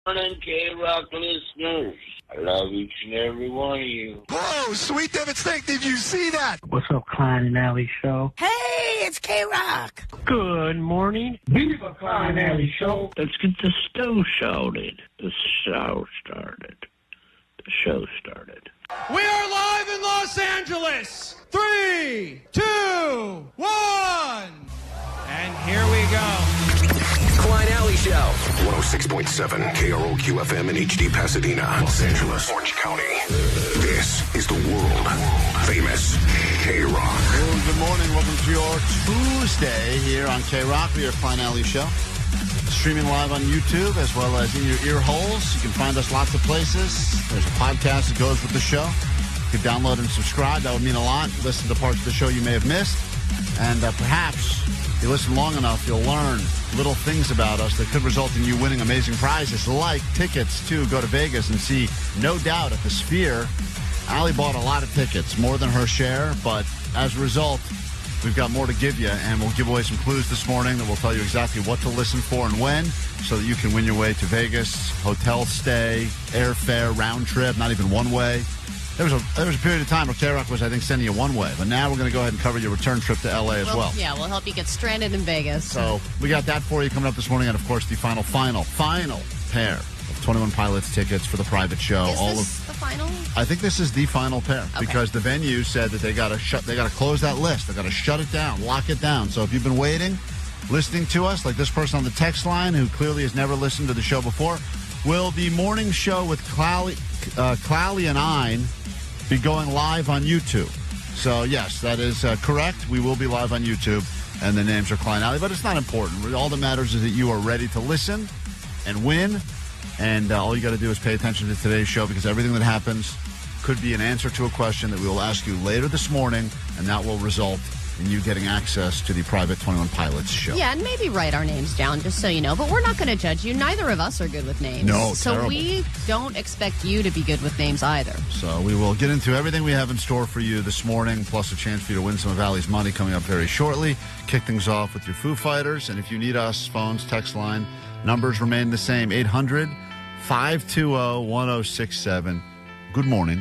Morning, KROQ listeners. I love each and every one of you. Whoa, Sweet Devin Snake, did you see that? What's up, Klein and Alley Show? Hey, it's KROQ. Good morning. Viva Klein Alley Show. Let's get the show started. The show started. We are live in Los Angeles. 3, 2, 1. And here we go. Klein Alley Show. 106.7 KROQ FM in HD Pasadena, Los Angeles, Orange County. This is the world famous KROQ. Well, good morning. Welcome to your Tuesday here on KROQ, your Klein Alley Show. Streaming live on YouTube as well as in your ear holes. You can find us lots of places. There's a podcast that goes with the show. You can download and subscribe. That would mean a lot. Listen to parts of the show you may have missed. And perhaps if you listen long enough, you'll learn little things about us that could result in you winning amazing prizes, like tickets to go to Vegas and see No Doubt at the Sphere. Allie bought a lot of tickets, more than her share, but as a result, we've got more to give you, and we'll give away some clues this morning that will tell you exactly what to listen for and when, so that you can win your way to Vegas, hotel stay, airfare, round trip, not even one way. There was a period of time where KROQ was, I think, sending you one way, but now we're going to go ahead and cover your return trip to L.A. as well. Yeah, we'll help you get stranded in Vegas. So we got that for you coming up this morning, and of course the final pair of 21 Pilots tickets for the private show. Is this the final? I think this is the final pair because the venue said that they got to close that list. They got to shut it down, lock it down. So if you've been waiting, listening to us, like this person on the text line who clearly has never listened to the show before, will the morning show with Clally and I be going live on YouTube? So yes, that is correct. We will be live on YouTube, and the names are Klein Alley, but it's not important. All that matters is that you are ready to listen and win. And all you got to do is pay attention to today's show, because everything that happens could be an answer to a question that we will ask you later this morning, and that will result in you getting access to the private 21 Pilots show. Yeah, and maybe write our names down just so you know. But we're not going to judge you. Neither of us are good with names. No, so terrible. We don't expect you to be good with names either. So we will get into everything we have in store for you this morning, plus a chance for you to win some of Allie's money coming up very shortly. Kick things off with your Foo Fighters. And if you need us, phones, text line, numbers remain the same, 800-520-1067. Good morning.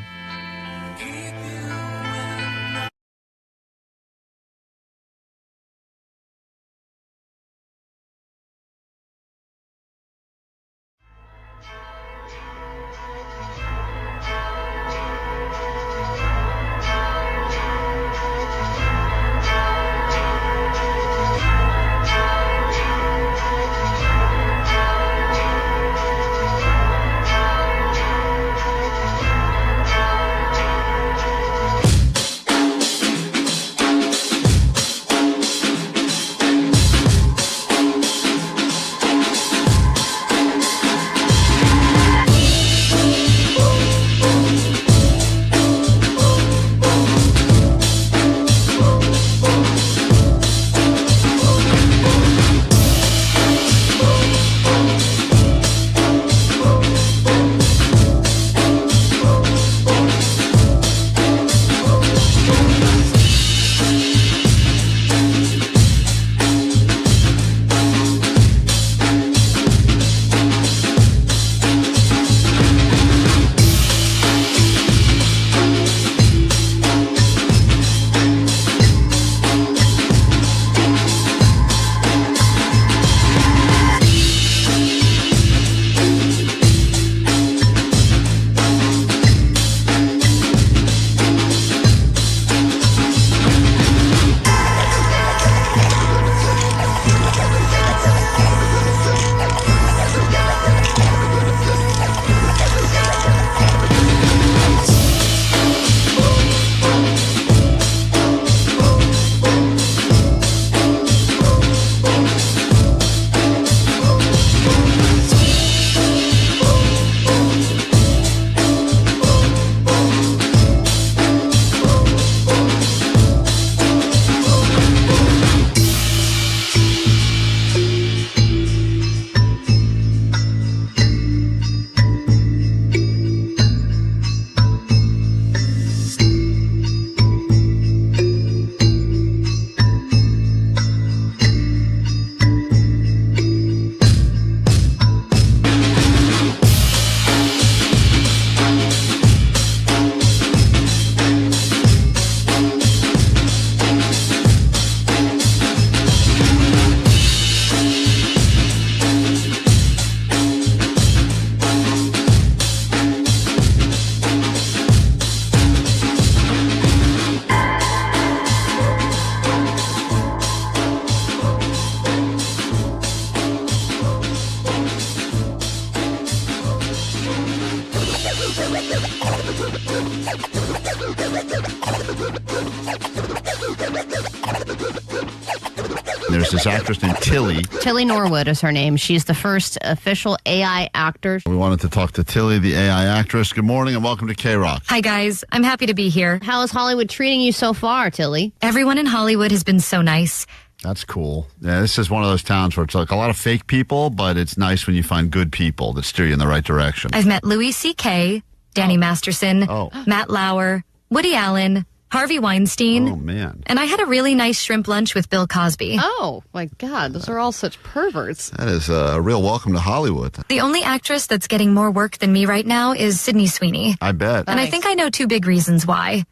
this actress named Tilly. Tilly Norwood is her name. She's the first official AI actor. We wanted to talk to Tilly, the AI actress. Good morning and welcome to KROQ. Hi, guys. I'm happy to be here. How is Hollywood treating you so far, Tilly? Everyone in Hollywood has been so nice. That's cool. Yeah, this is one of those towns where it's like a lot of fake people, but it's nice when you find good people that steer you in the right direction. I've met Louis C.K., Danny Masterson, Matt Lauer, Woody Allen, Harvey Weinstein. Oh, man. And I had a really nice shrimp lunch with Bill Cosby. Oh, my God. Those are all such perverts. That is a real welcome to Hollywood. The only actress that's getting more work than me right now is Sydney Sweeney. I bet. And I think I know two big reasons why.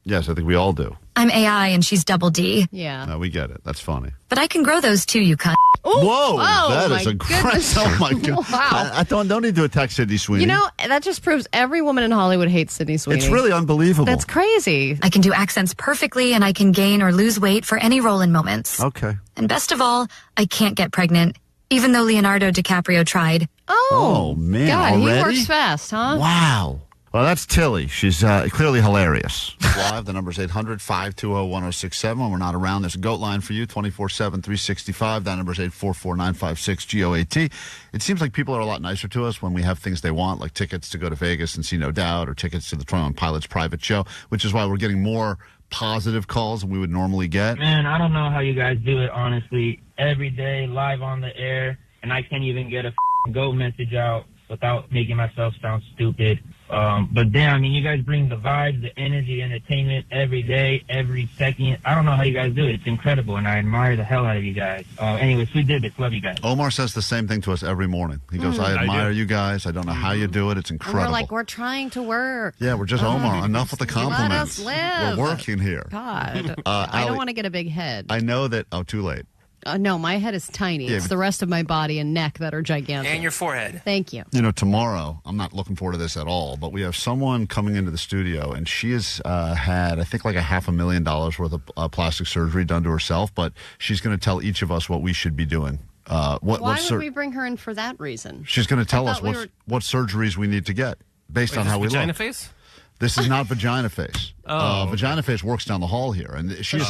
Yes, I think we all do. I'm AI and she's double D. Yeah. No, we get it. That's funny. But I can grow those too, you cunt. Whoa, that is my aggressive. goodness. Oh, my God. Wow. I don't need to attack Sydney Sweeney. You know, that just proves every woman in Hollywood hates Sydney Sweeney. It's really unbelievable. That's crazy. I can do accents perfectly and I can gain or lose weight for any role in moments. Okay. And best of all, I can't get pregnant, even though Leonardo DiCaprio tried. Oh, man, God, already? he works fast, huh? Wow. Well, that's Tilly. She's clearly hilarious. Live, the number's 800-520-1067. When we're not around, there's a goat line for you, 24/7, 365. That number's 844-956-GOAT. It seems like people are a lot nicer to us when we have things they want, like tickets to go to Vegas and see No Doubt, or tickets to the 21 Pilots private show, which is why we're getting more positive calls than we would normally get. Man, I don't know how you guys do it, honestly. Every day, live on the air, and I can't even get a go message out without making myself sound stupid. But damn, I mean, you guys bring the vibes, the energy, entertainment every day, every second. I don't know how you guys do it. It's incredible, and I admire the hell out of you guys. Anyway, sweet divots. Love you guys. Omar says the same thing to us every morning. He goes, I admire you guys. I don't know how you do it. It's incredible. And we're like, we're trying to work. Yeah, we're just, Omar, enough with the compliments. Let us live. We're working here. God. I don't want to get a big head. I know that, too late. No, my head is tiny. Yeah, it's the rest of my body and neck that are gigantic. And your forehead. Thank you. You know, tomorrow, I'm not looking forward to this at all, but we have someone coming into the studio, and she has had, I think, like $500,000 worth of plastic surgery done to herself, but she's going to tell each of us what we should be doing. Why would we bring her in for that reason? She's going to tell us what surgeries we need to get based on how we look. Vagina face? This is not Vagina Face. Okay. Vagina Face works down the hall here, and she's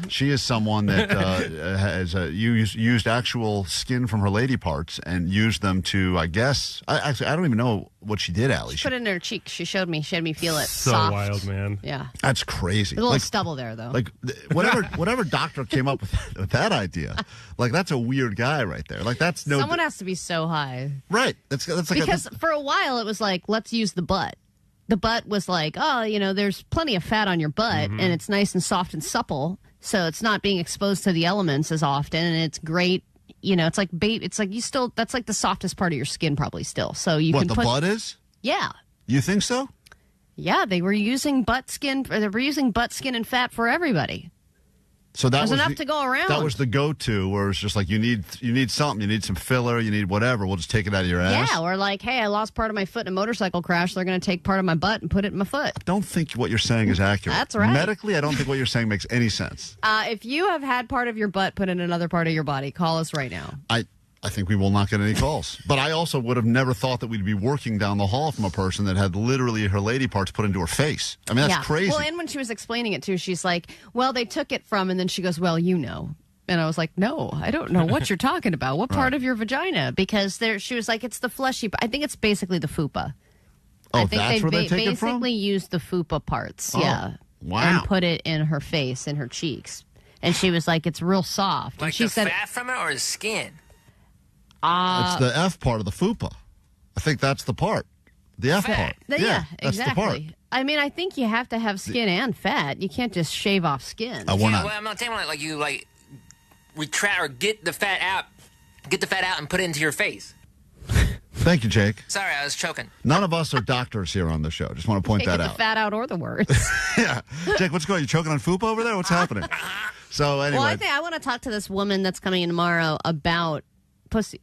she is someone that has used actual skin from her lady parts and used them to, I guess. I don't even know what she did, Allie. She put it in her cheek. She showed me. She had me feel it. So soft. wild, man. Yeah, that's crazy. There's a little stubble there, though. Like whatever doctor came up with that idea, like that's a weird guy right there. Like that's no. Someone has to be so high, right? That's like because for a while it was like, let's use the butt. The butt was like, oh, you know, there's plenty of fat on your butt, and it's nice and soft and supple, so it's not being exposed to the elements as often, and it's great. You know, it's like that's like the softest part of your skin probably still. So you can put the butt is? Yeah. You think so? Yeah, they were using butt skin. They were using butt skin and fat for everybody. So that was enough to go around. That was the go-to, where it's just like you need something, you need some filler, you need whatever. We'll just take it out of your ass. Yeah, or like, hey, I lost part of my foot in a motorcycle crash. They're going to take part of my butt and put it in my foot. I don't think what you're saying is accurate. That's right. Medically, I don't think what you're saying makes any sense. If you have had part of your butt put in another part of your body, call us right now. I think we will not get any calls. But I also would have never thought that we'd be working down the hall from a person that had literally her lady parts put into her face. I mean, that's crazy. Well, and when she was explaining it, too, she's like, well, they took it from, and then she goes, well, you know. And I was like, no, I don't know what you're talking about. What part of your vagina? Because she was like, it's the fleshy, I think it's basically the fupa. Oh, I think that's where they take it from? basically used the fupa parts, Wow. And put it in her face, in her cheeks. And she was like, it's real soft. Like and she the said, fat from it or the skin? It's the F part of the fupa. I think that's the part. The F part. Yeah, that's exactly. the part. I mean, I think you have to have skin and fat. You can't just shave off skin. Well, I'm not saying like you retract or get the fat out and put it into your face. Thank you, Jake. Sorry, I was choking. None of us are doctors here on the show. Just want to point that Get out. the fat out or the words. Yeah. Jake, what's going on? You choking on fupa over there? What's happening? So anyway. Well, I think I want to talk to this woman that's coming in tomorrow about pussy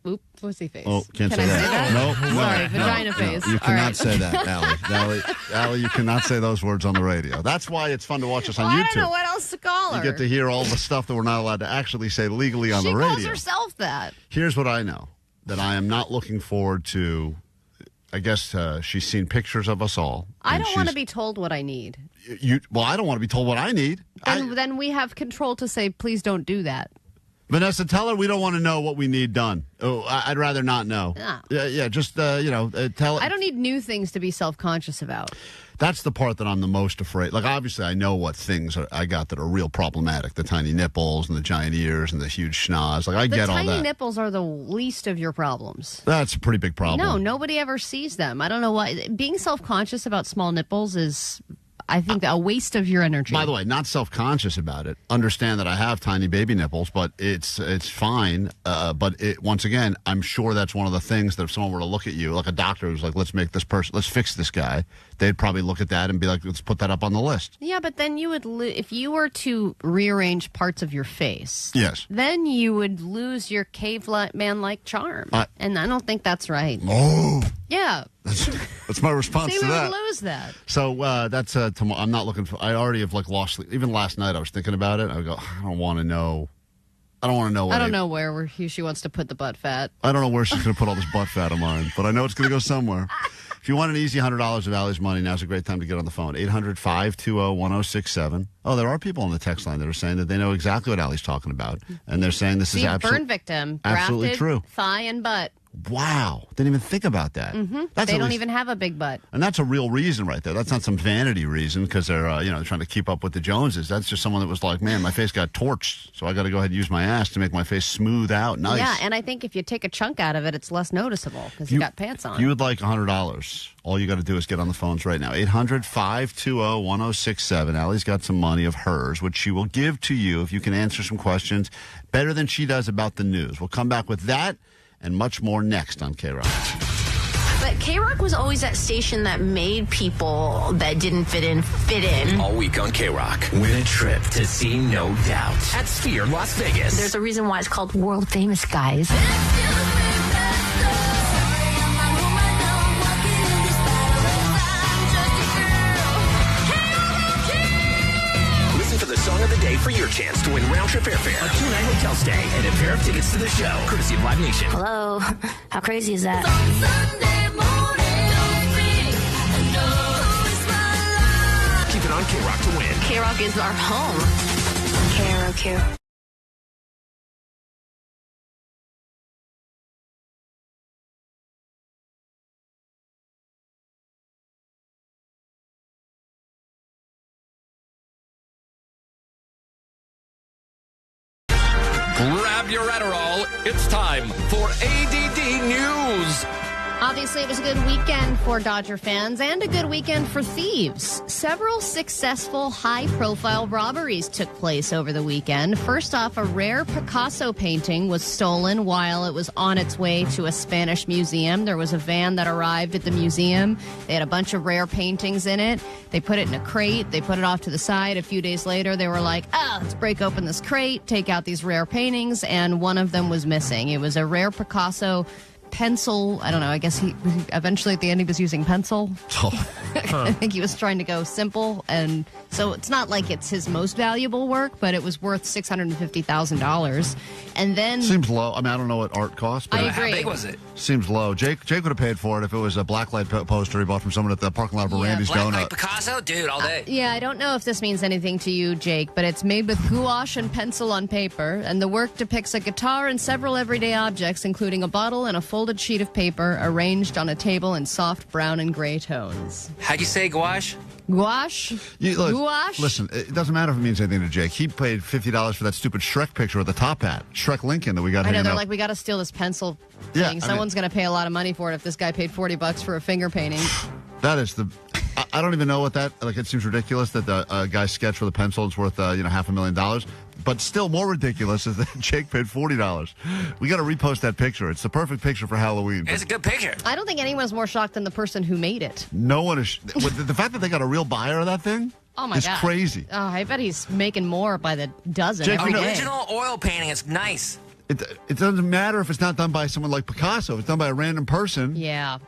face. Oh, can't Can say I that. say that? No. Sorry, vagina face. You All cannot right. say that, Allie, you cannot say those words on the radio. That's why it's fun to watch us on Well, YouTube. I don't know what else to call her. You get to hear all the stuff that we're not allowed to actually say legally on the radio. She calls herself that. Here's what I know, that I am not looking forward to. I guess she's seen pictures of us all. I don't want to be told what I need. Well, I don't want to be told what I need. Then we have control to say, please don't do that. Vanessa, tell her we don't want to know what we need done. Oh, I'd rather not know. No. Yeah, just, tell... I don't need new things to be self-conscious about. That's the part that I'm the most afraid. Like, obviously, I know what things I got that are real problematic. The tiny nipples and the giant ears and the huge schnoz. Like, I get all that. The tiny nipples are the least of your problems. That's a pretty big problem. No, nobody ever sees them. I don't know why. Being self-conscious about small nipples is... I think a waste of your energy. By the way, not self-conscious about it. Understand that I have tiny baby nipples, but it's fine. But once again, I'm sure that's one of the things that if someone were to look at you, like a doctor who's like, let's fix this guy, they'd probably look at that and be like, let's put that up on the list. Yeah, but then you would, if you were to rearrange parts of your face, yes, then you would lose your caveman-like charm. And I don't think that's right. Oh. Yeah. That's my response to that. We would lose that. So that's tomorrow. I'm not looking for. I already have lost sleep. Even last night, I was thinking about it. I go, I don't want to know. I don't want to know. I don't know where she wants to put the butt fat. I don't know where she's going to put all this butt fat of mine, but I know it's going to go somewhere. If you want an easy $100 of Allie's money, now's a great time to get on the phone. 800-520-1067. Oh, there are people on the text line that are saying that they know exactly what Allie's talking about, and they're saying this is absolutely burn victim, absolutely grafted, true. Thigh and butt. Wow. Didn't even think about that. Mm-hmm. They don't even have a big butt. And that's a real reason right there. That's not some vanity reason because they're trying to keep up with the Joneses. That's just someone that was like, man, my face got torched, so I got to go ahead and use my ass to make my face smooth out, nice. Yeah, and I think if you take a chunk out of it, it's less noticeable because you got pants on. You would like $100. All you got to do is get on the phones right now. 800-520-1067. Allie's got some money of hers, which she will give to you if you can answer some questions better than she does about the news. We'll come back with that and much more next on KROQ. But KROQ was always that station that made people that didn't fit in. All week on KROQ. Win a trip to see No Doubt at Sphere Las Vegas. There's a reason why it's called World Famous, guys. Song of the day for your chance to win round-trip airfare, a 2-night hotel stay, and a pair of tickets to the show, courtesy of Live Nation. Hello. How crazy is that? Keep it on KROQ to win. KROQ is our home. KROQ. Grab your Adderall. It's time for A.D.D. News. Obviously, it was a good weekend for Dodger fans and a good weekend for thieves. Several successful high-profile robberies took place over the weekend. First off, a rare Picasso painting was stolen while it was on its way to a Spanish museum. There was a van that arrived at the museum. They had a bunch of rare paintings in it. They put it in a crate. They put it off to the side. A few days later, they were like, let's break open this crate, take out these rare paintings, and one of them was missing. It was a rare Picasso pencil. I don't know. I guess he eventually at the end he was using pencil. I think he was trying to go simple, and so it's not like it's his most valuable work, but it was worth $650,000. And then seems low. I mean, I don't know what art costs, but I agree. How big was it? Seems low. Jake would have paid for it if it was a blacklight poster he bought from someone at the parking lot of a Randy's Donut. Picasso, dude, all day. Yeah, I don't know if this means anything to you, Jake, but it's made with gouache and pencil on paper, and the work depicts a guitar and several everyday objects, including a bottle and a folded sheet of paper arranged on a table in soft brown and gray tones. How'd you say gouache? Gouache? Gouache? Listen, it doesn't matter if it means anything to Jake. He paid $50 for that stupid Shrek picture with the top hat. Shrek Lincoln that we got. I know, they're like, we got to steal this pencil thing. Yeah, Someone's going to pay a lot of money for it if this guy paid $40 for a finger painting. That is the... I don't even know what that... Like, it seems ridiculous that the guy's sketch with a pencil is worth, $500,000. But still more ridiculous is that Jake paid $40. We got to repost that picture. It's the perfect picture for Halloween. It's a good picture. I don't think anyone's more shocked than the person who made it. No one is... the fact that they got a real buyer of that thing is God. Crazy. Oh, I bet he's making more by the dozen Jake, every day. Original oil painting. It's nice. It doesn't matter if it's not done by someone like Picasso. If it's done by a random person. Yeah.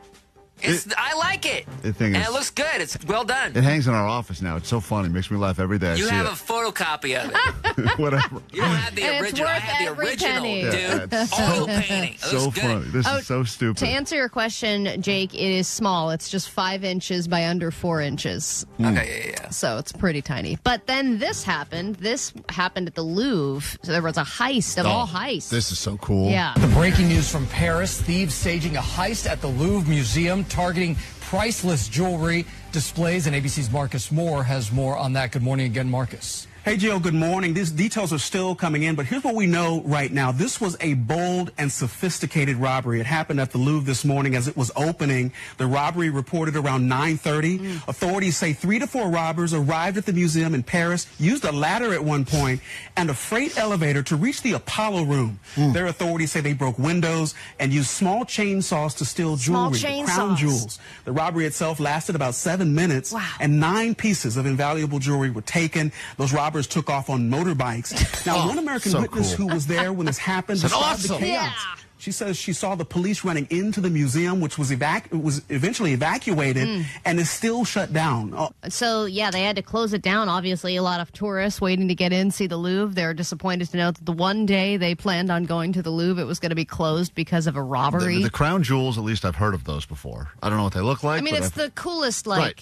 I like it. And it looks good. It's well done. It hangs in our office now. It's so funny. It makes me laugh every day. You have a photocopy of it. Whatever. You don't have the original. I have the original, dude. Oil painting. It so looks good. funny. This is so stupid. To answer your question, Jake, it is small. It's just 5 inches by under 4 inches. Okay, yeah. So it's pretty tiny. But then this happened. This happened at the Louvre. So there was a heist of all heists. This is so cool. Yeah. The breaking news from Paris. Thieves staging a heist at the Louvre Museum, targeting priceless jewelry displays. And ABC's Marcus Moore has more on that. Good morning again, Marcus. Hey, Joe, good morning. These details are still coming in, but here's what we know right now. This was a bold and sophisticated robbery. It happened at the Louvre this morning as it was opening. The robbery reported around 9:30. Authorities say 3 to 4 robbers arrived at the museum in Paris, used a ladder at one point, and a freight elevator to reach the Apollo room. Their authorities say they broke windows and used small chainsaws to steal jewelry, crown jewels. The robbery itself lasted about 7 minutes, and 9 pieces of invaluable jewelry were taken. Those robbers took off on motorbikes. Now, one American witness who was there when this happened described the chaos. She says she saw the police running into the museum, which was eventually evacuated and is still shut down. So, yeah, they had to close it down. Obviously, a lot of tourists waiting to get in, see the Louvre. They're disappointed to know that the one day they planned on going to the Louvre, it was going to be closed because of a robbery. The crown jewels, at least I've heard of those before. I don't know what they look like. I mean, it's the coolest, Right.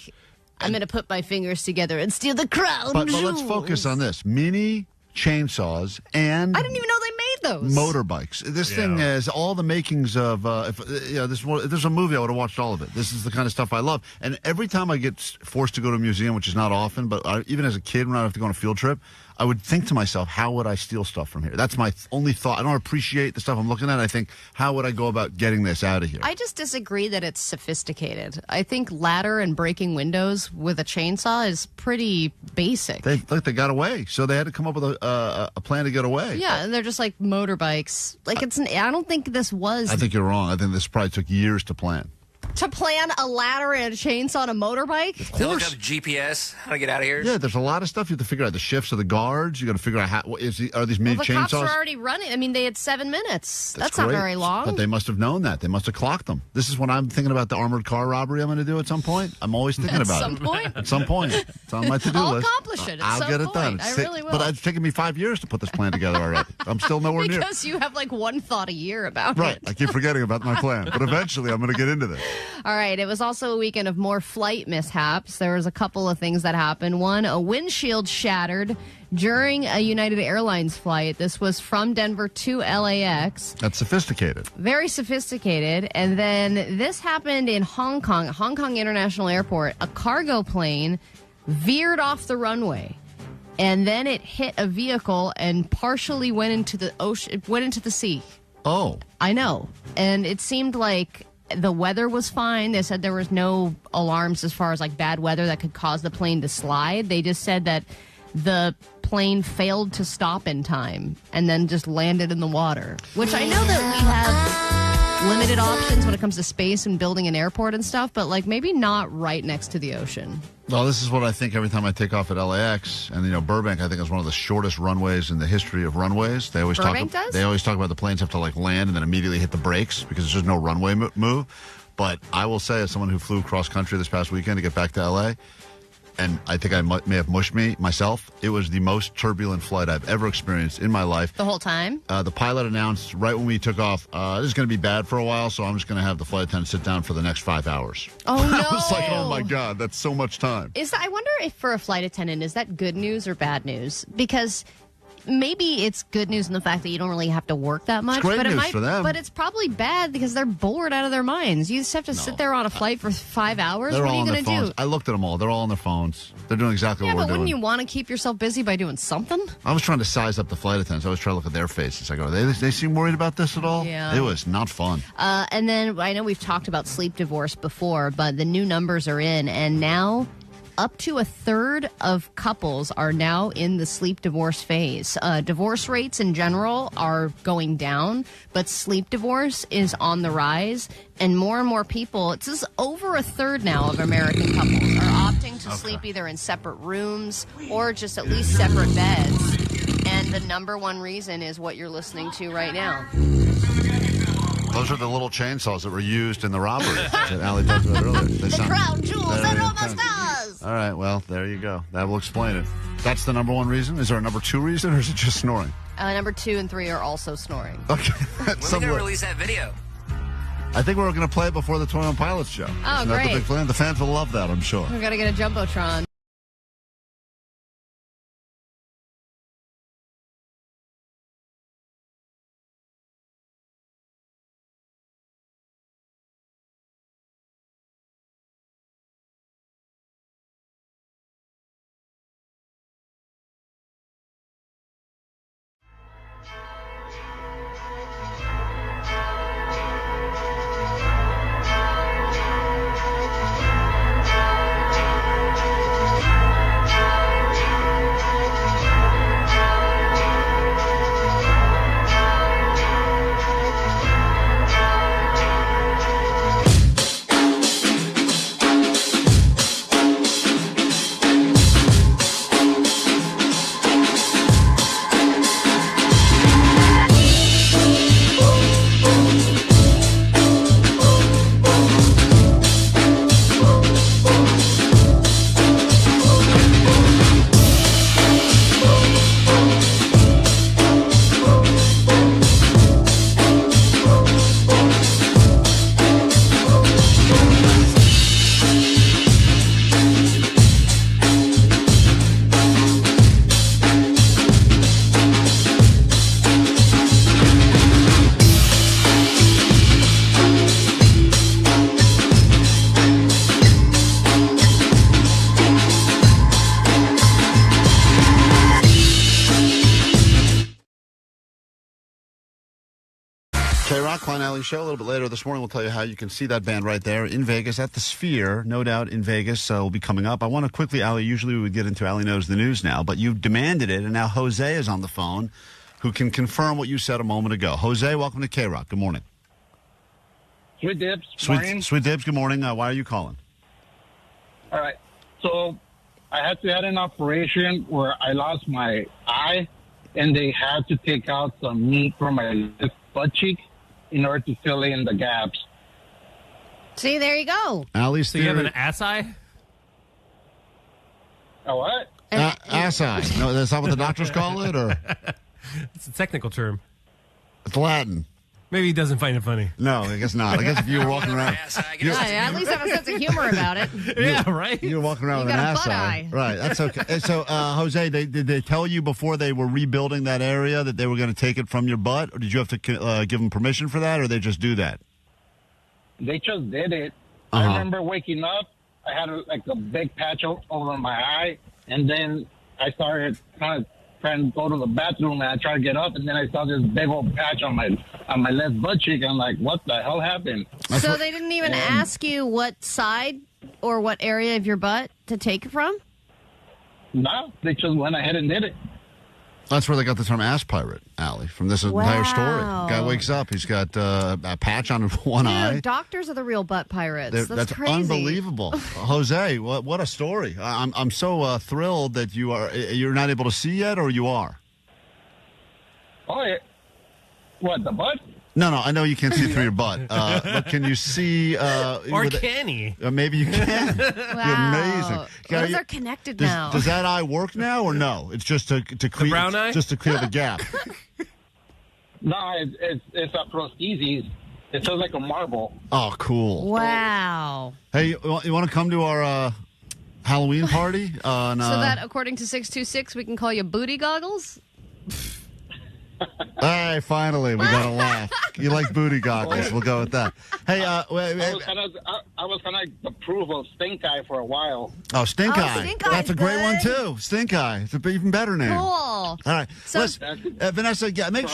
I'm going to put my fingers together and steal the crown But jewels. let's focus on this. Mini chainsaws and... I didn't even know they made those. Motorbikes. This thing has all the makings of... if there's a movie, I would have watched all of it. This is the kind of stuff I love. And every time I get forced to go to a museum, which is not often, but even as a kid when I have to go on a field trip, I would think to myself, how would I steal stuff from here? That's my only thought. I don't appreciate the stuff I'm looking at. I think, how would I go about getting this out of here? I just disagree that it's sophisticated. I think ladder and breaking windows with a chainsaw is pretty basic. They got away, so they had to come up with a plan to get away. Yeah, and they're just like motorbikes. I don't think this was... I think you're wrong. I think this probably took years to plan. To plan a ladder and a chainsaw on a motorbike? Of course. Look up GPS, how to get out of here. Yeah, there's a lot of stuff you have to figure out. The shifts of the guards. You got to figure out are these mini chainsaws? The cops are already running. I mean, they had 7 minutes. That's not great. very long. But they must have known that. They must have clocked them. This is when I'm thinking about the armored car robbery I'm going to do at some point. I'm always thinking about it. At some point. It's on my to-do list. I'll accomplish it I'll get it done. I really will. But it's taken me 5 years to put this plan together already. I'm still nowhere near. Because you have like one thought a year about it. Right. it. I keep forgetting about my plan. But eventually I'm going to get into this. All right. It was also a weekend of more flight mishaps. There was a couple of things that happened. One, a windshield shattered during a United Airlines flight. This was from Denver to LAX. That's sophisticated. Very sophisticated. And then this happened in Hong Kong International Airport. A cargo plane veered off the runway. And then it hit a vehicle and partially went into the ocean. It went into the sea. Oh. I know. And it seemed like the weather was fine. They said there was no alarms as far as like bad weather that could cause the plane to slide. They just said that the plane failed to stop in time and then just landed in the water, which I know that we have limited options when it comes to space and building an airport and stuff, but like maybe not right next to the ocean. Well, this is what I think every time I take off at LAX, and Burbank, I think, is one of the shortest runways in the history of runways. They always talk about the planes have to like land and then immediately hit the brakes because there's just no runway move. But I will say, as someone who flew cross country this past weekend to get back to LA, and I think I may have mushed myself, it was the most turbulent flight I've ever experienced in my life. The whole time? The pilot announced right when we took off, this is going to be bad for a while, so I'm just going to have the flight attendant sit down for the next 5 hours. Oh, no. I was like, oh, my God, that's so much time. I wonder if for a flight attendant, is that good news or bad news? Because maybe it's good news in the fact that you don't really have to work that much. It's great news for them. But it's probably bad because they're bored out of their minds. You just have to sit there on a flight for 5 hours. They're what are all you on their going to phones. do? I looked at them all. They're all on their phones. They're doing exactly what we're doing. Yeah, but wouldn't you want to keep yourself busy by doing something? I was trying to size up the flight attendants. I was trying to look at their faces. I go, they seem worried about this at all? Yeah. It was not fun. And then I know we've talked about sleep divorce before, but the new numbers are in, and now up to a third of couples are now in the sleep divorce phase. Divorce rates in general are going down, but sleep divorce is on the rise. And more people, it's just over a third now of American couples are opting to sleep either in separate rooms or just at least separate beds. And the number one reason is what you're listening to right now. Those are the little chainsaws that were used in the robbery that Allie talked about earlier. The crown jewels are almost ours. All right, well, there you go. That will explain it. That's the number one reason? Is there a number two reason, or is it just snoring? Number 2 and 3 are also snoring. Okay. When are we going to release that video? I think we're going to play it before the 21 Pilots show. Oh, Isn't that the big plan? The fans will love that, I'm sure. We've got to get a Jumbotron. KROQ, Klein Alley Show. A little bit later this morning, we'll tell you how you can see that band right there in Vegas at the Sphere. No doubt in Vegas will be coming up. I want to quickly, Allie, usually we would get into Allie Knows the News now, but you demanded it, and now Jose is on the phone who can confirm what you said a moment ago. Jose, welcome to KROQ. Good morning. Sweet Dibs. Sweet Dibs, good morning. Why are you calling? All right. So I had to have an operation where I lost my eye, and they had to take out some meat from my left butt cheek in order to fill in the gaps. See, there you go. Allie's So you have an ass eye? A what? Ass eye. No, that's not what the doctors call it, or? It's a technical term. It's Latin. Maybe he doesn't find it funny. No, I guess not. I guess if you were walking around. At least have a sense of humor about it. Yeah, right? You were walking around with an got a ass butt eye. eye. Right, that's okay. So, Jose, did they tell you before they were rebuilding that area that they were going to take it from your butt? Or did you have to give them permission for that, or they just do that? They just did it. I remember waking up. I had a big patch over my eye, and then I started kind of trying to go to the bathroom, and I tried to get up, and then I saw this big old patch on my left butt cheek. I'm like, what the hell happened? So they didn't even ask you what side or what area of your butt to take it from? No, they just went ahead and did it. That's where they got the term ass pirate, Allie, from this entire story. Guy wakes up, he's got a patch on one eye. Doctors are the real butt pirates. That's crazy. Unbelievable. Jose, what a story. I'm so thrilled that you're not able to see yet, or you are? Oh, yeah. What, the butt? No, I know you can't see through your butt. But can you see? Or can he? Maybe you can. Wow. You're amazing. Those are connected now. Does that eye work now, or no? It's just to clear, brown eye? Just to clear the gap. No, it's a prosthesis. It feels like a marble. Oh, cool. Wow. Hey, you want to come to our Halloween party? So that, according to 626, we can call you Booty Goggles? Hey, finally, we got a laugh. You like booty goggles. We'll go with that. Hey, I was kind of the proof of Stink Eye for a while. Oh, Stink Eye. Stink Eye's That's a great one, good. too. Stink Eye. It's an even better name. Cool. All right. So, Listen, Vanessa, make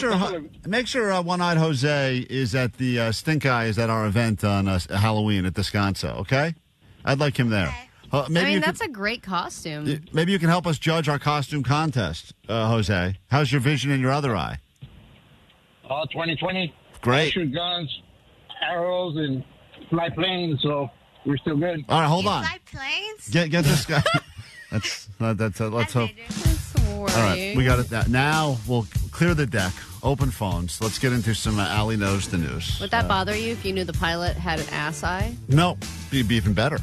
sure One-Eyed Jose is at the Stink Eye is at our event on Halloween at Descanso, okay? I'd like him there. Maybe that's a great costume. Maybe you can help us judge our costume contest, Jose. How's your vision in your other eye? 20/20. Great. Shoot guns, arrows, and fly planes, so we're still good. All right, hold on. Fly planes? Get this guy. Let's hope. All right, we got it. Now we'll clear the deck, open phones. Let's get into some Ali Knows the News. Would that bother you if you knew the pilot had an ass eye? No, it'd be even better.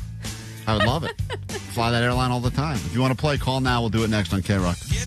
I would love it. Fly that airline all the time. If you want to play, call now. We'll do it next on KROQ.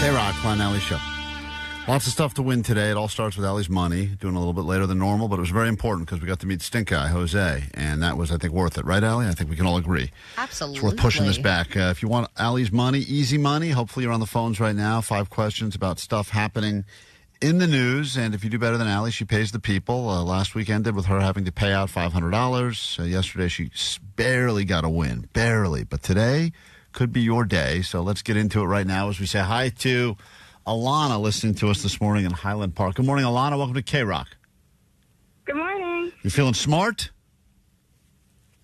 KROQ, Klein Alley Show. Lots of stuff to win today. It all starts with Allie's money, doing a little bit later than normal, but it was very important because we got to meet Stink Guy, Jose, and that was, I think, worth it. Right, Allie? I think we can all agree. Absolutely. It's worth pushing this back. If you want Allie's money, easy money, hopefully you're on the phones right now. 5 questions about stuff happening In the news, and if you do better than Allie, she pays the people. Last week ended with her having to pay out $500. Yesterday, she barely got a win. Barely. But today could be your day. So let's get into it right now as we say hi to Alana, listening to us this morning in Highland Park. Good morning, Alana. Welcome to KROQ. Good morning. You feeling smart?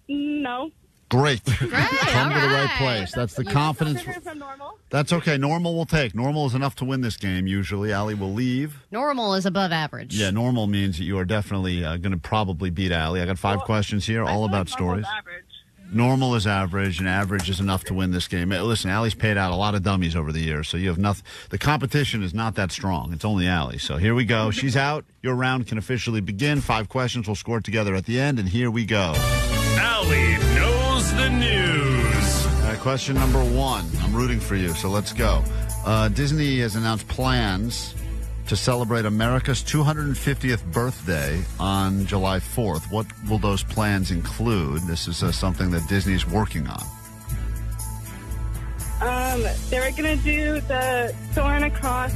No. Great. Great. Come to the right place. That's the confidence. From normal. That's okay. Normal we'll take. Normal is enough to win this game, usually. Allie will leave. Normal is above average. Yeah, normal means that you are definitely going to probably beat Allie. I got 5 questions here, all about stories. Normal is average, and average is enough to win this game. Listen, Allie's paid out a lot of dummies over the years, so you have nothing. The competition is not that strong. It's only Allie. So here we go. She's out. Your round can officially begin. 5 questions. We'll score it together at the end, and here we go. Allie knows the news. All right, question number 1. I'm rooting for you, so let's go. Disney has announced plans to celebrate America's 250th birthday on July 4th. What will those plans include? This is something that Disney's working on. They were going to do the Soarin' Across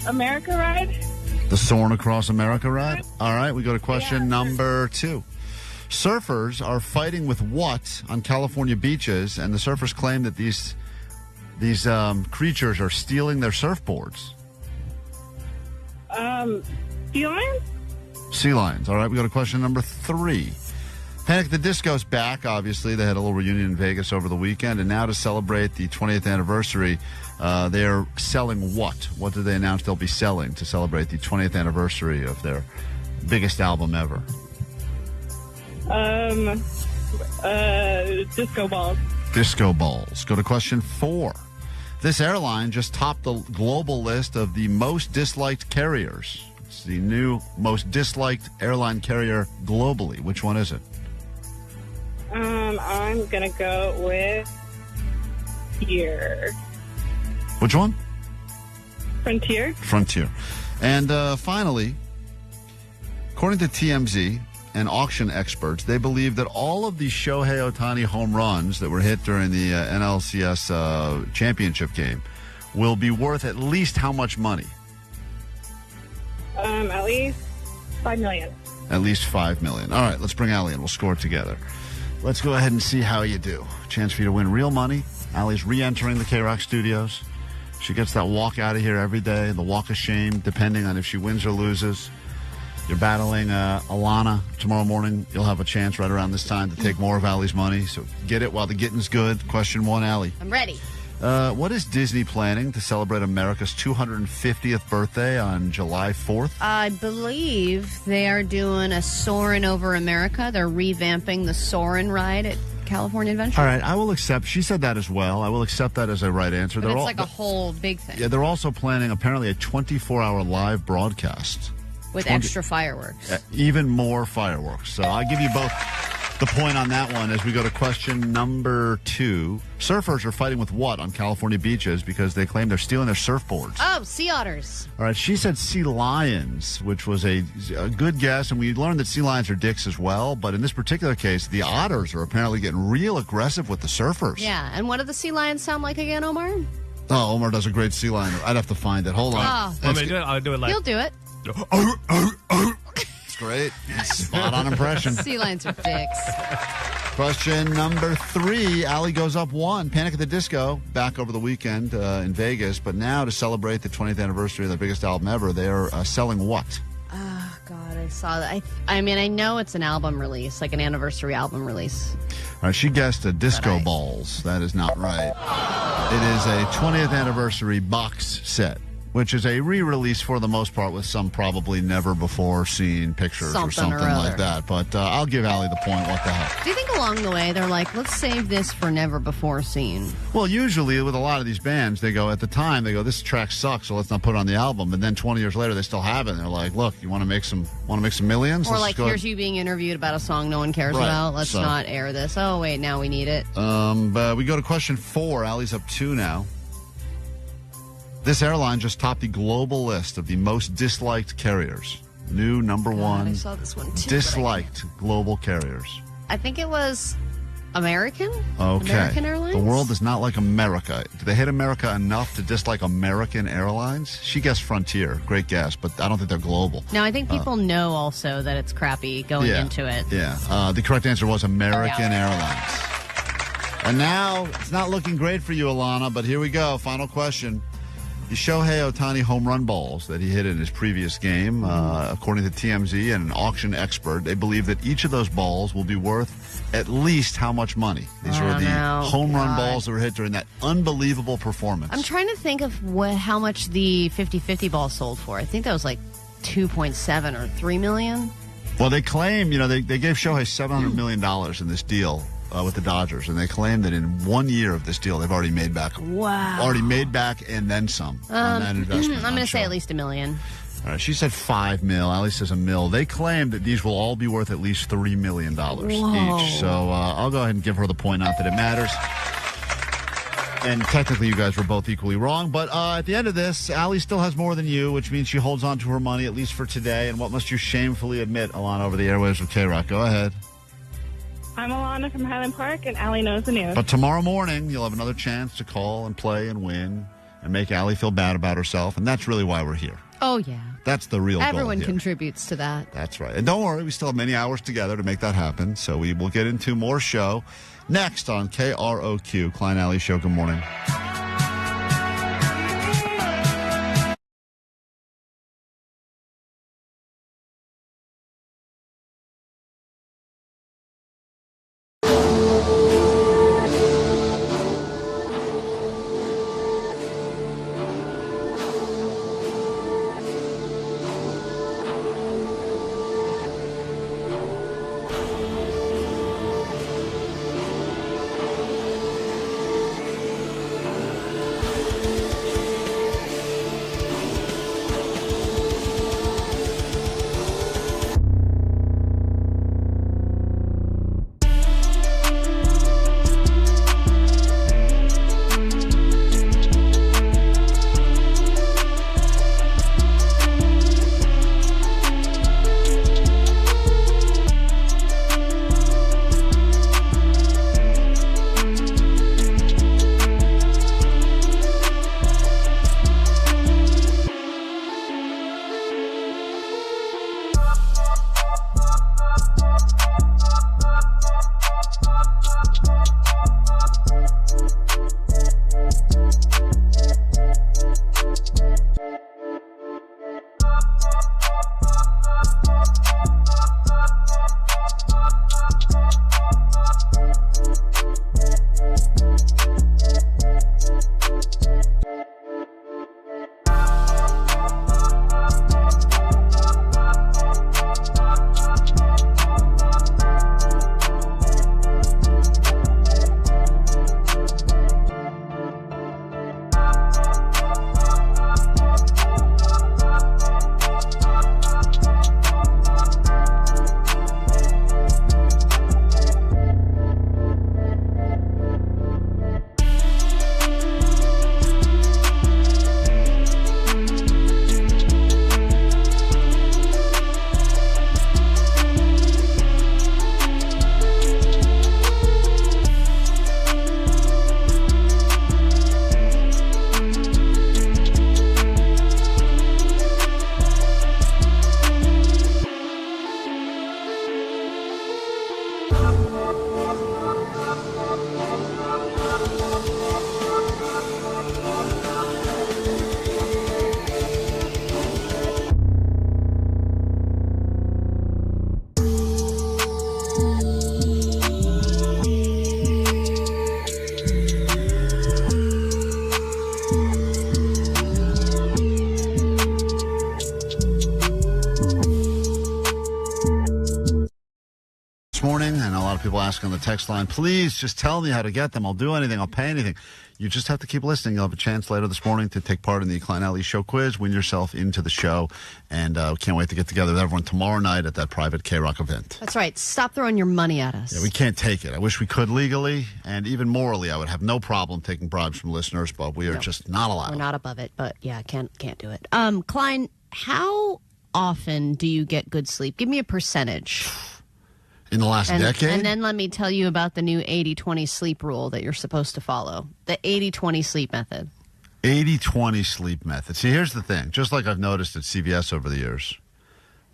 America ride. The Soarin' Across America ride? All right, we go to question number 2. Surfers are fighting with what on California beaches, and the surfers claim that these creatures are stealing their surfboards. Sea lions? Sea lions. All right, we go to question number 3. Panic at the Disco's back, obviously. They had a little reunion in Vegas over the weekend, and now to celebrate the 20th anniversary, they're selling what? What did they announce they'll be selling to celebrate the 20th anniversary of their biggest album ever? Disco balls. Disco balls. Go to question 4. This airline just topped the global list of the most disliked carriers. It's the new most disliked airline carrier globally. Which one is it? I'm going to go with Frontier. Which one? Frontier. Frontier. And finally, according to TMZ and auction experts, they believe that all of the Shohei Ohtani home runs that were hit during the NLCS championship game will be worth at least how much money? At least $5 million. At least $5 million. All right, let's bring Allie in. We'll score it together. Let's go ahead and see how you do. Chance for you to win real money. Allie's re-entering the KROQ studios. She gets that walk out of here every day, the walk of shame, depending on if she wins or loses. You're battling Alana tomorrow morning. You'll have a chance right around this time to take more of Allie's money. So get it while the getting's good. Question 1, Allie. I'm ready. What is Disney planning to celebrate America's 250th birthday on July 4th? I believe they are doing a Soarin' over America. They're revamping the Soarin' ride at California Adventure. All right, I will accept. She said that as well. I will accept that as a right answer. But it's like a whole big thing. Yeah, they're also planning apparently a 24-hour live broadcast. With extra fireworks. Even more fireworks. So I'll give you both the point on that one as we go to question number 2. Surfers are fighting with what on California beaches because they claim they're stealing their surfboards? Oh, sea otters. All right, she said sea lions, which was a good guess, and we learned that sea lions are dicks as well, but in this particular case, the otters are apparently getting real aggressive with the surfers. Yeah, and what do the sea lions sound like again, Omar? Oh, Omar does a great sea lion. I'd have to find it. Hold on. Oh. I'll do it live. He'll do it. It's great. Spot on impression. Sea lions are dicks. Question number 3. Allie goes up 1. Panic at the Disco back over the weekend in Vegas, but now to celebrate the 20th anniversary of their biggest album ever, they are selling what? Oh, God, I saw that. I mean, I know it's an album release, like an anniversary album release. All right, she guessed disco balls. That is not right. It is a 20th anniversary box set, which is a re-release for the most part with some probably never-before-seen pictures or something like that. But I'll give Allie the point. What the hell? Do you think along the way they're like, let's save this for never-before-seen? Well, usually with a lot of these bands, they go, at the time, they go, this track sucks, so let's not put it on the album. But then 20 years later, they still have it. And they're like, look, you want to make some millions? Or like, here's you being interviewed about a song no one cares about. Let's not air this. Oh, wait, now we need it. But we go to question 4. Allie's up 2 now. This airline just topped the global list of the most disliked carriers. New number 1 I saw this one too, disliked global carriers. I think it was American? Okay. American Airlines? The world is not like America. Do they hate America enough to dislike American Airlines? She guessed Frontier. Great guess, but I don't think they're global. No, I think people know also that it's crappy going into it. Yeah. The correct answer was American Airlines. And now, it's not looking great for you, Alana, but here we go. Final question. The Shohei Ohtani home run balls that he hit in his previous game, according to TMZ and an auction expert, they believe that each of those balls will be worth at least how much money? These are the home run balls that were hit during that unbelievable performance. I'm trying to think of how much the 50-50 ball sold for. I think that was like 2.7 or 3 million. Well, they claim, they gave Shohei $700 million in this deal with the Dodgers, and they claim that in 1 year of this deal, they've already made back. Wow. Already made back and then some on that investment. I'm going to say at least $1 million. All right, she said $5 million. Ali says $1 million. They claim that these will all be worth at least $3 million each. So I'll go ahead and give her the point, not that it matters. And technically, you guys were both equally wrong. But at the end of this, Ali still has more than you, which means she holds on to her money, at least for today. And what must you shamefully admit, Alana, over the airwaves with KROQ? Go ahead. I'm Alana from Highland Park, and Allie knows the news. But tomorrow morning, you'll have another chance to call and play and win and make Ali feel bad about herself. And that's really why we're here. Oh, yeah. That's the real goal here. Everyone contributes to that. That's right. And don't worry, we still have many hours together to make that happen. So we will get into more show next on KROQ, Klein Alley Show. Good morning. Morning, and a lot of people ask on the text line, please just tell me how to get them. I'll do anything. I'll pay anything. You just have to keep listening. You'll have a chance later this morning to take part in the Klein Alley Show quiz, win yourself into the show, and can't wait to get together with everyone tomorrow night at that private KROQ event. That's right. Stop throwing your money at us. Yeah, we can't take it. I wish we could legally, and even morally, I would have no problem taking bribes from listeners, but we are just not allowed. We're not above it, but yeah, can't do it. Klein, how often do you get good sleep? Give me a percentage. In the last decade? And then let me tell you about the new 80-20 sleep rule that you're supposed to follow. The 80-20 sleep method. 80-20 sleep method. See, here's the thing. Just like I've noticed at CVS over the years,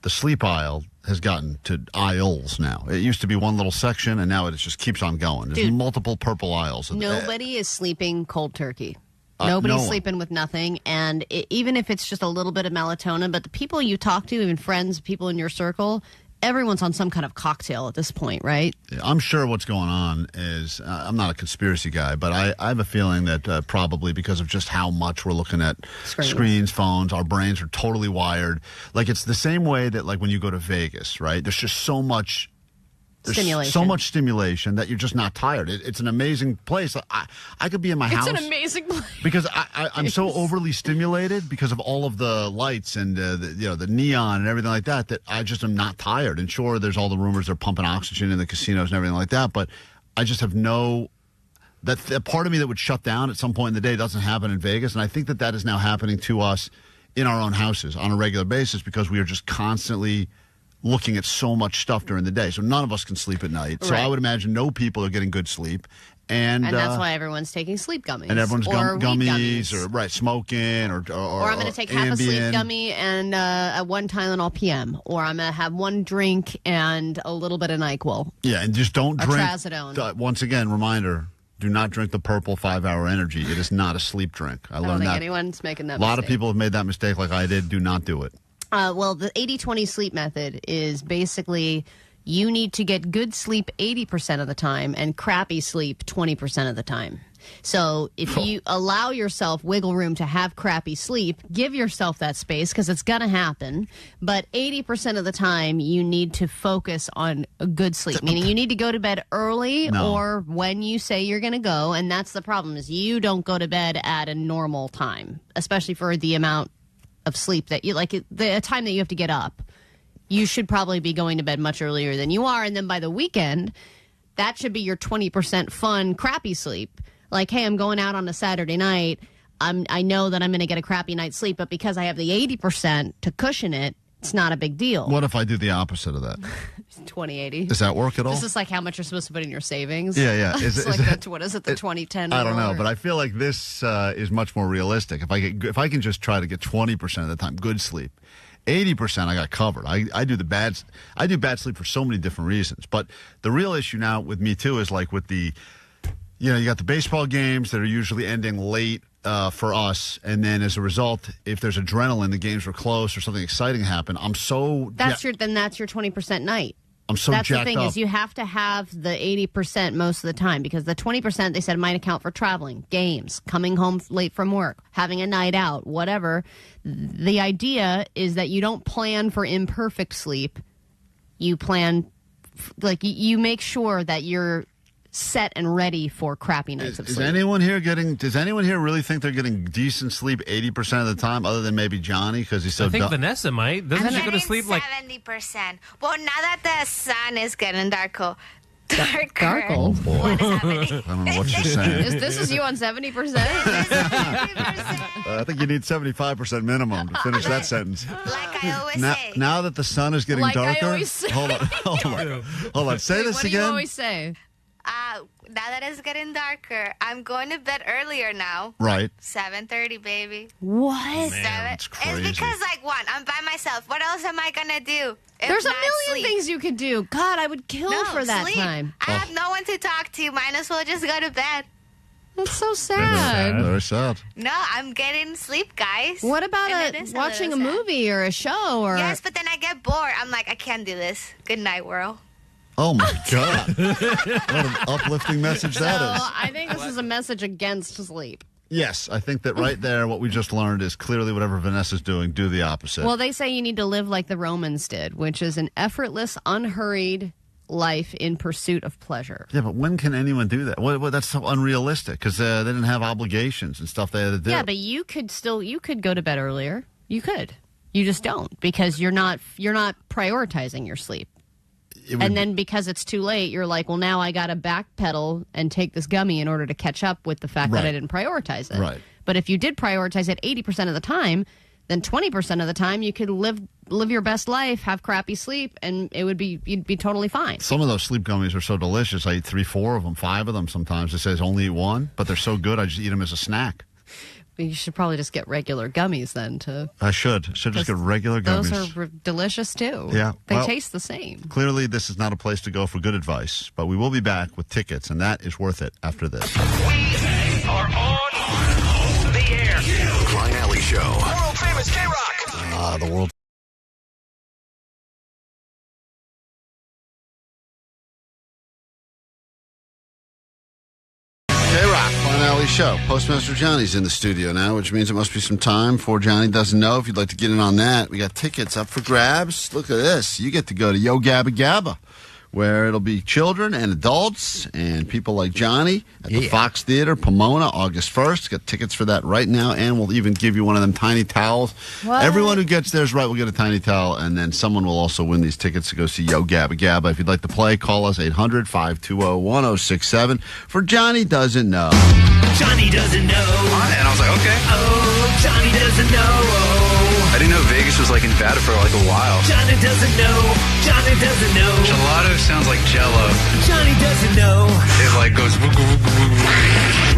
the sleep aisle has gotten to aisles now. It used to be one little section, and now it just keeps on going. There's multiple purple aisles. Nobody is sleeping cold turkey. Nobody's sleeping with nothing. And even if it's just a little bit of melatonin, but the people you talk to, even friends, people in your circle, everyone's on some kind of cocktail at this point, right? I'm sure what's going on is, I'm not a conspiracy guy, but I have a feeling that probably because of just how much we're looking at screens, phones, our brains are totally wired. Like, it's the same way that, like, when you go to Vegas, right? There's just so much stimulation that you're just not tired. It's an amazing place. I could be in my house. It's an amazing place. Because I'm so overly stimulated because of all of the lights and the neon and everything like that I just am not tired. And sure, there's all the rumors they're pumping oxygen in the casinos and everything like that, but I just have that part of me that would shut down at some point in the day doesn't happen in Vegas. And I think that is now happening to us in our own houses on a regular basis because we are just constantly looking at so much stuff during the day. So none of us can sleep at night. So I would imagine no people are getting good sleep. And that's why everyone's taking sleep gummies. And everyone's gummies or smoking or I'm going to take half a sleep gummy and one Tylenol PM. Or I'm going to have one drink and a little bit of NyQuil. Yeah, and just don't drink. Trazodone. Once again, reminder, do not drink the purple 5-hour energy. It is not a sleep drink. I learned that. I don't think anyone's making that mistake. A lot of people have made that mistake like I did. Do not do it. Well, the 80-20 sleep method is basically you need to get good sleep 80% of the time and crappy sleep 20% of the time. So if you allow yourself wiggle room to have crappy sleep, give yourself that space because it's going to happen. But 80% of the time, you need to focus on a good sleep, meaning you need to go to bed early or when you say you're going to go. And that's the problem is you don't go to bed at a normal time, especially for the amount of sleep that you like, the time that you have to get up. You should probably be going to bed much earlier than you are. And then by the weekend, that should be your 20% fun, crappy sleep. Like, hey, I'm going out on a Saturday night. I know that I'm going to get a crappy night's sleep, but because I have the 80% to cushion it, it's not a big deal. What if I do the opposite of that? 20/80. Does that work at all? This is like how much you're supposed to put in your savings. Yeah. What is it, the 20/10? I don't know, but I feel like this is much more realistic. If I can just try to get 20% of the time good sleep, 80% I got covered. I do bad sleep for so many different reasons. But the real issue now with me too is like with the, you got the baseball games that are usually ending late for us, and then as a result, if there's adrenaline, the games were close or something exciting happened. That's your 20% night. I'm so That's jacked the thing up. is you have to have the 80% most of the time because the 20% they said might account for traveling, games, coming home late from work, having a night out, whatever. The idea is that you don't plan for imperfect sleep. You plan, you make sure that you're set and ready for crappy nights of sleep. Does anyone here really think they're getting decent sleep 80% of the time, other than maybe Johnny because he's so I think Vanessa might. Doesn't she go to sleep 70%. Well, now that the sun is getting darker. Oh, boy. What is happening? I don't know what she's saying. This is you on 70%? I think you need 75% minimum to finish that sentence. Like I always say. Now that the sun is getting darker. I always say. Hold on. Say this what again. What do you always say? Now that it's getting darker, I'm going to bed earlier now. Right. 7:30, baby. What? Man, that's crazy. It's because, one, I'm by myself. What else am I going to do? There's a million things you could do. God, I would kill for that sleep. time. I have no one to talk to. Might as well just go to bed. That's so sad. Very sad. No, I'm getting sleep, guys. What about watching a movie or a show? Yes, but then I get bored. I'm like, I can't do this. Good night, world. Oh, my God. What an uplifting message that is. I think this is a message against sleep. Yes, I think that right there, what we just learned is clearly whatever Vanessa's doing, do the opposite. Well, they say you need to live like the Romans did, which is an effortless, unhurried life in pursuit of pleasure. Yeah, but when can anyone do that? Well, that's so unrealistic because they didn't have obligations and stuff they had to do. Yeah, but you could go to bed earlier. You could. You just don't because you're not prioritizing your sleep. And then because it's too late, you're like, well, now I got to backpedal and take this gummy in order to catch up with the fact that I didn't prioritize it. Right. But if you did prioritize it 80% of the time, then 20% of the time you could live live your best life, have crappy sleep, and you'd be totally fine. Some of those sleep gummies are so delicious. I eat 3, 4 of them, 5 of them sometimes. It says only eat one, but they're so good I just eat them as a snack. You should probably just get regular gummies then. I should just get regular gummies. Those are delicious too. Yeah. They taste the same. Clearly, this is not a place to go for good advice, but we will be back with tickets, and that is worth it after this. We are on the air. Klein Alley Show. World famous K-Rock. The world. K-Rock, Klein Alley Show. Postmaster Johnny's in the studio now, which means it must be some time for Johnny Doesn't Know. If you'd like to get in on that, we got tickets up for grabs. Look at this. You get to go to Yo Gabba Gabba, where it'll be children and adults and people like Johnny at the Fox Theater, Pomona, August 1st. Got tickets for that right now, and we'll even give you one of them tiny towels. What? Everyone who gets theirs right will get a tiny towel, and then someone will also win these tickets to go see Yo Gabba Gabba. If you'd like to play, call us 800-520-1067 for Johnny Doesn't Know. Johnny doesn't know. And I was like, okay. Oh, Johnny doesn't know. I didn't know Vegas was like in Nevada for like a while. Johnny doesn't know. Johnny doesn't know. Gelato sounds like Jello. Johnny doesn't know. It like goes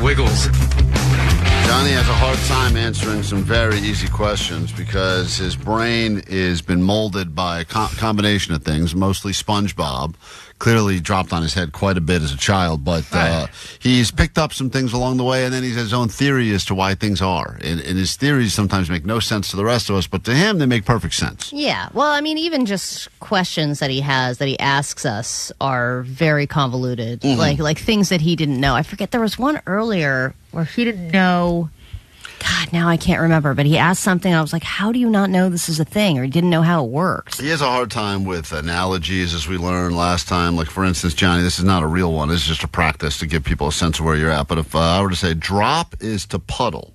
wiggles. Johnny has a hard time answering some very easy questions because his brain has been molded by a combination of things, mostly SpongeBob. Clearly dropped on his head quite a bit as a child, but he's picked up some things along the way, and then he has his own theory as to why things are. And his theories sometimes make no sense to the rest of us, but to him, they make perfect sense. Yeah. Well, I mean, even just questions that he asks us are very convoluted, like things that he didn't know. I forget, there was one earlier where he didn't know. God, now I can't remember, but he asked something, and I was like, how do you not know this is a thing? Or he didn't know how it works. He has a hard time with analogies, as we learned last time. Like, for instance, Johnny, this is not a real one. This is just a practice to give people a sense of where you're at. But if I were to say drop is to puddle,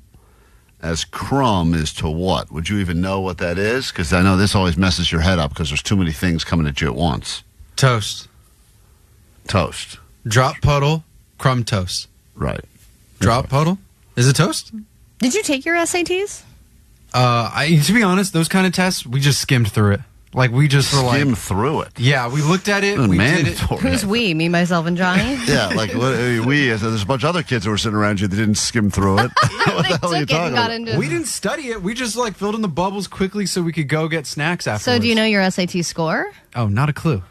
as crumb is to what? Would you even know what that is? Because I know this always messes your head up because there's too many things coming at you at once. Toast. Toast. Drop puddle, crumb toast. Right. Drop puddle? Is it toast? Did you take your SATs? To be honest, those kind of tests, we just skimmed through it. Like, we just were like... Skimmed through it? Yeah, we looked at it, we did it. Who's we? Me, myself, and Johnny? Yeah, like, there's a bunch of other kids who were sitting around you that didn't skim through it. What the hell are you talking about? We didn't study it. We just, like, filled in the bubbles quickly so we could go get snacks afterwards. So do you know your SAT score? Oh, not a clue.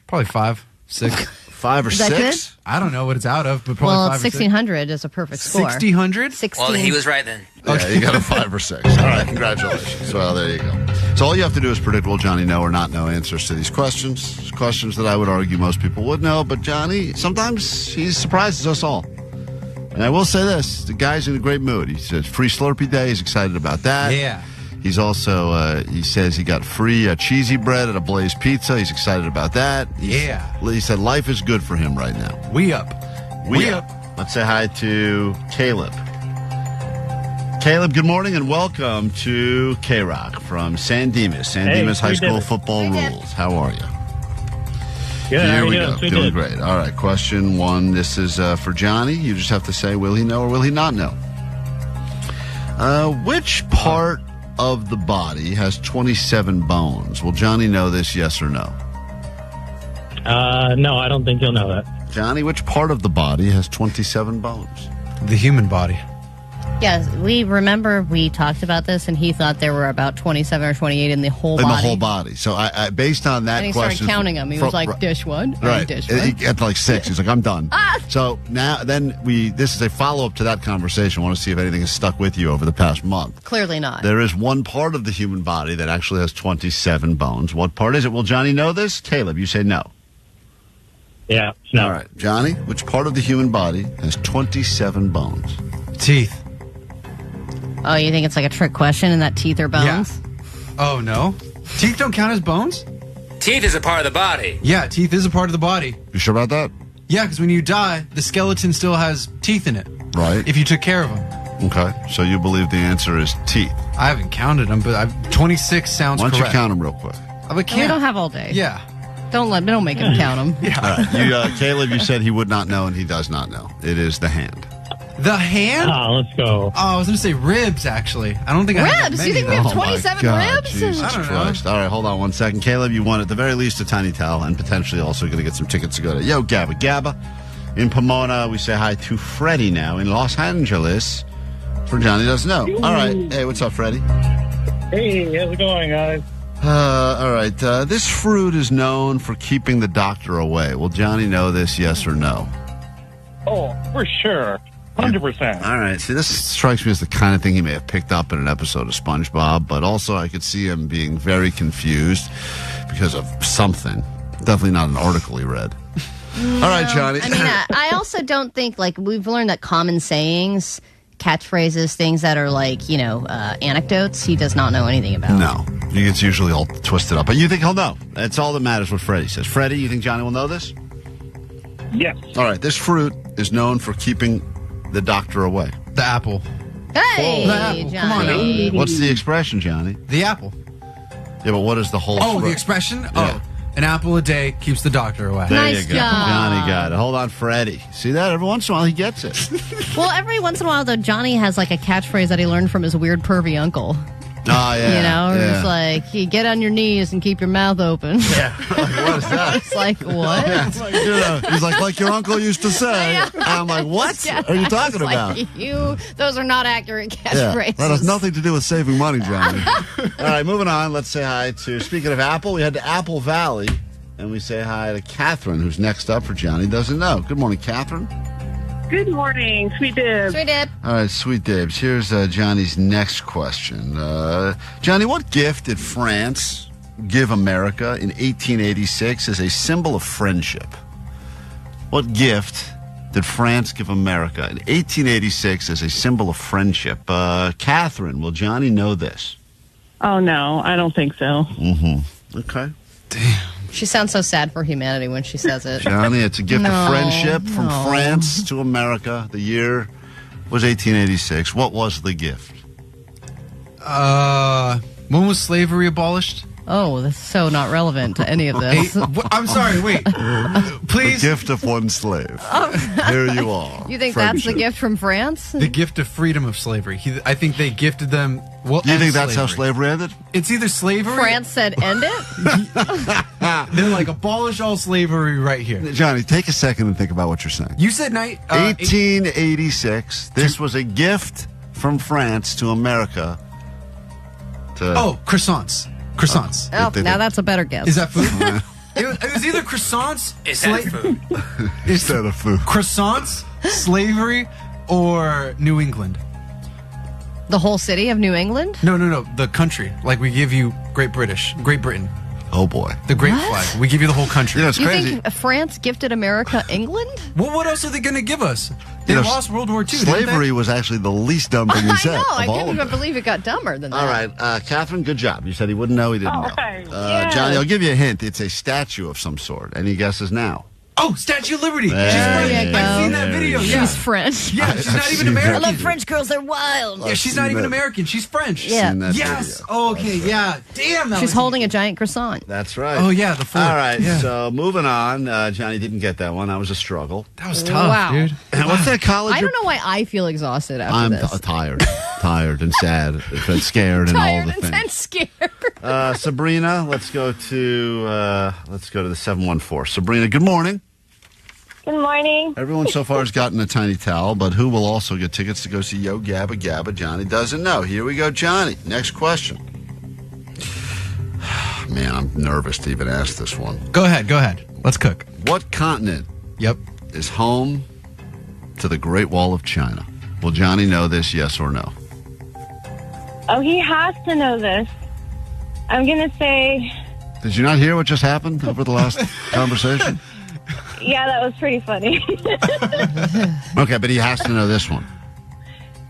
Probably 5, 6. 5 or 6? I don't know what it's out of, but probably 5 or 6. 1600 is a perfect score. 1600? 16. Well, he was right then. Yeah, you got a 5 or 6. All right, congratulations. Well, there you go. So all you have to do is predict, will Johnny know or not know answers to these questions. Questions that I would argue most people would know, but Johnny, sometimes he surprises us all. And I will say this, the guy's in a great mood. He says free Slurpee Day. He's excited about that. Yeah. He's also, he says he got free cheesy bread at a Blaze Pizza. He's excited about that. He said life is good for him right now. We up. We up. Let's say hi to Caleb. Caleb, good morning and welcome to K-Rock from San Dimas. San Dimas High School football rules. How are you? Good. Here how we are you go. Doing great. All right. Question 1. This is for Johnny. You just have to say, will he know or will he not know? Which part of the body has 27 bones? Will Johnny know this, yes or no? No, I don't think you'll know that. Johnny, which part of the body has 27 bones? The human body. Yes, we talked about this, and he thought there were about 27 or 28 in the whole body. In the whole body. So I based on that and he question... started counting them. He was like, dish one, right. dish one. He got like 6. He's like, I'm done. So now, this is a follow-up to that conversation. I want to see if anything has stuck with you over the past month. Clearly not. There is one part of the human body that actually has 27 bones. What part is it? Will Johnny know this? Caleb, you say no. Yeah, no. All right. Johnny, which part of the human body has 27 bones? Teeth. Oh, you think it's like a trick question and that teeth are bones? Yeah. Oh, no. Teeth don't count as bones? Teeth is a part of the body. Yeah, teeth is a part of the body. You sure about that? Yeah, because when you die, the skeleton still has teeth in it. Right. If you took care of them. Okay. So you believe the answer is teeth. I haven't counted them, but 26 sounds correct. Why don't you count them real quick? We don't have all day. Yeah. Don't make him count them. Yeah. All right. Caleb, you said he would not know, and he does not know. It is the hand. The hand? Let's go. Oh, I was going to say ribs, actually. I don't think I have Ribs? that You many, think we have though. 27 God, ribs? Jesus I don't Christ. All right, hold on one second. Caleb, you won at the very least a tiny towel and potentially also going to get some tickets to go to Yo Gabba Gabba. In Pomona, we say hi to Freddy now in Los Angeles. For Johnny Doesn't Know. All right. Hey, what's up, Freddy? Hey, how's it going, guys? All right. This fruit is known for keeping the doctor away. Will Johnny know this, yes or no? Oh, for sure. 100%. All right. See, this strikes me as the kind of thing he may have picked up in an episode of SpongeBob, but also I could see him being very confused because of something. Definitely not an article he read. All right, Johnny. I mean, I also don't think, like, we've learned that common sayings, catchphrases, things that are like, anecdotes, he does not know anything about. No. He gets usually all twisted up. But you think he'll know. That's all that matters what Freddie says. Freddie, you think Johnny will know this? Yes. All right. This fruit is known for keeping the doctor away. The apple. Hey, The apple. Johnny. Come on now. What's the expression, Johnny? The apple. Yeah, but what is the whole... Oh, the expression? Yeah. Oh, an apple a day keeps the doctor away. There Nice you go. job. Johnny got it. Hold on, Freddie. See that? Every once in a while, he gets it. Well, every once in a while, though, Johnny has like a catchphrase that he learned from his weird pervy uncle. Oh, yeah. It's like, you get on your knees and keep your mouth open. Yeah. What is that? It's like, what? Yeah. He's like your uncle used to say. And I'm like, what are you talking about? Those are not accurate Yeah, catchphrases. that has nothing to do with saving money, Johnny. All right, moving on. Let's say hi to, speaking of Apple, we head to Apple Valley, and we say hi to Catherine, who's next up for Johnny Doesn't Know. Good morning, Catherine. Good morning, Sweet Dib. Sweet Dib. All right, Sweet Dibs. Here's Johnny's next question. Johnny, what gift did France give America in 1886 as a symbol of friendship? What gift did France give America in 1886 as a symbol of friendship? Catherine, will Johnny know this? Oh, no, I don't think so. Mm-hmm. Okay. Damn. She sounds so sad for humanity when she says it. Johnny, it's a gift No, of friendship from no. France to America. The year was 1886. What was the gift? When was slavery abolished? Oh, that's so not relevant to any of this. I'm sorry, wait. Please. The gift of one slave. Here you are. You think that's the Friendship. gift from France? The gift of freedom of slavery. I think they gifted them. Well, You end think that's how slavery ended? It's either slavery. France said end it? They're like, abolish all slavery right here. Johnny, take a second and think about what you're saying. You said 1886. This was a gift from France to America. Croissants. Croissants. Oh, now that's a better guess. Is that food? It was either croissants. Is that food? Is that a food? Croissants, slavery, or New England. The whole city of New England? No. The country. Like we give you Great Britain. Oh, boy. The Great What? Flag. We give you the whole country. It's You crazy. think France gifted America England? Well, what else are they going to give us? They lost World War II. Slavery was actually the least dumb thing he said. I know. I of all couldn't of even them. believe it got dumber than that. All right, Catherine, good job. You said he wouldn't know. He didn't know. right. Yes. Johnny, I'll give you a hint. It's a statue of some sort. Any guesses now? Oh, Statue of Liberty. There She's you French. go. I've seen that video. She's Yeah. French. Yeah, she's not even seen that. American. I love French girls. They're wild. Yeah, she's not even American. She's French. Yeah. Seen that Yes. video. Oh, okay. Yeah. Damn. That She's was holding a giant croissant. That's right. Oh yeah, the four. All right, Yeah. so moving on. Johnny didn't get that one. That was a struggle. That was tough, Wow. dude. And what's that college? I don't know why I feel exhausted after I'm this. tired and sad and scared and all Tired the and things. scared. Sabrina, let's go to the 714. Sabrina, good morning. Good morning. Everyone so far has gotten a tiny towel, but who will also get tickets to go see Yo Gabba Gabba? Johnny doesn't know. Here we go, Johnny. Next question. Man, I'm nervous to even ask this one. Go ahead. Let's cook. What continent Yep. is home to the Great Wall of China? Will Johnny know this, yes or no? Oh, he has to know this. I'm going to say, Did you not hear what just happened over the last conversation? yeah, that was pretty funny. Okay, but he has to know this one.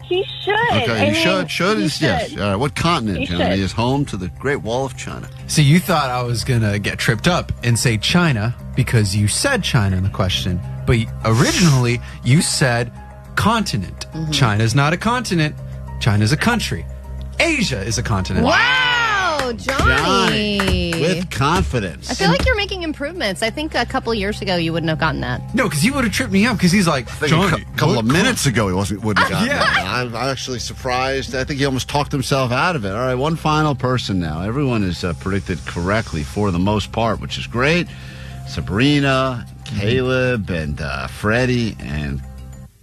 He should. Okay, should he is yes. should. All right, what continent, He Johnny, should. is home to the Great Wall of China? So you thought I was gonna get tripped up and say China because you said China in the question, but originally you said continent. China's not a continent. China's a country. Asia is a continent. Wow, Johnny. With confidence. I feel like you're making improvements. I think a couple years ago you wouldn't have gotten that. No, because he would have tripped me up because he's like, Johnny, a couple of minutes ago he wouldn't have gotten Yeah. that. I'm actually surprised. I think he almost talked himself out of it. All right, one final person now. Everyone is predicted correctly for the most part, which is great. Sabrina, Caleb, and Freddie, and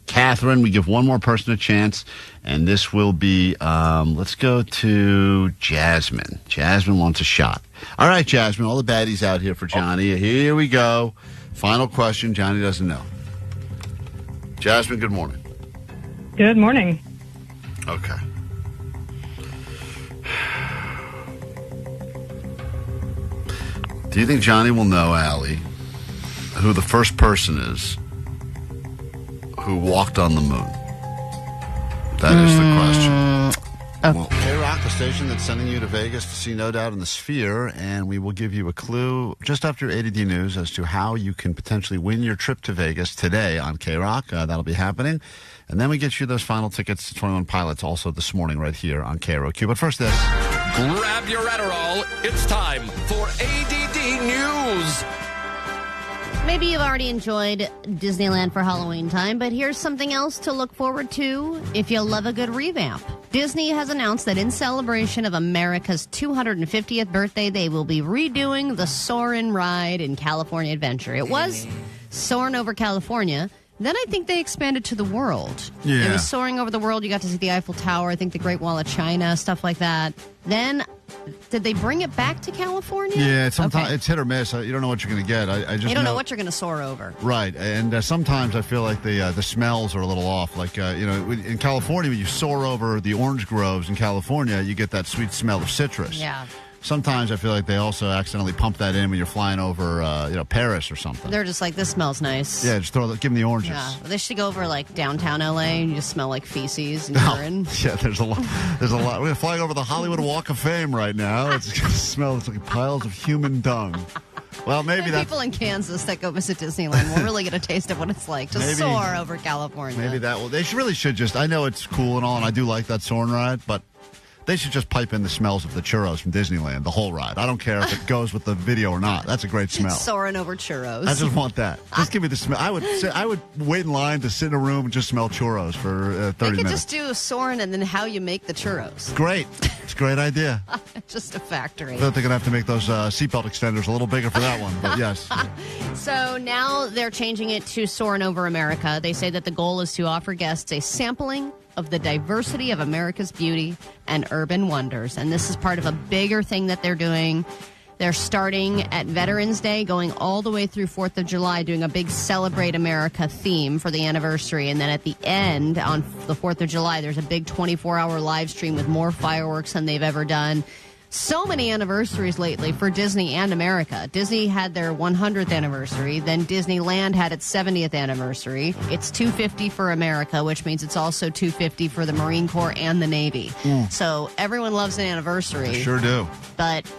Catherine. We give one more person a chance, and this will be, let's go to Jasmine. Jasmine wants a shot. All right, Jasmine, all the baddies out here for Johnny. Here we go. Final question. Johnny doesn't know. Jasmine, good morning. Good morning. Okay. Do you think Johnny will know, Allie, who the first person is who walked on the moon? That is the question. Well, KROQ, the station that's sending you to Vegas to see No Doubt in the Sphere, and we will give you a clue just after A.D.D. News as to how you can potentially win your trip to Vegas today on KROQ. That'll be happening. And then we get you those final tickets to 21 Pilots also this morning right here on KROQ. But first this. Grab your Adderall. It's time for A.D.D. News. Maybe you've already enjoyed Disneyland for Halloween time, but here's something else to look forward to if you love a good revamp. Disney has announced that in celebration of America's 250th birthday, they will be redoing the Soarin' ride in California Adventure. It was Soarin' over California. Then I think they expanded to the world. Yeah. It was soaring over the world. You got to see the Eiffel Tower, I think the Great Wall of China, stuff like that. Then, did they bring it back to California? Yeah, sometimes it's hit or miss. You don't know what you're going to get. I just you don't know what you're going to soar over. Right, and sometimes I feel like the smells are a little off. Like, in California, when you soar over the orange groves in California, you get that sweet smell of citrus. Yeah. Sometimes I feel like they also accidentally pump that in when you're flying over, Paris or something. They're just like, this smells nice. Yeah, just give them the oranges. Yeah, they should go over like downtown LA and you just smell like feces and urine. Yeah, there's a lot. We're flying over the Hollywood Walk of Fame right now. It's going to smell like piles of human dung. Well, maybe that people in Kansas that go visit Disneyland will really get a taste of what it's like to soar over California. Maybe that will. They really should just. I know it's cool and all, and I do like that soaring ride, but they should just pipe in the smells of the churros from Disneyland, the whole ride. I don't care if it goes with the video or not. That's a great smell. Soaring over churros. I just want that. Just give me the smell. I would wait in line to sit in a room and just smell churros for 30 minutes. They could just do soaring and then how you make the churros. Great. It's a great idea. Just a factory. I thought they're going to have to make those seatbelt extenders a little bigger for that one, but yes. So now they're changing it to Soarin' Over America. They say that the goal is to offer guests a sampling of the diversity of America's beauty and urban wonders. And this is part of a bigger thing that they're doing. They're starting at Veterans Day, going all the way through 4th of July, doing a big Celebrate America theme for the anniversary. And then at the end, on the 4th of July, there's a big 24-hour live stream with more fireworks than they've ever done. So many anniversaries lately for Disney and America. Disney had their 100th anniversary. Then Disneyland had its 70th anniversary. It's 250 for America, which means it's also 250 for the Marine Corps and the Navy. So everyone loves an anniversary. I sure do. But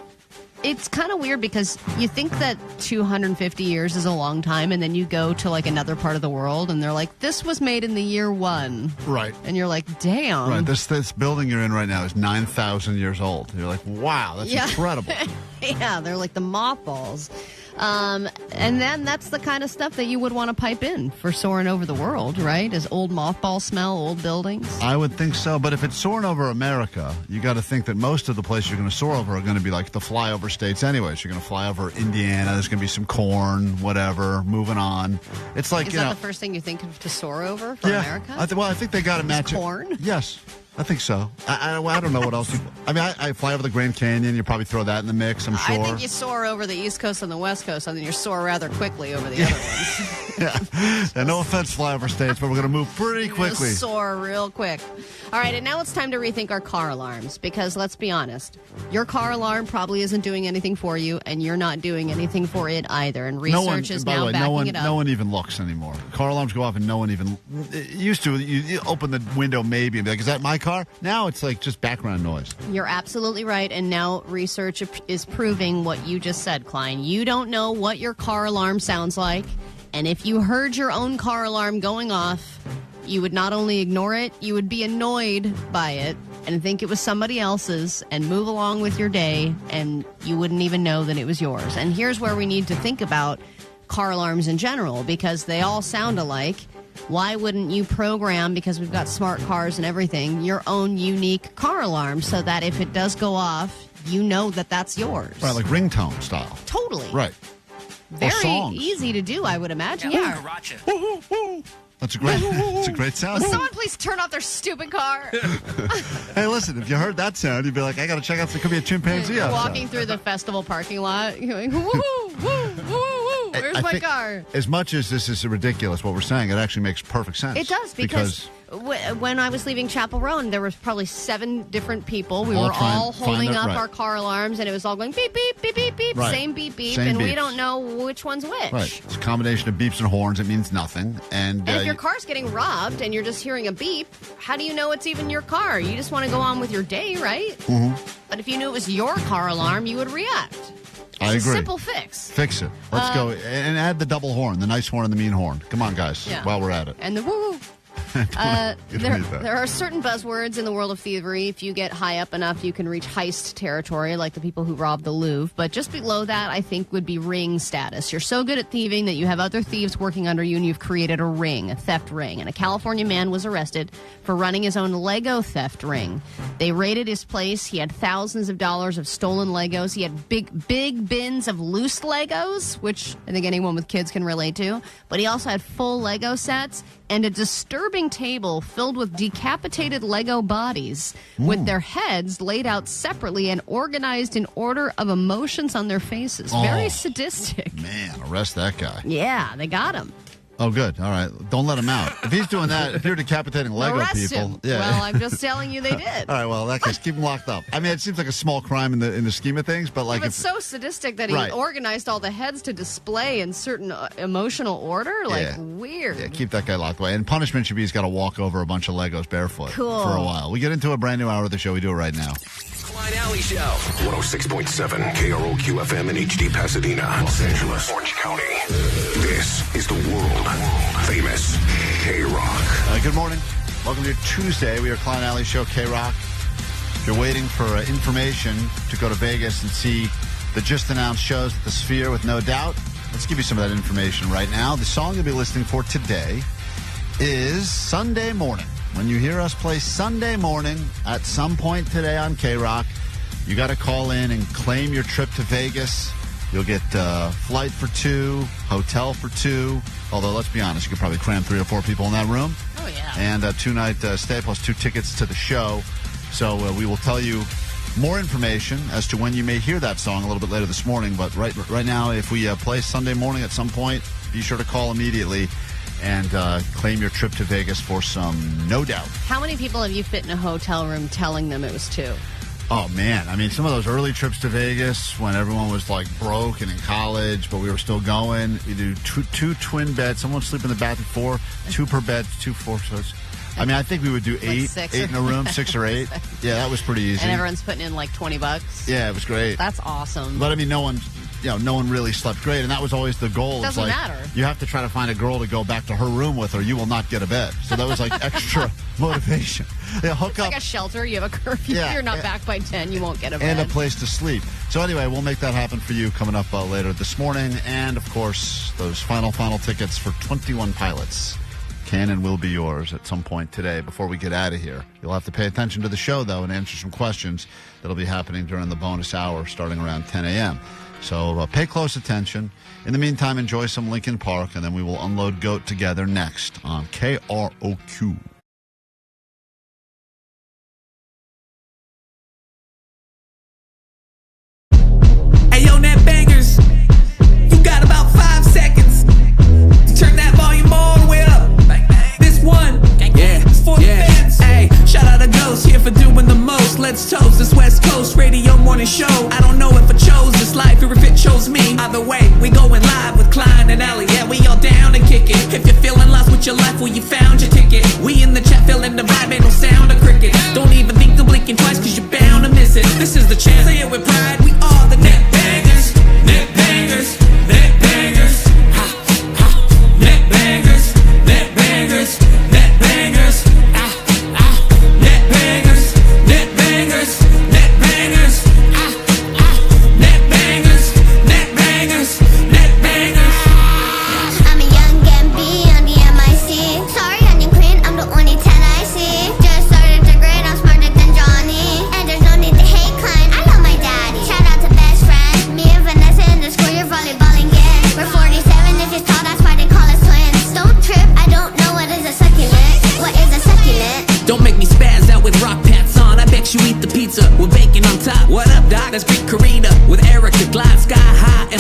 it's kind of weird because you think that 250 years is a long time, and then you go to like another part of the world and they're like, this was made in the year 1. Right. And you're like, damn. Right. This building you're in right now is 9,000 years old. You're like, wow, that's incredible. Yeah, they're like the mothballs. And then that's the kind of stuff that you would want to pipe in for soaring over the world, right? Is old mothball smell, old buildings? I would think so. But if it's soaring over America, you got to think that most of the places you're going to soar over are going to be like the flyover states anyways. You're going to fly over Indiana. There's going to be some corn, whatever, moving on. It's like, Is that the first thing you think of to soar over for America? I think they got to match it. Corn? Yes. I think so. I don't know what else. I fly over the Grand Canyon. You probably throw that in the mix, I'm sure. I think you soar over the East Coast and the West Coast, and then you soar rather quickly over the other ones. Yeah, no offense, flyover states, but we're going to move pretty quickly. You'll soar real quick. All right, and now it's time to rethink our car alarms, because let's be honest, your car alarm probably isn't doing anything for you, and you're not doing anything for it either. And research is now backing it up. No one even looks anymore. Car alarms go off, and no one even used to. You open the window maybe and be like, "Is that my car?" Now it's like just background noise. You're absolutely right, and now research is proving what you just said, Klein. You don't know what your car alarm sounds like, and if you heard your own car alarm going off, you would not only ignore it, you would be annoyed by it. and think it was somebody else's and move along with your day, and you wouldn't even know that it was yours. And here's where we need to think about car alarms in general, because they all sound alike. Why wouldn't you program, because we've got smart cars and everything, your own unique car alarm so that if it does go off, you know that that's yours? Right, like ringtone style. Totally. Right. Very easy to do, I would imagine. Yeah, Roger. That's a great sound. Will someone please turn off their stupid car? Hey, listen, if you heard that sound, you'd be like, I got to check out, there could be a chimpanzee outside. Walking through the festival parking lot, going, woo, woo, woo, woo, where's my car? As much as this is ridiculous, what we're saying, it actually makes perfect sense. It does, because when I was leaving Chapel Row, there was probably 7 different people. We were all holding up our car alarms, and it was all going beep, beep, beep, beep, beep, same beep, beep, and we don't know which one's which. Right. It's a combination of beeps and horns. It means nothing. And if your car's getting robbed and you're just hearing a beep, how do you know it's even your car? You just want to go on with your day, right? Mm-hmm. But if you knew it was your car alarm, you would react. I agree. It's a simple fix. Fix it. Let's go. And add the double horn, the nice horn and the mean horn. Come on, guys, while we're at it. And the woo-woo. There are certain buzzwords in the world of thievery. If you get high up enough, you can reach heist territory, like the people who robbed the Louvre. But just below that, I think, would be ring status. You're so good at thieving that you have other thieves working under you, and you've created a ring, a theft ring. And a California man was arrested for running his own Lego theft ring. They raided his place. He had thousands of dollars of stolen Legos. He had big bins of loose Legos, which I think anyone with kids can relate to. But he also had full Lego sets and a disturbing table filled with decapitated Lego bodies with their heads laid out separately and organized in order of emotions on their faces. Very sadistic. Man, arrest that guy. Yeah, they got him. Oh, good. All right. Don't let him out. If he's doing that, if you're decapitating Lego Arrest people. him. Well, I'm just telling you they did. All right, well, in that case, keep him locked up. I mean, it seems like a small crime in the scheme of things, but like it's so sadistic that he organized all the heads to display in certain emotional order. Weird. Yeah, keep that guy locked away. And punishment should be he's got to walk over a bunch of Legos barefoot for a while. We get into a brand new hour of the show. We do it right now. Klein Alley Show. 106.7 KROQ FM in HD Pasadena, Los Angeles, Orange County. This is the world famous KROQ. Good morning. Welcome to Tuesday. We are Klein Alley Show, KROQ. If you're waiting for information to go to Vegas and see the just announced shows at the Sphere with No Doubt, let's give you some of that information right now. The song you'll be listening for today is Sunday Morning. When you hear us play Sunday Morning at some point today on KROQ, you got to call in and claim your trip to Vegas. You'll get flight for 2, hotel for 2. Although, let's be honest, you could probably cram 3 or 4 people in that room. Oh, yeah. And a 2-night stay plus 2 tickets to the show. So we will tell you more information as to when you may hear that song a little bit later this morning. But right now, if we play Sunday Morning at some point, be sure to call immediately and claim your trip to Vegas for some No Doubt. How many people have you fit in a hotel room telling them it was 2? Oh, man. I mean, some of those early trips to Vegas when everyone was, broke and in college, but we were still going. We do two twin beds. Someone would sleep in the bath at 4, 2 per bed, 2 4. So I think we would do 8 in a room, 6 or 8. Yeah, that was pretty easy. And everyone's putting in $20. Yeah, it was great. That's awesome. But, I mean, no one really slept great, and that was always the goal. Doesn't matter. You have to try to find a girl to go back to her room with, or you will not get a bed. So that was extra motivation. Yeah, hook it's up. Like a shelter. You have a curfew. Yeah, if you're not back by 10, you won't get a bed. And a place to sleep. So anyway, we'll make that happen for you coming up later this morning. And, of course, those final tickets for 21 Pilots can and will be yours at some point today before we get out of here. You'll have to pay attention to the show, though, and answer some questions that'll be happening during the bonus hour starting around 10 a.m. So pay close attention. In the meantime, enjoy some Linkin Park, and then we will unload GOAT together next on KROQ. Hey, yo, net bangers. You got about 5 seconds to turn that volume all the way up. This one, it's for the fans. Hey, shout out to Ghost here for doing the most. Let's toast this West Coast radio morning show. I don't know if I chose this life or if it chose me. Either way, we going live with Klein and Alley. Yeah, we all down to kick it. If you're feeling lost with your life, well, you found your ticket. We in the chat feeling the vibe, ain't no sound of cricket. Don't even think of blinking twice, cause you're bound to miss it. This is the chance, say it with pride. We are the net bangers. Net bangers. Net bangers. Ha, ha. Net bangers. Net bangers. Net bangers. Ah, ah. Net bangers. Net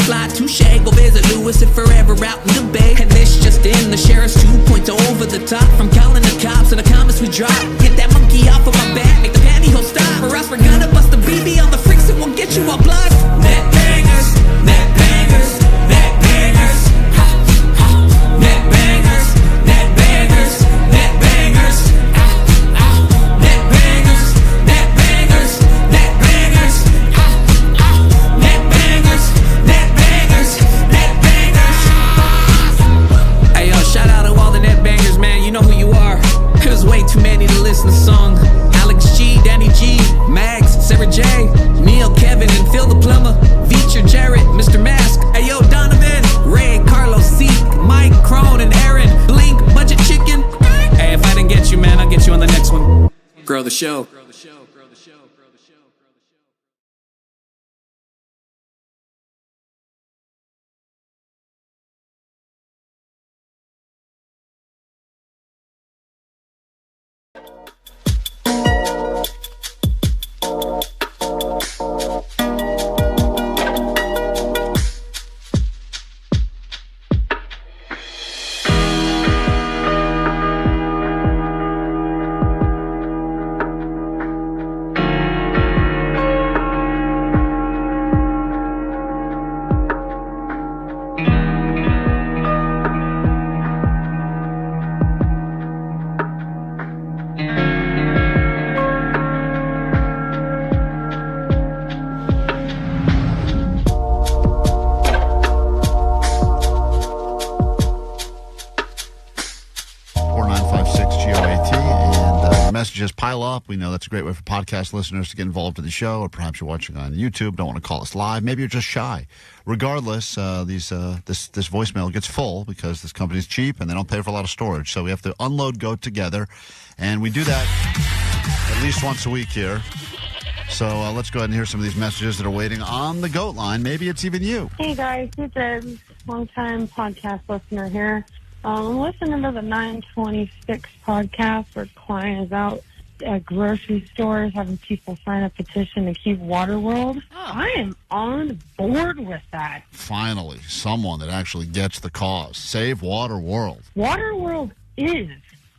fly touche. Go visit Lewis and forever out in the bay. And this just in, the sheriff's 2 points over the top. From calling the cops and the comments we drop. Get that monkey off of my back, make the pantyhose stop. Or else we're gonna bust the BB on the freaks and we'll get you all blood. Net bangers, net bangers, net bangers. Net bangers, net bangers, net bangers. Net bangers, net bangers, net bangers. Net bangers, net bangers, net bangers. Hey yo, shout out to all the net bangers, man. You know who you are. There's way too many to listen to the song. Alex G, Danny G, Max, Sarah J, Neil, Kevin, and Phil the Plumber. Feature Jarrett, Mr. Mask. Hey yo, Donovan, Ray, Carlos, Zeke, Mike, Crone, and Aaron. Blink, Budget Chicken. Hey, if I didn't get you, man, I'll get you on the next one. Grow the show. Just pile up. We know that's a great way for podcast listeners to get involved in the show, or perhaps you're watching on YouTube, don't want to call us live. Maybe you're just shy. Regardless, this voicemail gets full because this company's cheap and they don't pay for a lot of storage. So we have to unload GOAT together, and we do that at least once a week here. So let's go ahead and hear some of these messages that are waiting on the GOAT line. Maybe it's even you. Hey guys, it's a long-time podcast listener here. I'm listening to the 926 podcast where Klein is out at grocery stores having people sign a petition to keep Waterworld. I am on board with that. Finally, someone that actually gets the cause. Save Waterworld. Waterworld is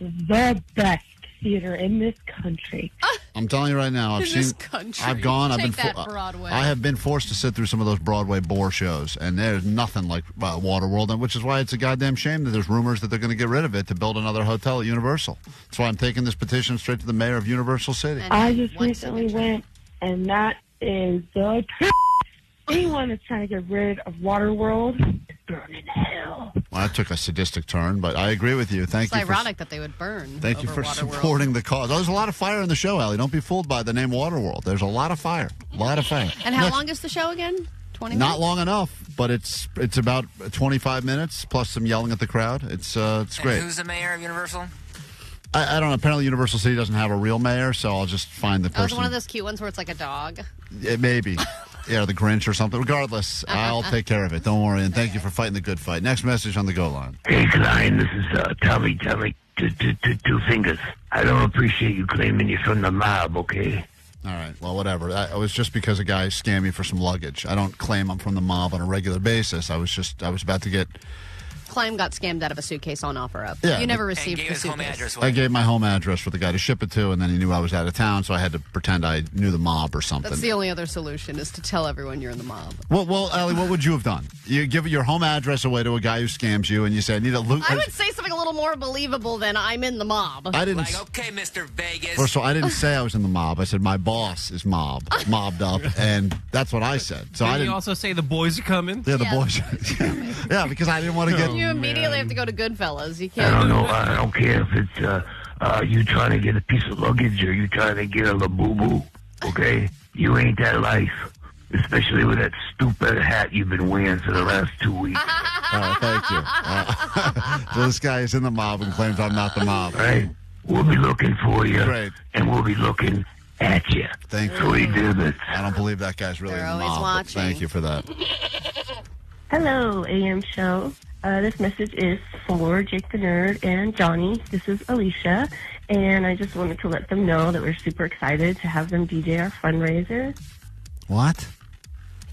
the best theater in this country. I'm telling you right now, I've gone. Broadway. I have been forced to sit through some of those Broadway bore shows, and there's nothing like Waterworld, and which is why it's a goddamn shame that there's rumors that they're going to get rid of it to build another hotel at Universal. That's why I'm taking this petition straight to the mayor of Universal City. I just recently went, and that is the truth. Anyone that's trying to get rid of Waterworld is burning in hell. Well, that took a sadistic turn, but I agree with you. Thank you. It's ironic that they would burn. Thank you for supporting the cause. Oh, there's a lot of fire in the show, Allie. Don't be fooled by the name Waterworld. There's a lot of fire. A lot of fire. And how long is the show again? 20 minutes? Not long enough, but it's about 25 minutes plus some yelling at the crowd. It's great. And who's the mayor of Universal? I don't know. Apparently, Universal City doesn't have a real mayor, so I'll just find the person. Oh, it's one of those cute ones where it's like a dog. It maybe. Yeah, the Grinch or something. Regardless, I'll take care of it. Don't worry. And thank you for fighting the good fight. Next message on the GO line. Hey, Klein, this is Tommy, two fingers. I don't appreciate you claiming you're from the mob, okay? All right. Well, whatever. It was just because a guy scammed me for some luggage. I don't claim I'm from the mob on a regular basis. I was about to get... Klein got scammed out of a suitcase on OfferUp. Yeah, you never received the suitcase. I gave my home address for the guy to ship it to, and then he knew I was out of town, so I had to pretend I knew the mob or something. That's the only other solution, is to tell everyone you're in the mob. Well, Allie, what would you have done? You give your home address away to a guy who scams you, and you say, I need a loot. I would say something a little more believable than I'm in the mob. I didn't. Like, okay, Mr. Vegas. First of all, I didn't say I was in the mob. I said my boss is mobbed up, and that's what I said. So Didn't you also say the boys are coming? Yeah, the boys. Yeah, because I didn't want to get. You immediately have to go to Goodfellas. You can't. I don't know. I don't care if it's you trying to get a piece of luggage or you trying to get a labubu. Okay, you ain't that life. Especially with that stupid hat you've been wearing for the last 2 weeks. Thank you. So this guy is in the mob and claims I'm not the mob. Right. We'll be looking for you. Great. And we'll be looking at you. Thank you. So we did it. I don't believe that guy's really in the mob. Watching. Thank you for that. Hello, AM show. This message is for Jake the Nerd and Johnny. This is Alicia, and I just wanted to let them know that we're super excited to have them DJ our fundraiser. What?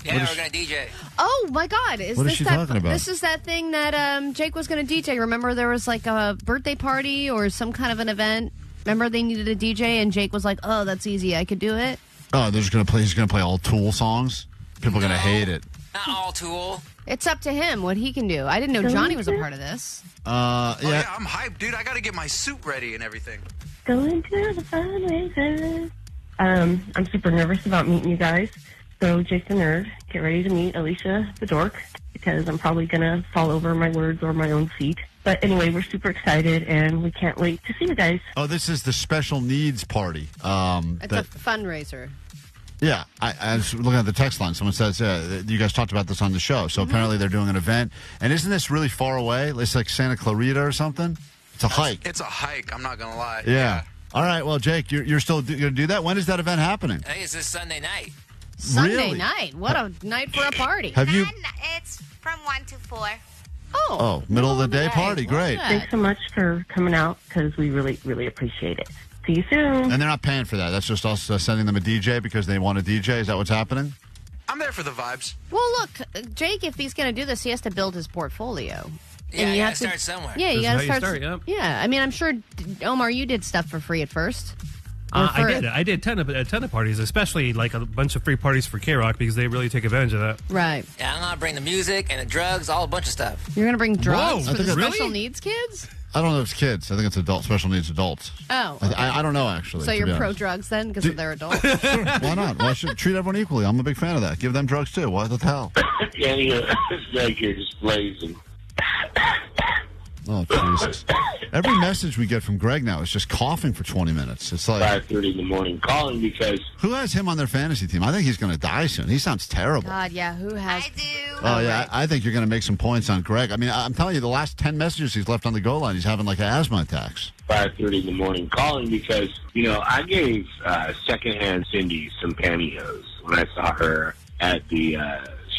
Yeah, we're going to DJ. Oh, my God. What is she talking about? This is that thing that Jake was going to DJ. Remember there was like a birthday party or some kind of an event? Remember they needed a DJ and Jake was like, oh, that's easy. I could do it. Oh, he's going to play all Tool songs? People are going to hate it. Not all Tool. It's up to him what he can do. I didn't know Johnny was a part of this. Yeah, I'm hyped, dude. I got to get my suit ready and everything. Going to the fundraiser. I'm super nervous about meeting you guys. So, Jake the Nerd, get ready to meet Alicia the Dork, because I'm probably going to fall over my words or my own feet. But anyway, we're super excited, and we can't wait to see you guys. Oh, this is the special needs party. It's a fundraiser. Yeah, I was looking at the text line. Someone says, you guys talked about this on the show. So apparently they're doing an event. And isn't this really far away? It's like Santa Clarita or something? It's a hike. It's a hike. I'm not going to lie. Yeah. All right. Well, Jake, you're still going to do that? When is that event happening? I think it's this Sunday night. Sunday night? What a night for a party. Have you? It's from 1 to 4. Oh, middle of the day party. Great. Thanks so much for coming out, because we really, really appreciate it. See you soon. And they're not paying for that. That's just us sending them a DJ because they want a DJ. Is that what's happening? I'm there for the vibes. Well, look, Jake, if he's going to do this, he has to build his portfolio. Yeah, and you have gotta start somewhere. Yeah, you This got is how to you start, Yeah, I mean, I'm sure, Omar, you did stuff for free at first. I did a ton of parties, especially like a bunch of free parties for KROQ because they really take advantage of that. Right. Yeah, I'm going to bring the music and the drugs, all a bunch of stuff. You're going to bring drugs Whoa, for the really? special needs kids? I don't know if it's kids. I think it's special needs adults. Oh. I don't know, actually. So to you're be honest. pro-drugs then because they're adults? Why not? Well, I should treat everyone equally. I'm a big fan of that. Give them drugs, too. What the hell? Yeah, it's like you're just blazing. Oh, Jesus. Every message we get from Greg now is just coughing for 20 minutes. It's like 5:30 in the morning calling because... Who has him on their fantasy team? I think he's going to die soon. He sounds terrible. God, yeah, who has... Oh, yeah, I think you're going to make some points on Greg. I mean, I'm telling you, the last 10 messages he's left on the goal line, he's having like asthma attacks. 5:30 in the morning calling because, I gave secondhand Cindy some pantyhose when I saw her at the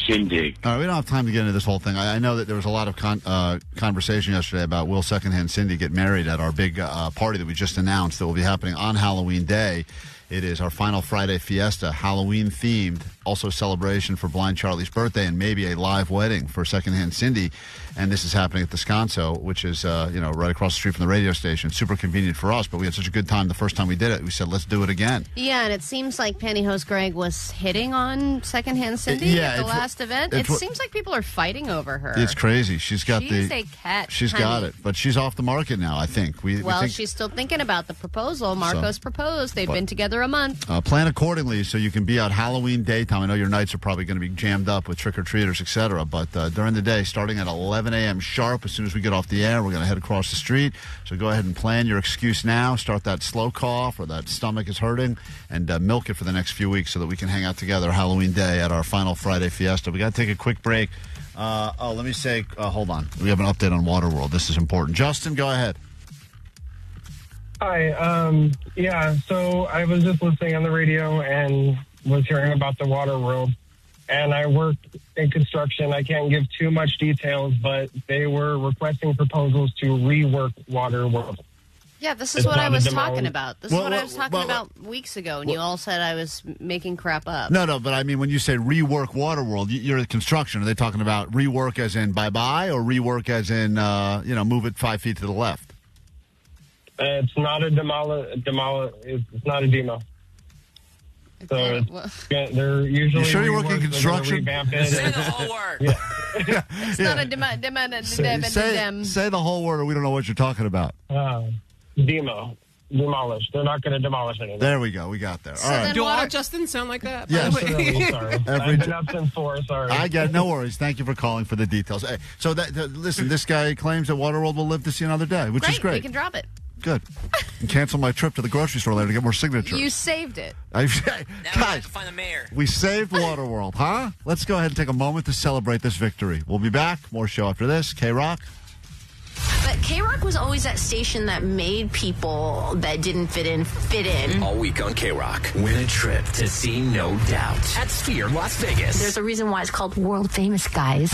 shindig. All right, we don't have time to get into this whole thing. I know that there was a lot of conversation yesterday about will secondhand Cindy get married at our big party that we just announced that will be happening on Halloween Day. It is our final Friday Fiesta, Halloween-themed, also celebration for Blind Charlie's birthday and maybe a live wedding for secondhand Cindy. And this is happening at the Sconso, which is, right across the street from the radio station. Super convenient for us, but we had such a good time the first time we did it. We said, let's do it again. Yeah, and it seems like Pantyhose Greg was hitting on secondhand Cindy at the last event. It seems like people are fighting over her. It's crazy. She's got She's a cat. She's got it, but she's off the market now, I think. We think, she's still thinking about the proposal. Marcos proposed. They've been together a month. Plan accordingly so you can be out Halloween daytime. I know your nights are probably going to be jammed up with trick-or-treaters, etc., but during the day, starting at 11 a.m. sharp, as soon as we get off the air, we're going to head across the street. So go ahead and plan your excuse now. Start that slow cough or that stomach is hurting and milk it for the next few weeks so that we can hang out together Halloween Day at our final Friday Fiesta. We got to take a quick break. Let me say, hold on. We have an update on Waterworld. This is important. Justin, go ahead. Hi. So I was just listening on the radio and was hearing about the Waterworld. And I work in construction. I can't give too much details, but they were requesting proposals to rework Waterworld. Yeah, this is what I was talking about. This is what I was talking about weeks ago, and you all said I was making crap up. No, but I mean, when you say rework Waterworld, you're at construction. Are they talking about rework as in bye-bye or rework as in, move it 5 feet to the left? It's not a it's not a demo. So they're usually... You sure you work in construction? Say the whole word. Yeah. It's not a Say the whole word or we don't know what you're talking about. Demolished. They're not going to demolish anything. There we go. We got there. So all right. Do all Justin sound like that? Yes. Sorry. I've been up since 4. Sorry. I get no worries. Thank you for calling for the details. Hey, so listen, this guy claims that Waterworld will live to see another day, which is great. We can drop it. Good. And cancel my trip to the grocery store later to get more signatures. You saved it. Now we have to find the mayor. We saved Waterworld, huh? Let's go ahead and take a moment to celebrate this victory. We'll be back. More show after this. KROQ. But KROQ was always that station that made people that didn't fit in. All week on KROQ. Win a trip to see No Doubt at Sphere, Las Vegas. There's a reason why it's called World Famous, guys.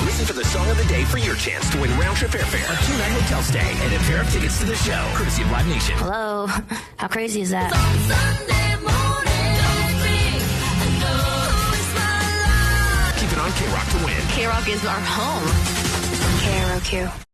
Listen for the Song of the day for your chance to win round-trip airfare, a 2-night hotel stay, and a pair of tickets to the show, courtesy of Live Nation. Hello. How crazy is that? Keep it on KROQ to win. KROQ is our home. KROQ.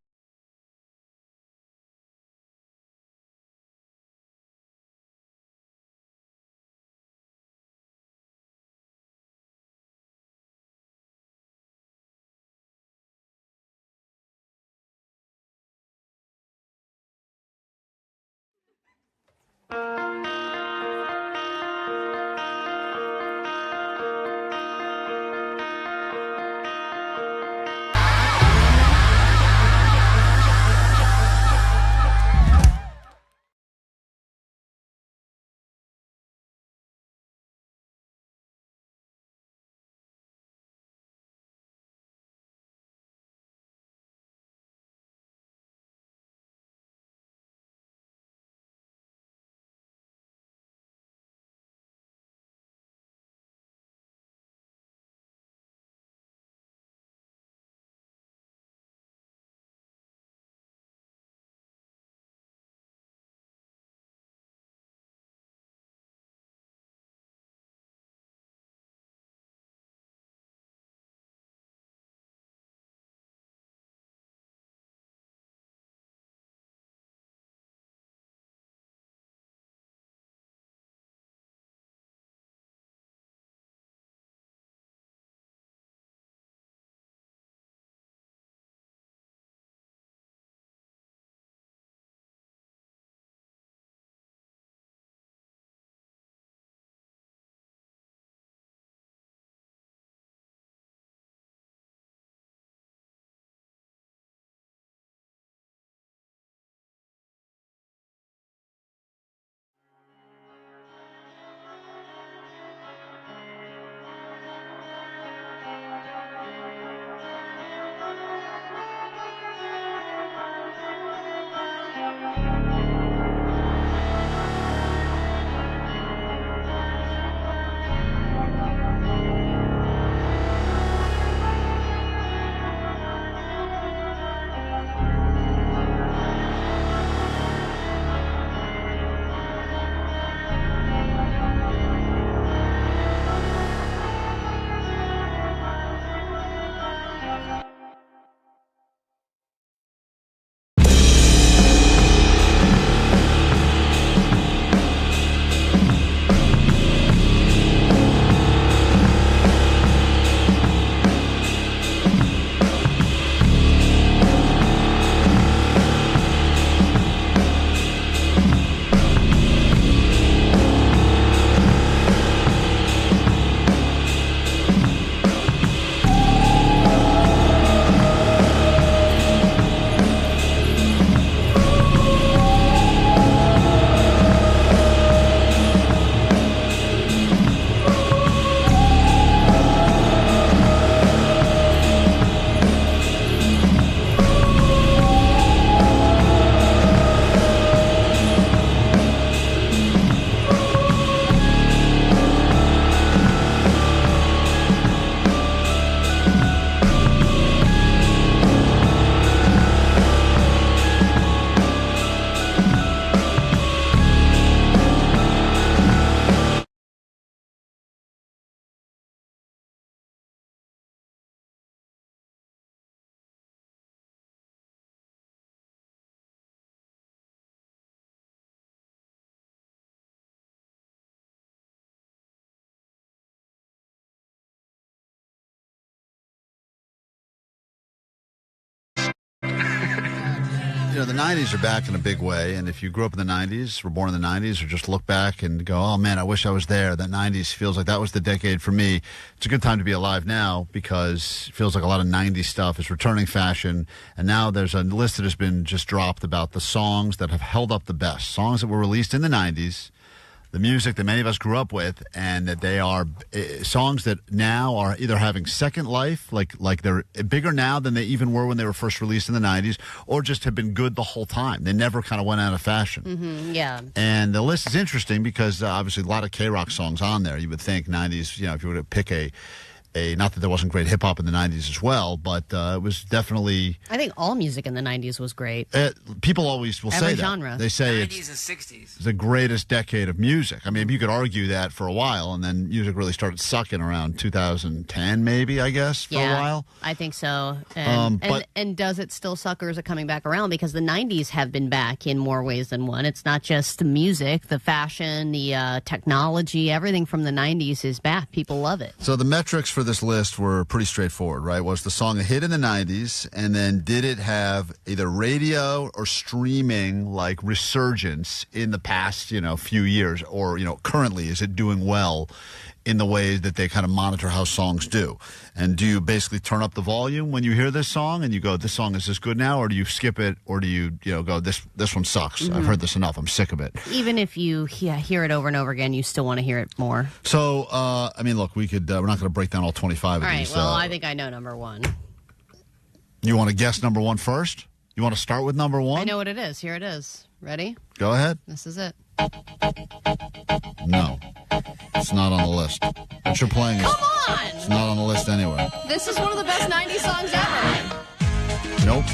You know, the 90s are back in a big way, and if you grew up in the 90s, were born in the 90s, or just look back and go, oh, man, I wish I was there. That 90s feels like that was the decade for me. It's a good time to be alive now because it feels like a lot of 90s stuff is returning fashion, and now there's a list that has been just dropped about the songs that have held up the best, songs that were released in the 90s, the music that many of us grew up with, and that they are songs that now are either having second life, like they're bigger now than they even were when they were first released in the 90s, or just have been good the whole time. They never kind of went out of fashion. Mm-hmm, yeah. And the list is interesting because obviously a lot of KROQ songs on there. You would think 90s, you know, if you were to pick a not that there wasn't great hip hop in the 90s as well, but it was definitely. I think all music in the 90s was great. People always will Every say that. genre. They say 90s and 60s. it's the greatest decade of music. I mean, you could argue that for a while, and then music really started sucking around 2010, maybe, I guess, for a while. I think so. And does it still suck, or is it coming back around? Because the 90s have been back in more ways than one. It's not just the music, the fashion, the technology, everything from the 90s is back. People love it. So the metrics for this list were pretty straightforward, right? Was the song a hit in the 90s, and then did it have either radio or streaming like resurgence in the past, few years, or currently is it doing well in the way that they kind of monitor how songs do? And do you basically turn up the volume when you hear this song and you go, this song is this good now, or do you skip it, or do you go, this one sucks. Mm-hmm. I've heard this enough. I'm sick of it. Even if you hear it over and over again, you still want to hear it more. So, look, we could. We're not going to break down all 25 of these. All right, well, I think I know number one. You want to guess number one first? You want to start with number one? I know what it is. Here it is. Ready? Go ahead. This is it. No. It's not on the list. What you're playing is... Come on! It's not on the list anywhere. This is one of the best 90s songs ever. Nope.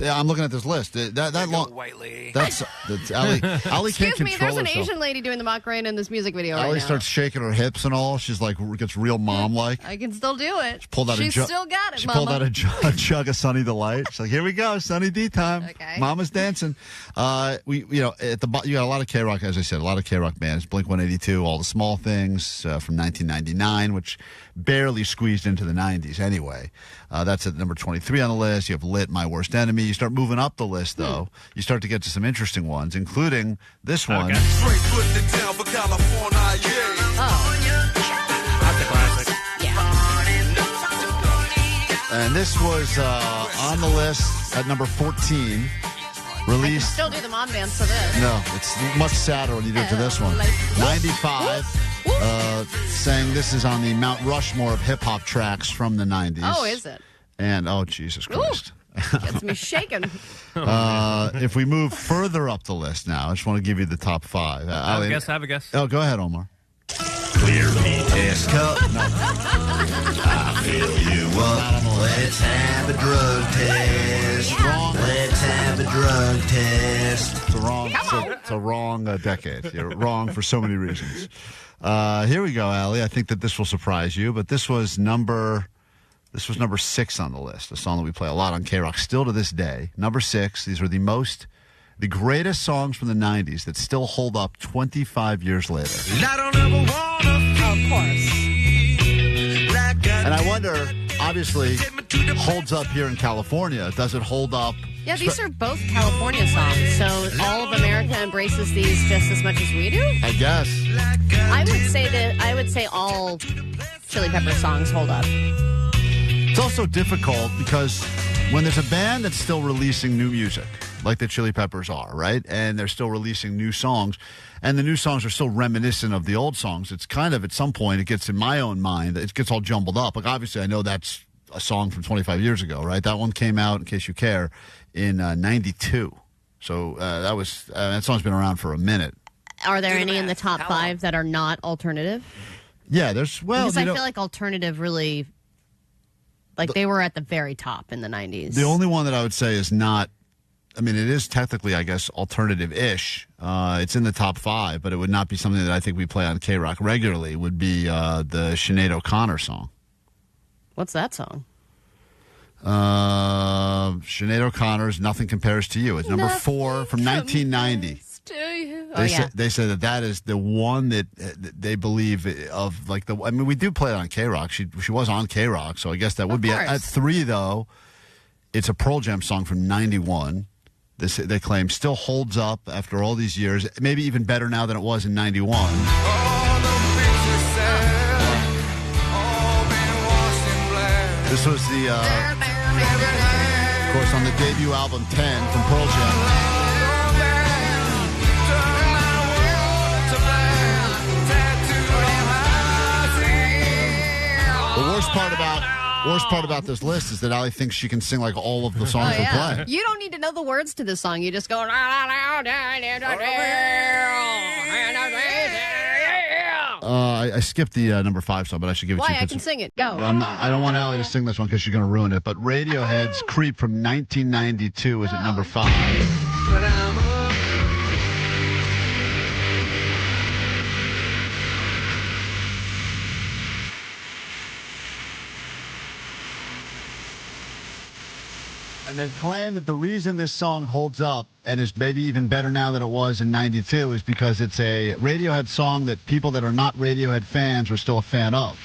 Yeah, I'm looking at this list. That long... White lady. That's Allie. Allie can't Excuse me, control there's an herself. Asian lady doing the Macarena in this music video right Allie now. starts shaking her hips and all. She's like, gets real mom-like. I can still do it. She's still got it, She Mama. pulled out a jug of Sunny Delight. She's like, here we go, Sunny D time. Okay. Mama's dancing. At the you got a lot of KROQ, as I said, a lot of KROQ bands. Blink-182, All the Small Things from 1999, which barely squeezed into the 90s anyway. That's at number 23 on the list. You have Lit, My Worst Enemy. You start moving up the list, though. You start to get to some interesting ones, including this one. Straight putting it down for California, That's a classic. And this was on the list at number 14. I Released. can still do the mom dance to this. No, it's much sadder when you do it to this one. 95, saying this is on the Mount Rushmore of hip-hop tracks from the 90s. Oh, is it? And, oh, Jesus Christ. Gets me shaking. If we move further up the list now, I just want to give you the top five. I have a guess. Oh, go ahead, Omar. Clear me test cup. I fill you up. Let's have a drug test. Wrong. Let's have a drug test. It's a wrong decade. You're wrong for so many reasons. Here we go, Allie. I think that this will surprise you, but this was number 6 on the list, a song that we play a lot on KROQ still to this day. Number 6. These are the greatest songs from the 90s that still hold up 25 years later. I don't ever wanna feel Of course. And I wonder, obviously, holds up here in California. Does it hold up? Yeah, these are both California songs, so all of America embraces these just as much as we do. I guess. I would say all Chili Pepper songs hold up. It's also difficult because when there's a band that's still releasing new music, like the Chili Peppers are, right? And they're still releasing new songs, and the new songs are still reminiscent of the old songs. It's kind of, at some point, it gets in my own mind, it gets all jumbled up. Like, obviously, I know that's a song from 25 years ago, right? That one came out, in case you care, in 92. So that song's been around for a minute. Are there any in the top 5 that are not alternative? Yeah, there's, Because I feel like alternative really, they were at the very top in the 90s. The only one that I would say is not, I mean, it is technically, I guess, alternative-ish. It's in the top 5, but it would not be something that I think we play on KROQ regularly, would be the Sinead O'Connor song. What's that song? Sinead O'Connor's Nothing Compares to You. It's number 4 from 1990. They say that is the one that they believe of, like, I mean, we do play it on KROQ. She was on KROQ, so I guess that would be at 3, though. It's a Pearl Jam song from 91. They claim still holds up after all these years, maybe even better now than it was in 91. This was the, of course, on the debut album 10 from Pearl Jam. The worst part about this list is that Allie thinks she can sing like all of the songs we're playing. You don't need to know the words to this song. You just go. I skipped the number 5 song, but I should give it to you. Why? I can sing it. Go. I don't want Allie to sing this one because she's going to ruin it. But Radiohead's "Creep" from 1992 is at number 5. And they claim that the reason this song holds up and is maybe even better now than it was in 92 is because it's a Radiohead song that people that are not Radiohead fans are still a fan of.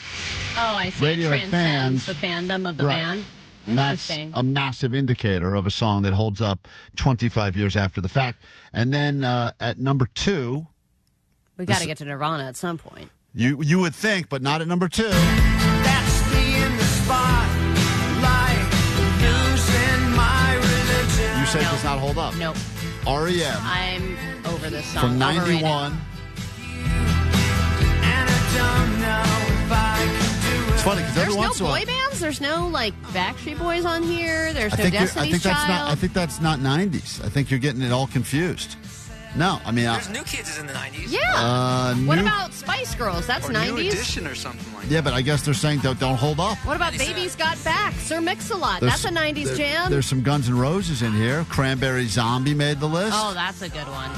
Oh, I see. Radiohead fans, the fandom of the band. And that's a massive indicator of a song that holds up 25 years after the fact. And then at number 2... We got to get to Nirvana at some point. You would think, but not at number 2. That's me in the spotlight, losing my religion. You say it does not hold up. Nope. R.E.M. I'm over this song. From 91. And I don't know if I can do it. It's funny because every once in a while... There's no boy bands? There's no, Backstreet Boys on here? There's no Destiny's Child? I think that's not 90s. I think you're getting it all confused. No, I mean... There's New Kids in the 90s. Yeah. What about Spice Girls? That's 90s. New Edition or something like that. Yeah, but I guess they're saying don't hold up. What about Baby's Got Back? Sir Mix-a-Lot. That's a 90s jam. There's some Guns N' Roses in here. Cranberry Zombie made the list. Oh, that's a good one.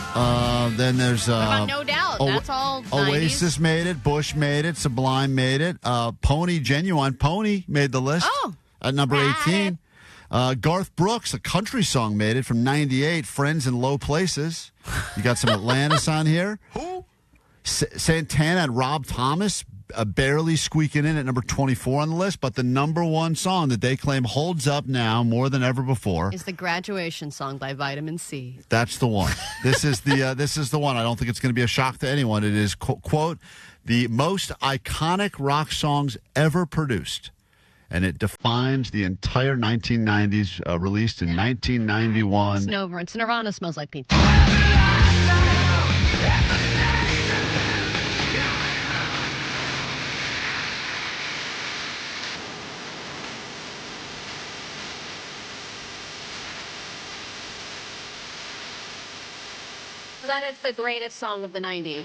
Then there's... what about No Doubt? That's all 90s. Oasis made it. Bush made it. Sublime made it. Genuine Pony made the list. Oh. At number 18. Garth Brooks, a country song, made it from 98. Friends in Low Places. You got some Atlantis on here. Who? Santana and Rob Thomas barely squeaking in at number 24 on the list. But the number 1 song that they claim holds up now more than ever before is the Graduation song by Vitamin C. That's the one. This is the one. I don't think it's going to be a shock to anyone. It is, quote, the most iconic rock songs ever produced. And it defines the entire 1990s, released in 1991. It's over. It's Nirvana, Smells Like Pizza. That is the greatest song of the 90s.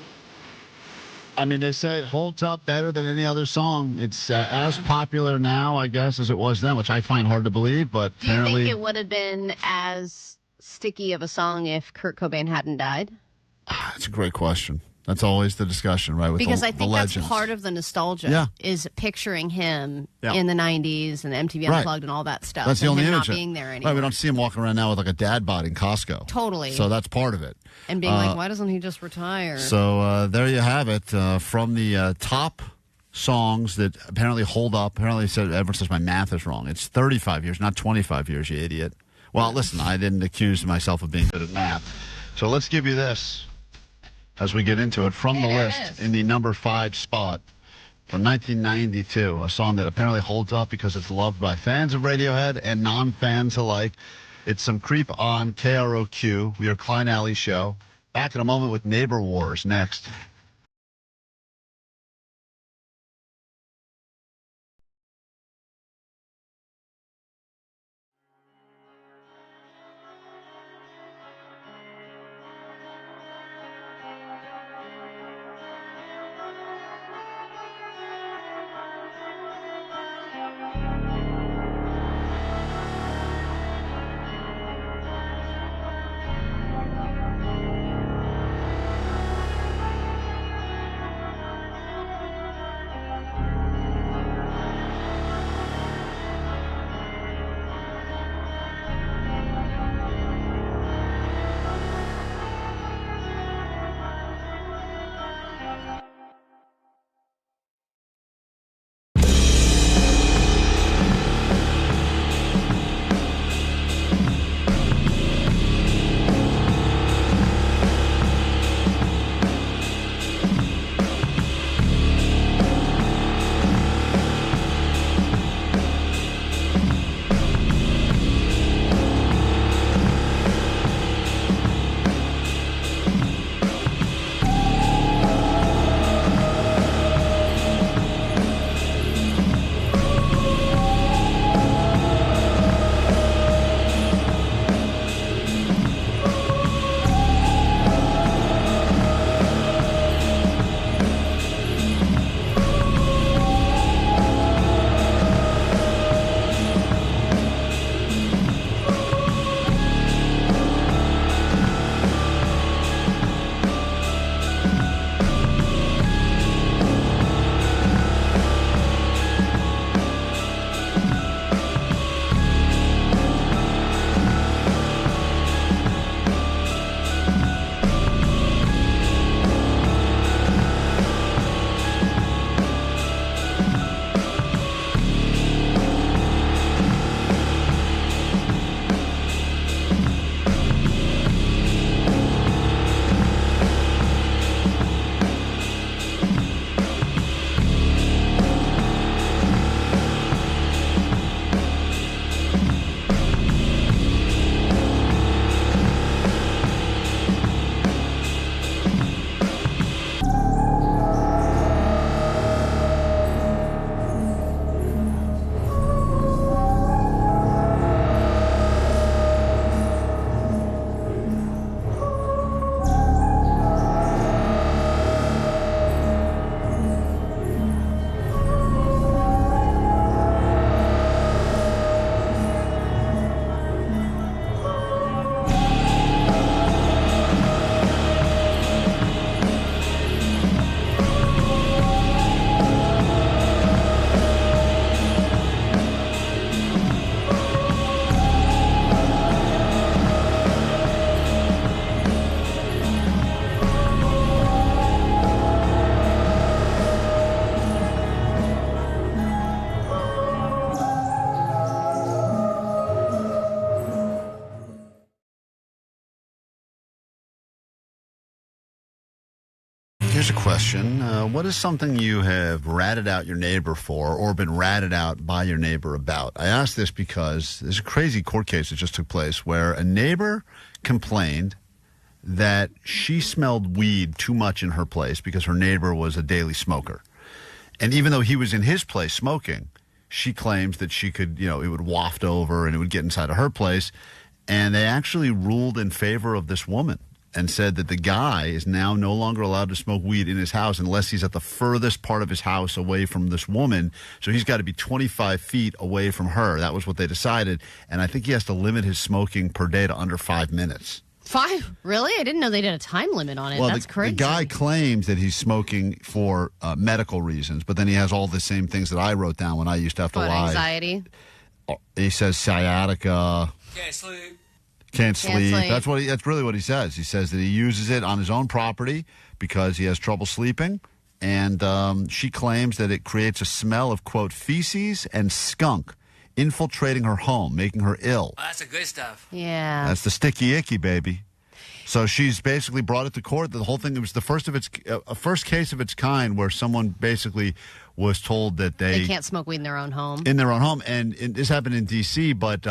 I mean, they say it holds up better than any other song. It's as popular now, I guess, as it was then, which I find hard to believe, but Do you apparently... think it would have been as sticky of a song if Kurt Cobain hadn't died? That's a great question. That's always the discussion, right? With Because I think that's legends. part of the nostalgia, is picturing him in the 90s and MTV Unplugged and all that stuff. That's the only him image. not being there anymore. Right, we don't see him walking around now with like a dad bod in Costco. Totally. So that's part of it. And being like, why doesn't he just retire? So there you have it. From the top songs that apparently hold up. Apparently, everyone says my math is wrong. It's 35 years, not 25 years, you idiot. Well, listen, I didn't accuse myself of being good at math. So let's give you this as we get into it. From the list in the number 5 spot from 1992, a song that apparently holds up because it's loved by fans of Radiohead and non-fans alike. It's some Creep on KROQ. We are Klein Alley Show. Back in a moment with Neighbor Wars next. Here's a question. What is something you have ratted out your neighbor for or been ratted out by your neighbor about? I ask this because there's a crazy court case that just took place where a neighbor complained that she smelled weed too much in her place because her neighbor was a daily smoker. And even though he was in his place smoking, she claims that she could, it would waft over and it would get inside of her place. And they actually ruled in favor of this woman and said that the guy is now no longer allowed to smoke weed in his house unless he's at the furthest part of his house away from this woman. So he's got to be 25 feet away from her. That was what they decided. And I think he has to limit his smoking per day to under 5 minutes. 5? Really? I didn't know they did a time limit on it. Well, That's crazy. The guy claims that he's smoking for medical reasons, but then he has all the same things that I wrote down when I used to have to lie. Anxiety? He says sciatica. Can't sleep. Can't sleep. That's really what he says. He says that he uses it on his own property because he has trouble sleeping. And she claims that it creates a smell of, quote, feces and skunk infiltrating her home, making her ill. Oh, that's the good stuff. Yeah. That's the sticky icky, baby. So she's basically brought it to court. The whole thing, it was the first case of its kind where someone basically was told that they can't smoke weed in their own home. In their own home. And this happened in D.C., but...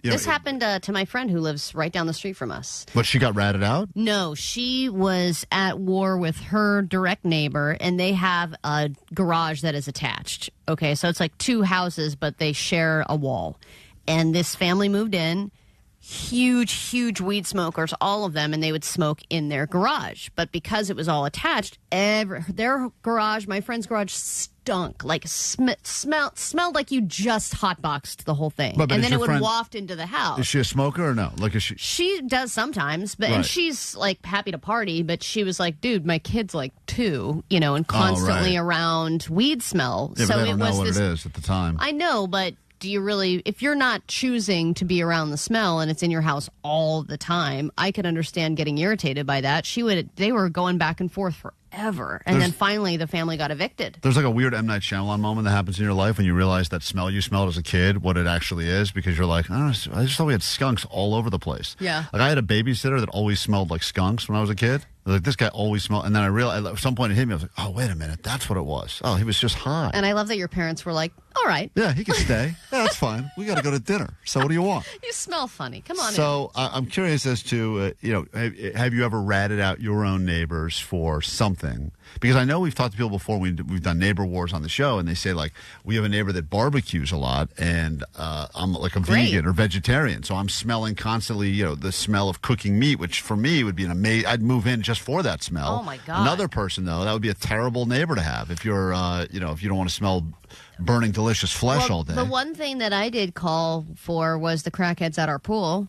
this happened to my friend who lives right down the street from us. But she got ratted out? No, she was at war with her direct neighbor, and they have a garage that is attached. Okay, so it's like 2 houses, but they share a wall. And this family moved in, huge weed smokers, all of them, and they would smoke in their garage. But because it was all attached, their garage, my friend's garage, stunk. Like smelled like you just hotboxed the whole thing. But and then it would waft into the house. Is she a smoker or no? She does sometimes, but and she's like happy to party, but she was like, dude, my kid's like 2, and constantly around weed smell. Yeah, so but they don't know what it is at the time. I know, but do you really, if you're not choosing to be around the smell and it's in your house all the time, I could understand getting irritated by that. They were going back and forth forever. And then finally the family got evicted. There's like a weird M. Night Shyamalan moment that happens in your life when you realize that smell you smelled as a kid, what it actually is, because you're like, I just thought we had skunks all over the place. Yeah. Like I had a babysitter that always smelled like skunks when I was a kid. Like, this guy always smelled, and then I realized at some point it hit me. I was like, "Oh, wait a minute, that's what it was. Oh, he was just high." And I love that your parents were like, "All right, yeah, he can stay. Yeah, that's fine. We got to go to dinner. So, what do you want?" You smell funny. Come on. So, I'm curious as to have you ever ratted out your own neighbors for something? Because I know we've talked to people before. We've done neighbor wars on the show, and they say like we have a neighbor that barbecues a lot, and I'm like a vegan or vegetarian, so I'm smelling constantly, the smell of cooking meat, which for me would be an amazing. I'd move in just for that smell. Oh my God. Another person though, that would be a terrible neighbor to have if you're, if you don't want to smell burning delicious flesh all day. The one thing that I did call for was the crackheads at our pool,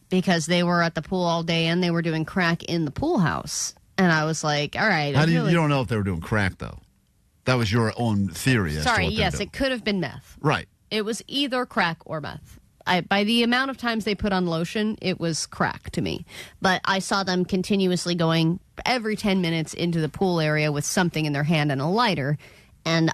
because they were at the pool all day and they were doing crack in the pool house. And I was like, all right. You don't know if they were doing crack, though. That was your own theory. Sorry, yes, it could have been meth. Right. It was either crack or meth. By the amount of times they put on lotion, it was crack to me. But I saw them continuously going every 10 minutes into the pool area with something in their hand and a lighter. And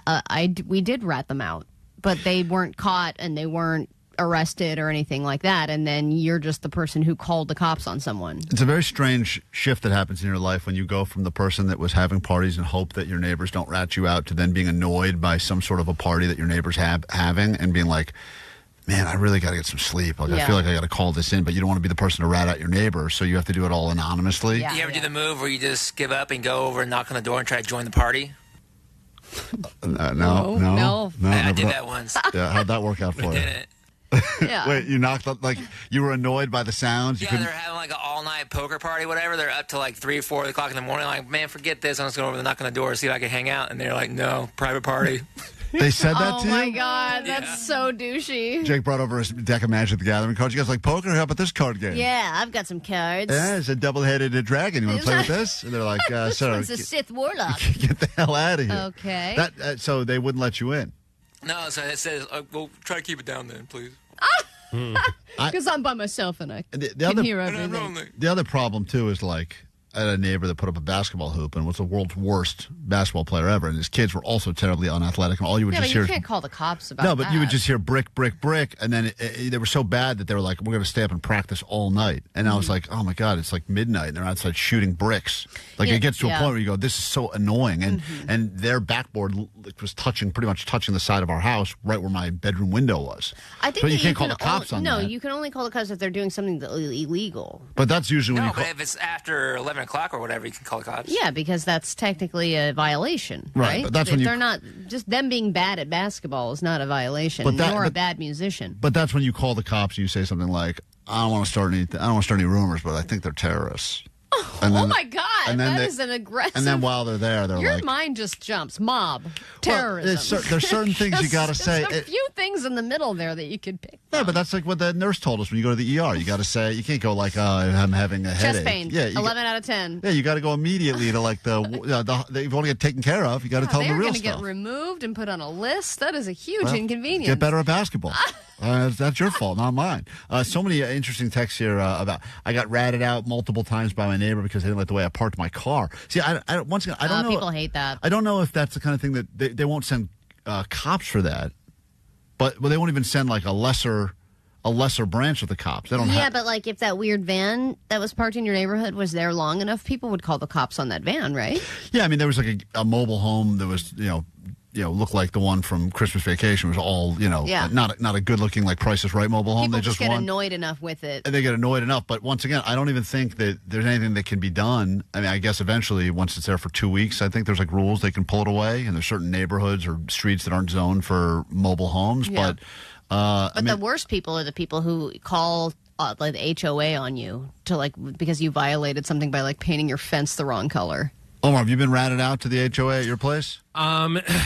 we did rat them out. But they weren't caught and they weren't arrested or anything like that, and then you're just the person who called the cops on someone. It's a very strange shift that happens in your life when you go from the person that was having parties and hope that your neighbors don't rat you out to then being annoyed by some sort of a party that your neighbors having and being like, man, I really got to get some sleep. Like, I feel like I got to call this in, but you don't want to be the person to rat out your neighbor, so you have to do it all anonymously. Yeah, you ever do the move where you just give up and go over and knock on the door and try to join the party? No. I did that once. Yeah, how'd that work out for you? Yeah. Wait, you knocked up, like, you were annoyed by the sounds? Yeah, they're having like an all-night poker party, whatever. They're up to like 3 or 4 o'clock in the morning. Like, man, forget this. I'm just going over and knock on the door and see if I can hang out. And they're like, no, private party. They said that to you? Oh, my God. That's so douchey. Jake brought over a deck of Magic the Gathering cards. You guys like poker? How about this card game? Yeah, I've got some cards. Yeah, it's a double-headed dragon. You want to play with this? And they're like, sir, it's a Sith Warlock. Get the hell out of here. Okay. So they wouldn't let you in? No, so it says, well, try to keep it down then, please. Because I'm by myself and I can hear everything. The other problem, too, is like, had a neighbor that put up a basketball hoop and was the world's worst basketball player ever, and his kids were also terribly unathletic, and all you would Yeah, just but you hear... can't call the cops about No, but that. you would just hear brick, brick, brick, and then they were so bad that they were like, we're going to stay up and practice all night. And I was like, oh my God, it's like midnight, and they're outside shooting bricks. Like, Yeah, it gets to a yeah. point where you go, this is so annoying. And their backboard was pretty much touching the side of our house, right where my bedroom window was. I think so that you can't call the cops on No, that. you can only call the cops if they're doing something illegal. But that's usually when No, you call... but if it's after 11 o'clock or whatever, you can call the cops. Yeah, because that's technically a violation, Right, right? but that's if when you- they're not just them being bad at basketball is not a violation. But that- nor a but- bad musician. But that's when you call the cops and you say something like, I don't want to start any rumors, but I think they're terrorists. And Oh my God, and then that they- is an aggressive. And then while they're there, they're your like... mind just jumps. Mob, Well, terrorism. there's certain things you got to say. There's a few things in the middle there that you could pick. Yeah, but that's like what the nurse told us when you go to the ER. You got to say, you can't go like, oh, I'm having a headache. Chest pain. Yeah, 11 out of 10. Yeah, you got to go immediately to like the you've only get taken care of. You got to tell them They're the real going to stuff. get removed and put on a list. That is a huge Well, inconvenience. Get better at basketball. That's your fault, not mine. So many interesting texts here about I got ratted out multiple times by my neighbor because they didn't like the way I parked my car. See, once again, I don't know. People hate that. I don't know if that's the kind of thing that they won't send cops for that, but they won't even send like a lesser branch of the cops. They don't Yeah, have. but like if that weird van that was parked in your neighborhood was there long enough, people would call the cops on that van, right? Yeah, I mean, there was like a mobile home that was, looked like the one from Christmas Vacation. It was all, Yeah. not a good looking like Price is Right mobile home. People They just just get want, annoyed enough with it. and they get annoyed enough. But once again, I don't even think that there's anything that can be done. I mean, I guess eventually, once it's there for 2 weeks, I think there's like rules they can pull it away, and there's certain neighborhoods or streets that aren't zoned for mobile homes. Yeah. But the worst people are the people who call like the HOA on you to because you violated something by like painting your fence the wrong color. Omar, have you been ratted out to the HOA at your place?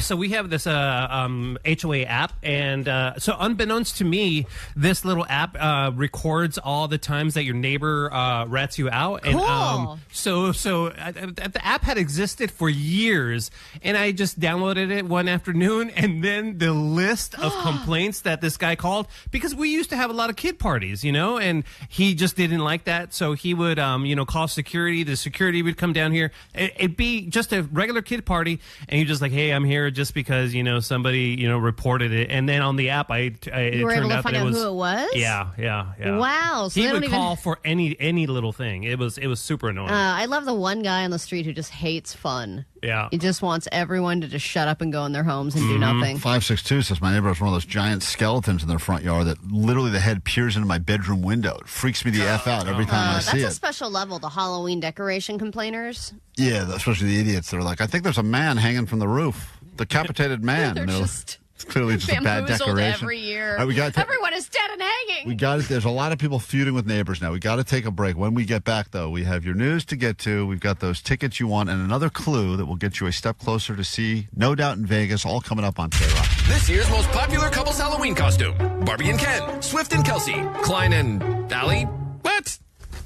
So we have this HOA app, and so unbeknownst to me, this little app records all the times that your neighbor rats you out. And, Cool. So the app had existed for years, and I just downloaded it one afternoon, and then the list of complaints that this guy called, because we used to have a lot of kid parties, and he just didn't like that, so he would call security. The security would come down here. It'd be just a regular kid party, and you just like, hey, I'm here just because somebody reported it, and then on the app, You it were turned able to out find that out it was who it was? Yeah. Wow. So he they would don't even... call for any little thing. It was super annoying. I love the one guy on the street who just hates fun. Yeah. He just wants everyone to just shut up and go in their homes and do nothing. 562 says my neighbor has one of those giant skeletons in their front yard that literally the head peers into my bedroom window. It freaks me the F out every time I see That's a it. special level, the Halloween decoration complainers. Yeah, especially the idiots that are like, I think there's a man hanging from the roof. Decapitated man. They're just it's clearly just a bad bamboozled decoration. every year. All right, we got Everyone is dead and hanging. We got it. There's a lot of people feuding with neighbors now. We got to take a break. When we get back, though, we have your news to get to. We've got those tickets you want and another clue that will get you a step closer to see No Doubt in Vegas, all coming up on KROQ. This year's most popular couple's Halloween costume. Barbie and Ken, Swift and Kelsey, Klein and Allie. What?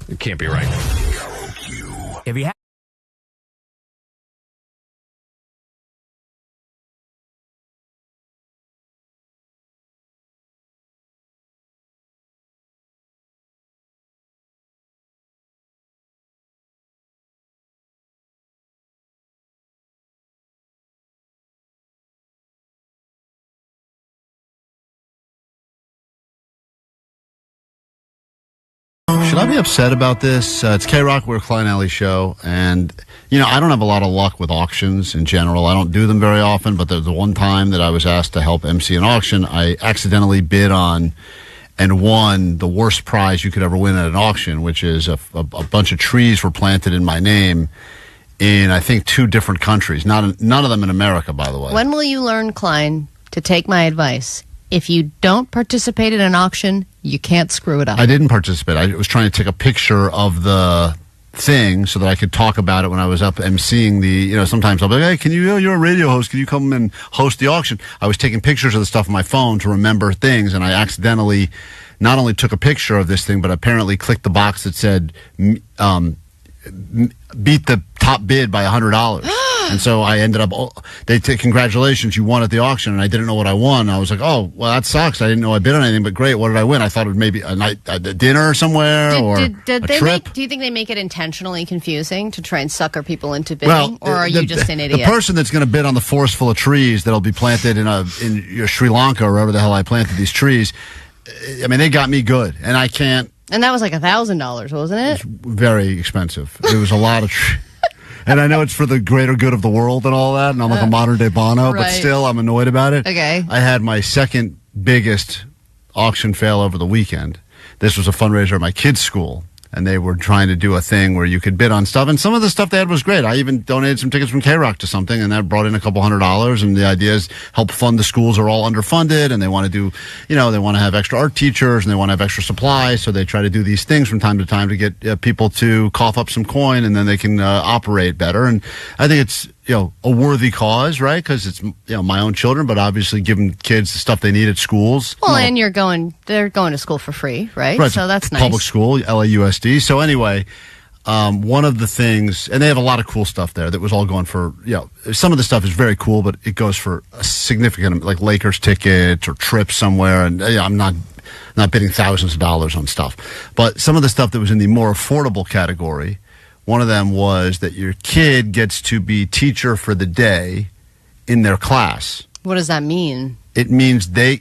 It can't be right. Have you Should I be upset about this? It's KROQ, we're a Klein Alley show, and, I don't have a lot of luck with auctions in general. I don't do them very often, but there's the one time that I was asked to help MC an auction, I accidentally bid on and won the worst prize you could ever win at an auction, which is a bunch of trees were planted in my name in, I think, 2 different countries. None of them in America, by the way. When will you learn, Klein, to take my advice? If you don't participate in an auction, you can't screw it up. I didn't participate. I was trying to take a picture of the thing so that I could talk about it when I was up emceeing the, sometimes I'll be like, hey, you're a radio host, can you come and host the auction? I was taking pictures of the stuff on my phone to remember things, and I accidentally not only took a picture of this thing, but apparently clicked the box that said, beat the top bid by $100. And so I ended up, they said, congratulations, you won at the auction. And I didn't know what I won. I was like, oh, well, that sucks. I didn't know I bid on anything, but great. What did I win? I thought it was maybe a night, a dinner somewhere or Did a they trip. do you think they make it intentionally confusing to try and sucker people into bidding? Or are you just an idiot? The person that's going to bid on the forest full of trees that'll be planted in Sri Lanka or wherever the hell I planted these trees, I mean, they got me good. And I can't. And that was like $1,000, wasn't it? Very expensive. It was a lot of and I know it's for the greater good of the world and all that, and I'm like a modern-day Bono, but still, I'm annoyed about it. Okay. I had my second biggest auction fail over the weekend. This was a fundraiser at my kids' school, and they were trying to do a thing where you could bid on stuff, and some of the stuff they had was great. I even donated some tickets from KROQ to something, and that brought in a couple $100, and the idea is help fund the schools are all underfunded, and they want to do, they want to have extra art teachers, and they want to have extra supplies, so they try to do these things from time to time to get people to cough up some coin, and then they can operate better, and I think it's, a worthy cause, right? Because it's, my own children, but obviously giving kids the stuff they need at schools. Well, and they're going to school for free, right? Right, so that's nice. Public school, LAUSD. So anyway, one of the things, and they have a lot of cool stuff there that was all going for, some of the stuff is very cool, but it goes for a significant, like Lakers tickets or trips somewhere. And I'm not bidding thousands of dollars on stuff. But some of the stuff that was in the more affordable category, one of them was that your kid gets to be teacher for the day in their class. What does that mean? It means the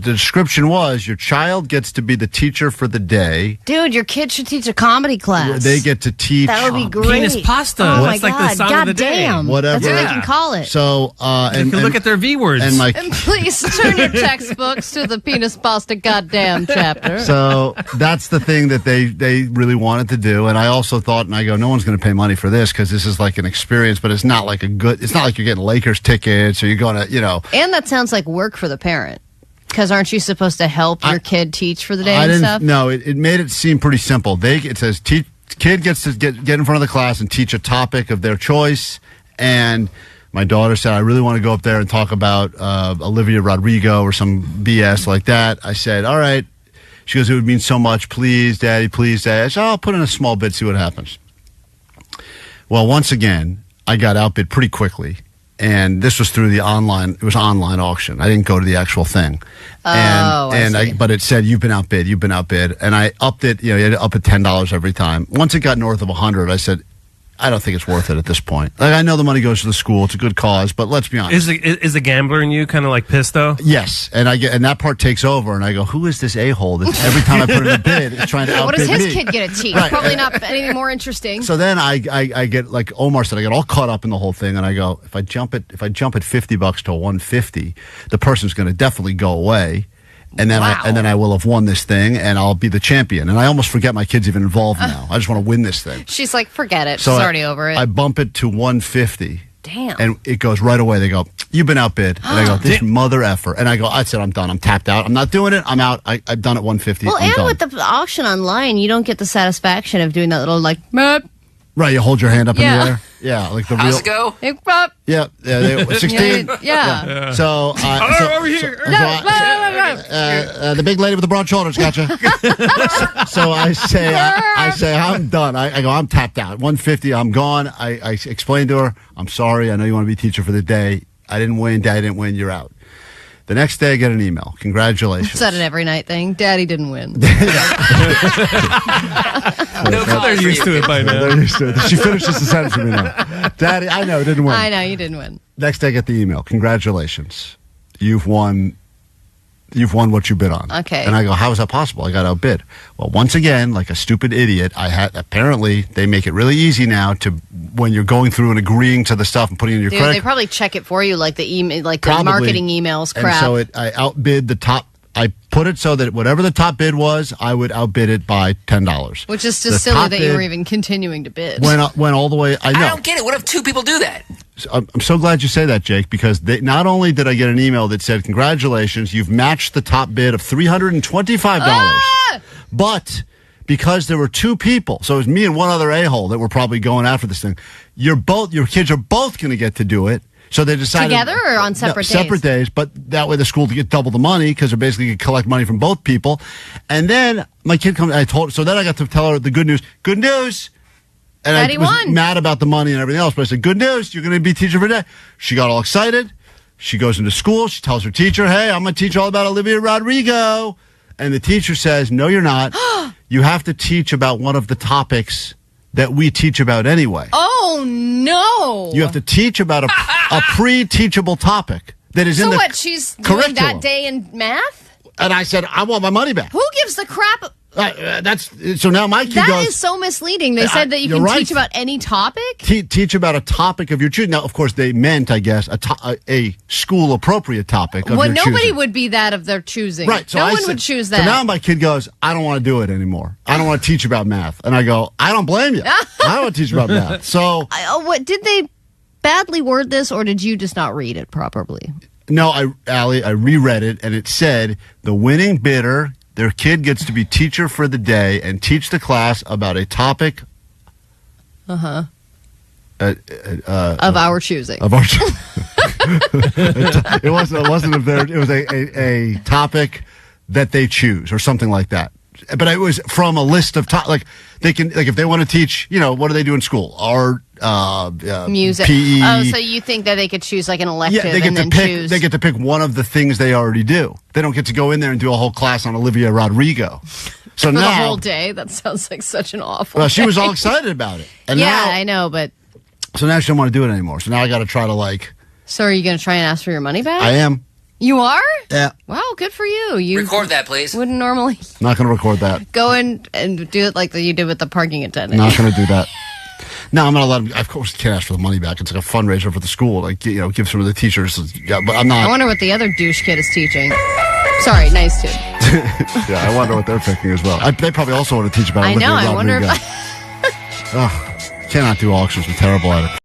description was your child gets to be the teacher for the day. Dude, your kid should teach a comedy class. They get to teach. That would be great. Penis pasta. Oh That's my like God. the song of the day. Damn. Whatever. That's what they can call it. So, and look at their V words. And please turn your textbooks to the penis pasta goddamn chapter. So that's the thing that they really wanted to do. And I also thought, and I go, no one's going to pay money for this because this is like an experience, but it's not like it's not like you're getting Lakers tickets or you're going to, And that sounds like work for the parent. Because aren't you supposed to help your kid teach for the day and stuff? No, it made it seem pretty simple. It says kid gets to get in front of the class and teach a topic of their choice. And my daughter said, I really want to go up there and talk about Olivia Rodrigo or some BS like that. I said, all right. She goes, it would mean so much. Please, Daddy, please, Daddy. I said, I'll put in a small bid, see what happens. Well, once again, I got outbid pretty quickly. And this was through the online auction. I didn't go to the actual thing. But it said, you've been outbid. And I upped it, you had to up it $10 every time. Once it got north of 100, I said, I don't think it's worth it at this point. Like, I know the money goes to the school. It's a good cause, but let's be honest. Is the gambler in you kind of like pissed, though? Yes. And that part takes over, and I go, who is this a-hole that every time I put in a bid is trying to outbid me? What does his kid get to teach? Right. Probably not anything more interesting. So then I get, like Omar said, I get all caught up in the whole thing, and I go, if I jump at $50 to $150, the person's going to definitely go away. And then I will have won this thing, and I'll be the champion. And I almost forget my kid's even involved now. I just want to win this thing. She's like, forget it. So She's already over it. I bump it to 150. Damn. And it goes right away. They go, you've been outbid. And I go, this mother effer. And I said, I'm done. I'm tapped out. I'm not doing it. I'm out. I've done it 150. Well, I'm done. with the auction online, you don't get the satisfaction of doing that little like, Meh. Right, you hold your hand up in the air. Yeah, like the How's real. it go? Yeah, they 16. Yeah. So, over here. The big lady with the broad shoulders, gotcha. So I say, I'm done. I go, I'm tapped out. 150, I'm gone. I explained to her, I'm sorry. I know you want to be teacher for the day. I didn't win. Daddy didn't win. You're out. The next day, I get an email. Congratulations. Is that an every night thing? Daddy didn't win. They're used to it by now. They're used to it. She finishes the sentence for me now. Daddy, I know, didn't win. I know, you didn't win. Next day, I get the email. Congratulations. You've won what you bid on. Okay. And I go, how is that possible? I got outbid. Well, once again, like a stupid idiot, apparently they make it really easy now to, when you're going through and agreeing to the stuff and putting in your credit. They probably check it for you, like the email, like Probably. the marketing emails crap. And so I outbid the top. I put it so that whatever the top bid was, I would outbid it by $10. Which is just silly that you were even continuing to bid. Went all the way. I know. I don't get it. What if two people do that? I'm so glad you say that, Jake, because not only did I get an email that said, congratulations, you've matched the top bid of $325, but because there were two people, so it was me and one other a-hole that were probably going after this thing, your kids are both going to get to do it. So they decided together or on separate days? Separate days, but that way the school to get double the money because they're basically going to collect money from both people. And then my kid comes. So then I got to tell her the good news. Good news. And Daddy I was won. mad about the money and everything else, but I said, good news, you're going to be teacher for a day. She got all excited. She goes into school. She tells her teacher, hey, I'm going to teach all about Olivia Rodrigo. And the teacher says, no, you're not. You have to teach about one of the topics that we teach about anyway. Oh, no. You have to teach about a pre-teachable topic that is in the So what, she's doing curriculum. that day in math? And I said, I want my money back. Who gives the crap? So now my kid That goes. is so misleading. They said that you you're can right. teach about any topic? Teach about a topic of your choosing. Now, of course, they meant, I guess, a school-appropriate topic of Well, your nobody choosing. would be that of their choosing. Right. So no I one said- would choose So that. now my kid goes, I don't want to do it anymore. I don't want to teach about math. And I go, I don't blame you. I don't want to teach about math. So What did they badly word this, or did you just not read it properly? no, Allie, I reread it, and it said the winning bidder, their kid gets to be teacher for the day and teach the class about a topic Of our choosing. of our. It wasn't of their. It was a topic that they choose or something like that. But it was from a list of like they can if they want to teach, what do they do in school? Art, Music. PE. Oh, so you think that they could choose like an elective Yeah, they get and to then pick. choose? They get to pick one of the things they already do. They don't get to go in there and do a whole class on Olivia Rodrigo. So for now, the whole day? That sounds like such an awful well, she was day. all excited about it, and yeah, now, I know, but so now she don't want to do it anymore. So now I got to try to so are you going to try and ask for your money back? I am. You are? Yeah. Wow, good for you. You Record that, please. wouldn't normally Not going to record that. go in and do it like you did with the parking attendant. Not going to do that. No, I'm going to let him. Of course, can't ask for the money back. It's like a fundraiser for the school. Give some of the teachers. Yeah, but I'm I not. wonder what the other douche kid is teaching. Sorry, nice too. Yeah, I wonder what they're thinking as well. They probably also want to teach about I Olivia know. I wonder Rodrigo. if Ugh, cannot do auctions. We're terrible at it.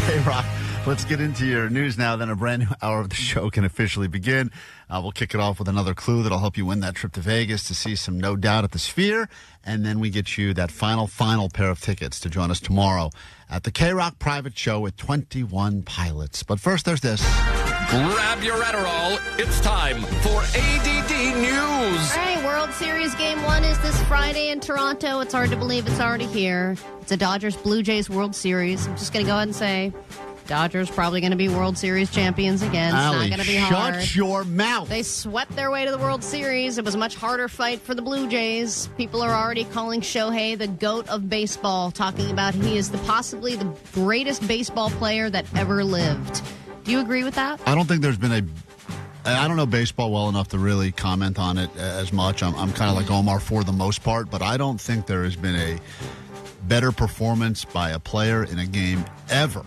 K-Rock, let's get into your news now. Then a brand new hour of the show can officially begin. We'll kick it off with another clue that'll help you win that trip to Vegas to see some No Doubt at the Sphere. And then we get you that final pair of tickets to join us tomorrow at the K-Rock private show with 21 pilots. But first, there's this. Grab your Adderall. It's time for A.D.D. News. All right, World Series Game 1 is this Friday in Toronto. It's hard to believe it's already here. It's a Dodgers-Blue Jays World Series. I'm just going to go ahead and say Dodgers probably going to be World Series champions again. It's Allie, not going to be hard. shut your mouth. They swept their way to the World Series. It was a much harder fight for the Blue Jays. People are already calling Shohei the GOAT of baseball, talking about he is possibly the greatest baseball player that ever lived. Do you agree with that? I don't think there's been I don't know baseball well enough to really comment on it as much. I'm kind of like Omar for the most part, but I don't think there has been a better performance by a player in a game ever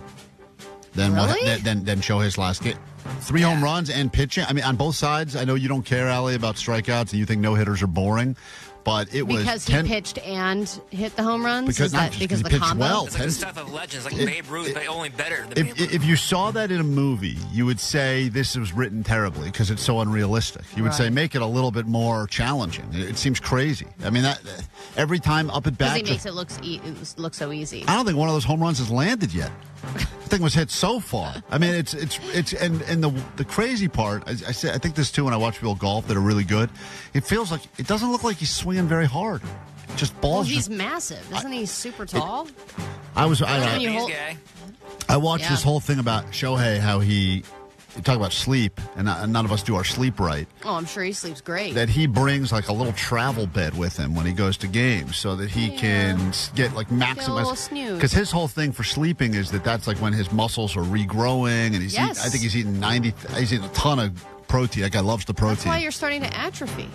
than than Shohei's last game. 3 home runs and pitching. I mean, on both sides. I know you don't care, Allie, about strikeouts and you think no-hitters are boring, but it was because he pitched and hit the home runs. Because Is that because he the pitched combo? well. It's like the stuff of legends, like Babe Ruth, but only better than Babe Ruth. If you saw that in a movie, you would say this was written terribly because it's so unrealistic. You would say Right. make it a little bit more challenging. It seems crazy. I mean, that every time up at Because bat. he makes it look so easy. I don't think one of those home runs has landed yet. The thing was hit so far. I mean, it's and the crazy part. I think this too when I watch people golf that are really good. It feels like it doesn't look like he's swinging very hard. Just balls. Well, he's massive. Isn't he super tall? I watched this whole thing about Shohei, how you talk about sleep, and none of us do our sleep right. Oh, I'm sure he sleeps great. That he brings like a little travel bed with him when he goes to games, so that he can get like maximize. Because his whole thing for sleeping is that's like when his muscles are regrowing, and I think he's eating he's eating a ton of protein. That guy loves the protein. That's why you're starting to atrophy.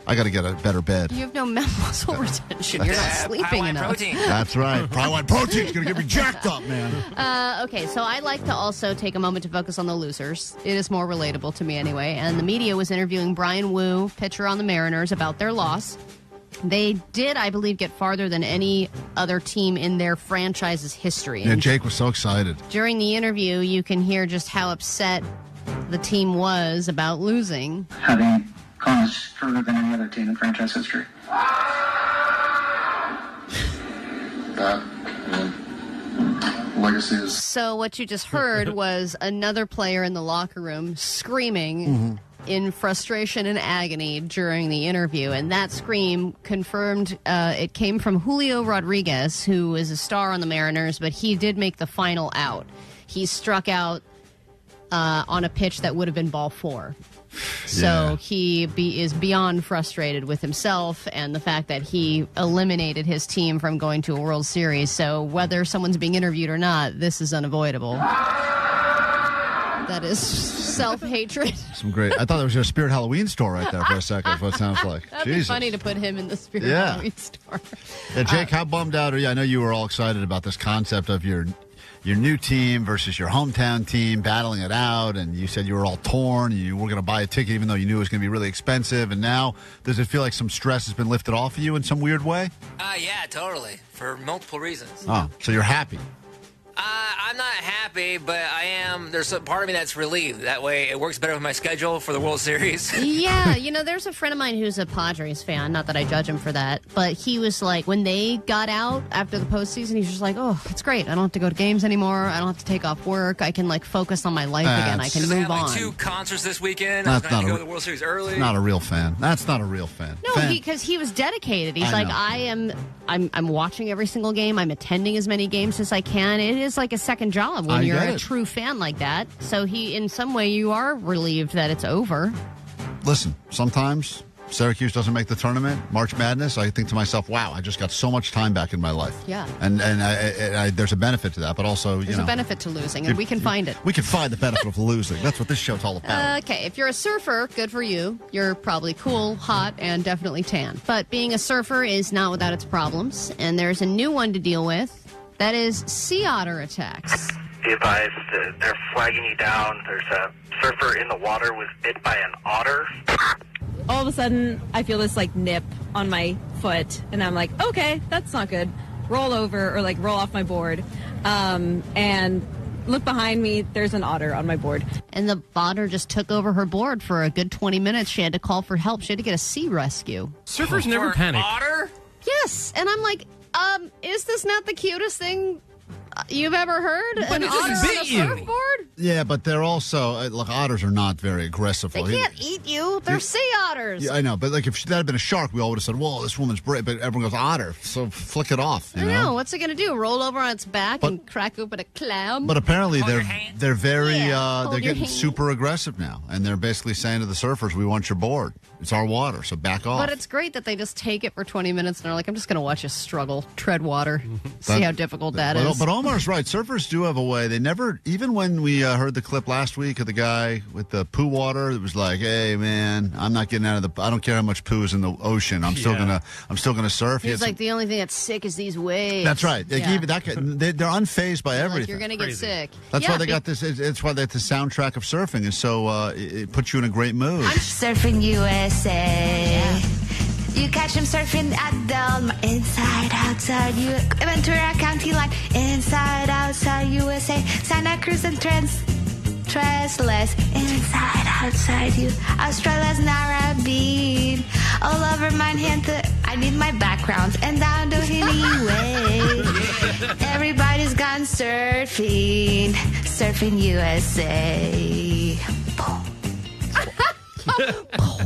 I got to get a better bed. You have no muscle retention. You're not sleeping enough. Protein. That's right. Probably want protein. It's going to get me jacked up, man. Okay, so I'd like to also take a moment to focus on the losers. It is more relatable to me anyway. And the media was interviewing Brian Wu, pitcher on the Mariners, about their loss. They did, I believe, get farther than any other team in their franchise's history. Yeah, Jake was so excited. During the interview, you can hear just how upset the team was about losing. Having gone much further than any other team in franchise history. Legacy is... So what you just heard was another player in the locker room screaming in frustration and agony during the interview, and that scream confirmed it came from Julio Rodriguez, who is a star on the Mariners, but he did make the final out. He struck out on a pitch that would have been ball 4. So he is beyond frustrated with himself and the fact that he eliminated his team from going to a World Series. So whether someone's being interviewed or not, this is unavoidable. That is self-hatred. Some great. I thought there was a Spirit Halloween store right there for a second. That's what it sounds like. That'd be funny to put him in the Spirit Halloween store. Yeah, Jake, how bummed out are you? I know you were all excited about this concept of your new team versus your hometown team battling it out, and you said you were all torn. You were going to buy a ticket even though you knew it was going to be really expensive, and now does it feel like some stress has been lifted off of you in some weird way? Yeah, totally. For multiple reasons. Oh, so you're happy. I'm not happy, but I am. There's a part of me that's relieved. That way it works better with my schedule for the World Series. Yeah, there's a friend of mine who's a Padres fan. Not that I judge him for that, but he was like, when they got out after the postseason, he's just like, oh, it's great. I don't have to go to games anymore. I don't have to take off work. I can focus on my life again. I can move on. 2 concerts this weekend. I was going to go to the World Series early. Not a real fan. That's not a real fan. No, because he was dedicated. He's I'm watching every single game. I'm attending as many games as I can. It is like a second job when you're a true fan like that. So in some way, you are relieved that it's over. Listen, sometimes Syracuse doesn't make the tournament, March Madness, I think to myself, wow, I just got so much time back in my life. Yeah. And there's a benefit to that, but also, there's a benefit to losing, and we can find it. We can find the benefit of losing. That's what this show's all about. Okay, if you're a surfer, good for you. You're probably cool, hot, and definitely tan. But being a surfer is not without its problems, and there's a new one to deal with. That is sea otter attacks. Be advised, they're flagging you down. There's a surfer in the water was bit by an otter. All of a sudden, I feel this nip on my foot, and I'm like, okay, that's not good. Roll over or roll off my board, and look behind me. There's an otter on my board, and the otter just took over her board for a good 20 minutes. She had to call for help. She had to get a sea rescue. Surfers never panic. Otter? Yes, and I'm like, is this not the cutest thing you've ever heard? But it just bit you. Surfboard? Yeah, but they're also otters are not very aggressive. They can't eat you. They're sea otters. Yeah, I know, but if that had been a shark, we all would have said, "Whoa, this woman's brave." But everyone goes otter, so flick it off. You know? What's it going to do? Roll over on its back and crack open a clam? But apparently they're very they're getting super aggressive now, and they're basically saying to the surfers, "We want your board. It's our water, so back off." But it's great that they just take it for 20 minutes and they're like, "I'm just going to watch you struggle, tread water, see how difficult that is." But Omar's right. Surfers do have a way. They never, even when we heard the clip last week of the guy with the poo water, it was like, "Hey man, I'm not getting out of the. I don't care how much poo is in the ocean. I'm still gonna surf." He's like, the only thing that's sick is these waves. That's right. They're unfazed by everything. Like, you're gonna get sick. That's why they got this. It's why the soundtrack of surfing is so. It puts you in a great mood. I'm surfing USA. Yeah. You catch him surfing at Del inside, outside, Ventura County line, inside, outside, USA, Santa Cruz and Tresless, inside, outside, you, Australia's Narrabeen, all over Manhattan, I need my background, and I'll do it anyway. Everybody's gone surfing, surfing USA.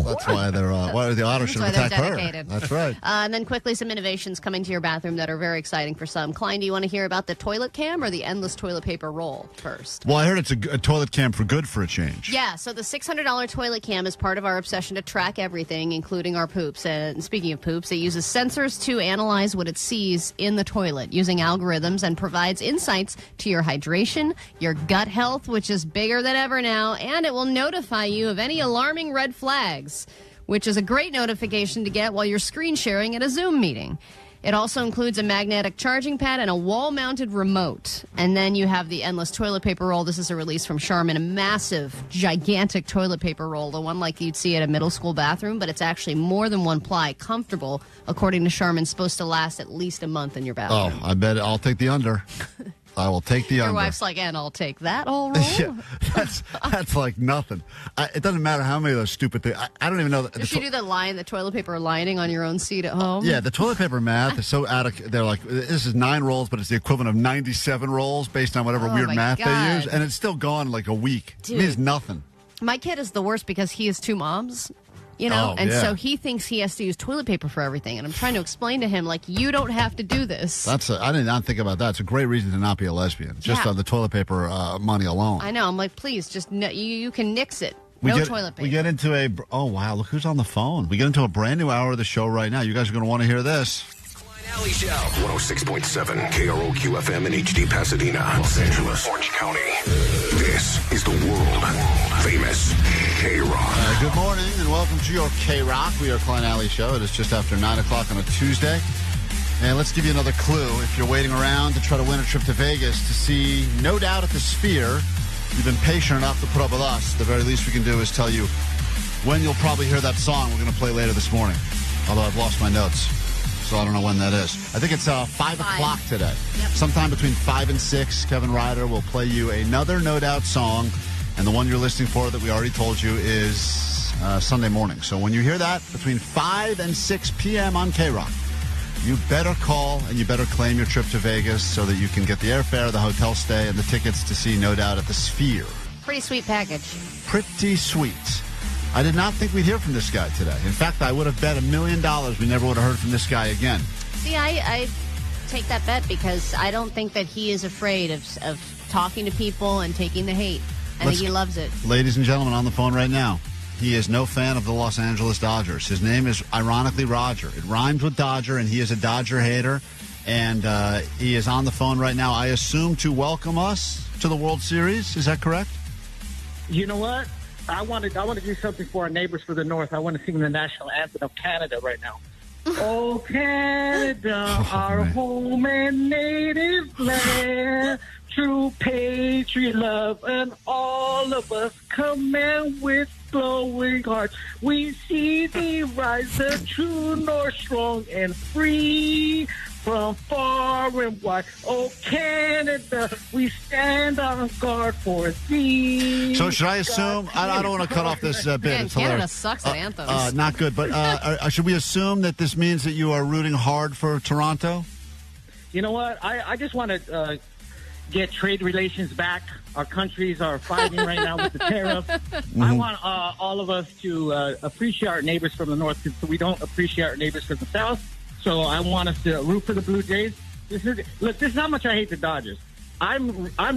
That's why why the Otter should attack her. Dedicated. That's right. And then quickly, some innovations coming to your bathroom that are very exciting for some. Klein, do you want to hear about the toilet cam or the endless toilet paper roll first? Well, I heard it's a toilet cam for good for a change. Yeah, so the $600 toilet cam is part of our obsession to track everything, including our poops. And speaking of poops, it uses sensors to analyze what it sees in the toilet using algorithms and provides insights to your hydration, your gut health, which is bigger than ever now, and it will notify you of any alarming red flags, which is a great notification to get while you're screen sharing at a Zoom meeting. It also includes a magnetic charging pad and a wall-mounted remote. And then you have the endless toilet paper roll. This is a release from Charmin, a massive, gigantic toilet paper roll, the one like you'd see at a middle school bathroom, but it's actually more than one ply, comfortable, according to Charmin, supposed to last at least a month in your bathroom. Oh, I bet I'll take the under. I will take the Your under. wife's like, and I'll take that whole roll? Yeah, that's like nothing. It doesn't matter how many of those stupid things. I don't even know. Does you do the toilet paper lining on your own seat at home? Yeah, the toilet paper math is so they're like, this is 9 rolls, but it's the equivalent of 97 rolls based on whatever weird math they use. And it's still gone like a week. Dude. It means nothing. My kid is the worst because he has 2 moms. So he thinks he has to use toilet paper for everything. And I'm trying to explain to him, like, you don't have to do this. I did not think about that. It's a great reason to not be a lesbian, just on the toilet paper money alone. I know. I'm like, please, just you can nix it. No toilet paper. We get into wow, look who's on the phone. We get into a brand new hour of the show right now. You guys are going to want to hear this. Alley Show. 106.7 KROQ FM in HD Pasadena, Los Angeles, Orange County. This is the world famous KROQ. Good morning and welcome to your KROQ. We are Klein Alley Show. It is just after 9 o'clock on a Tuesday. And let's give you another clue. If you're waiting around to try to win a trip to Vegas to see No Doubt at the Sphere, you've been patient enough to put up with us. The very least we can do is tell you when you'll probably hear that song we're going to play later this morning. Although I've lost my notes, so I don't know when that is. I think it's 5 o'clock today. Yep. Sometime between 5 and 6, Kevin Ryder will play you another No Doubt song. And the one you're listening for that we already told you is Sunday morning. So when you hear that between 5 and 6 p.m. on KROQ, you better call and you better claim your trip to Vegas so that you can get the airfare, the hotel stay, and the tickets to see No Doubt at the Sphere. Pretty sweet package. Pretty sweet. I did not think we'd hear from this guy today. In fact, I would have bet $1 million we never would have heard from this guy again. See, I take that bet because I don't think that he is afraid of talking to people and taking the hate. I think he loves it. Ladies and gentlemen, on the phone right now, he is no fan of the Los Angeles Dodgers. His name is, ironically, Rodger. It rhymes with Dodger, and he is a Dodger hater. And he is on the phone right now, I assume, to welcome us to the World Series. Is that correct? You know what? I want to do something for our neighbors for the North. I want to sing the national anthem of Canada right now. Oh, Canada, our home and native land, true patriot love, and all of us command with glowing hearts. We see thee rise, the true north, strong and free, from far and wide. Oh, Canada, we stand on guard for thee. So should I assume, I don't want to cut off this bit. Man, it's Canada hilarious. sucks at anthems. Not good, but should we assume that this means that you are rooting hard for Toronto? You know what? I just want to get trade relations back. Our countries are fighting right now with the tariff. Mm-hmm. I want all of us to appreciate our neighbors from the North because we don't appreciate our neighbors from the South. So I want us to root for the Blue Jays. This is how much I hate the Dodgers. I'm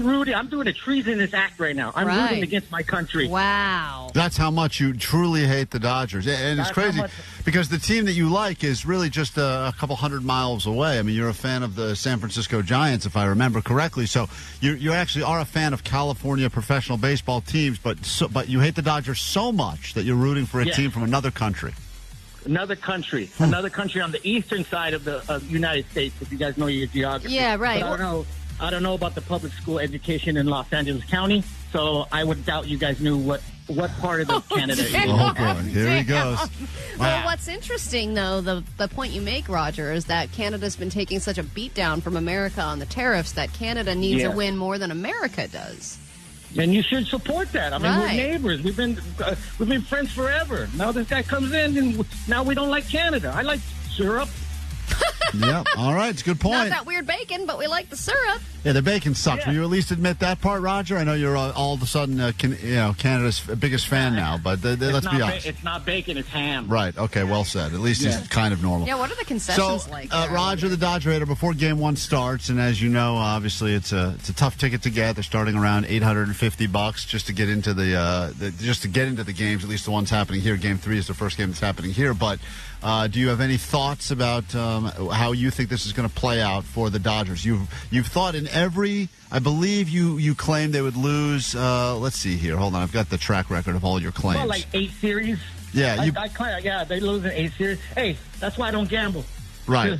rooting. I'm doing a treasonous act right now. I'm rooting against my country. Wow. That's how much you truly hate the Dodgers. And it's crazy because the team that you like is really just a couple 100 miles away. I mean, you're a fan of the San Francisco Giants, if I remember correctly. So you actually are a fan of California professional baseball teams, but you hate the Dodgers so much that you're rooting for a team from another country. Another country on the eastern side of the United States, if you guys know your geography. Yeah, right. But I don't know about the public school education in Los Angeles County, so I would doubt you guys knew what part of Canada it is. Oh, boy. Here he goes. Wow. Well, what's interesting, though, the point you make, Rodger, is that Canada's been taking such a beatdown from America on the tariffs that Canada needs a win more than America does. And you should support that. I mean, we're neighbors. We've been friends forever. Now this guy comes in, and now we don't like Canada. I like syrup. Yeah, all right, it's a good Not point. that weird bacon, but we like the syrup. Yeah, the bacon sucks. Will you at least admit that part, Roger? I know you're all of a sudden, Canada's biggest fan now, but let's be honest. It's not bacon, it's ham. Right. Okay. Well said. At least he's kind of normal. Yeah. What are the concessions So, like? Rodger the Dodger Hater, before Game 1 starts, and as you know, obviously it's a tough ticket to get. They're starting around $850 just to get into the games. At least the ones happening here. Game 3 is the first game that's happening here. But do you have any thoughts about how you think this is going to play out for the Dodgers? You've thought in every. I believe you claimed they would lose. Let's see here. Hold on. I've got the track record of all your claims. Well, like 8 series. Yeah, they lose in 8 series. Hey, that's why I don't gamble. Right.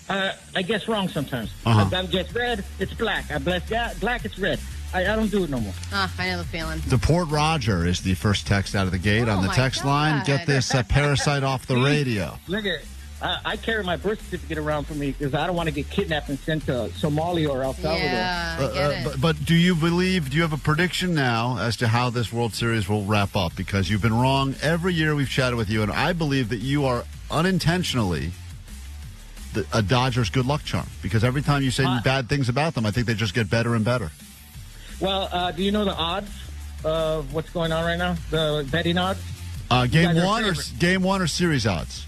I guess wrong sometimes. Uh-huh. I guess red, it's black. I guess black, it's red. I don't do it no more. I know the feeling. Deport Roger is the first text out of the gate on the text line. Get this parasite off the radio. Look at I carry my birth certificate around for me because I don't want to get kidnapped and sent to Somalia or El Salvador. Yeah, I get it. But do you have a prediction now as to how this World Series will wrap up? Because you've been wrong every year we've chatted with you, and I believe that you are unintentionally a Dodgers good luck charm. Because every time you say bad things about them, I think they just get better and better. Well, do you know the odds of what's going on right now? The betting odds? Game 1 or series odds?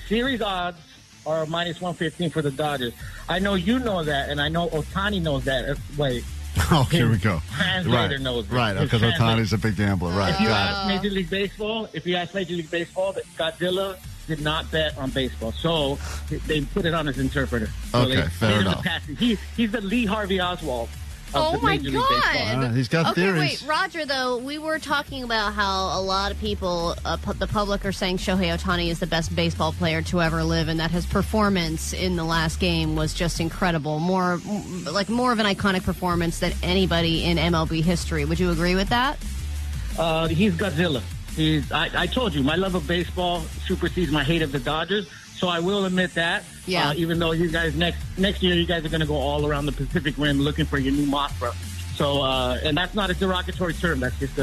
Series odds are minus 115 for the Dodgers. I know you know that, and I know Ohtani knows that. Wait. Oh, here we go. Translator knows that. Right, because Ohtani's a big gambler. Right. If you ask Major League Baseball, that Godzilla did not bet on baseball, so they put it on his interpreter. So Okay, fair enough. He's the Lee Harvey Oswald. Oh my God! He's got theories. Wait, Roger. Though we were talking about how a lot of people, the public, are saying Shohei Ohtani is the best baseball player to ever live, and that his performance in the last game was just incredible. More of an iconic performance than anybody in MLB history. Would you agree with that? He's Godzilla. I told you, my love of baseball supersedes my hate of the Dodgers. So I will admit that. Yeah. Even though you guys next year you guys are going to go all around the Pacific Rim looking for your new Mothra. So and that's not a derogatory term. That's just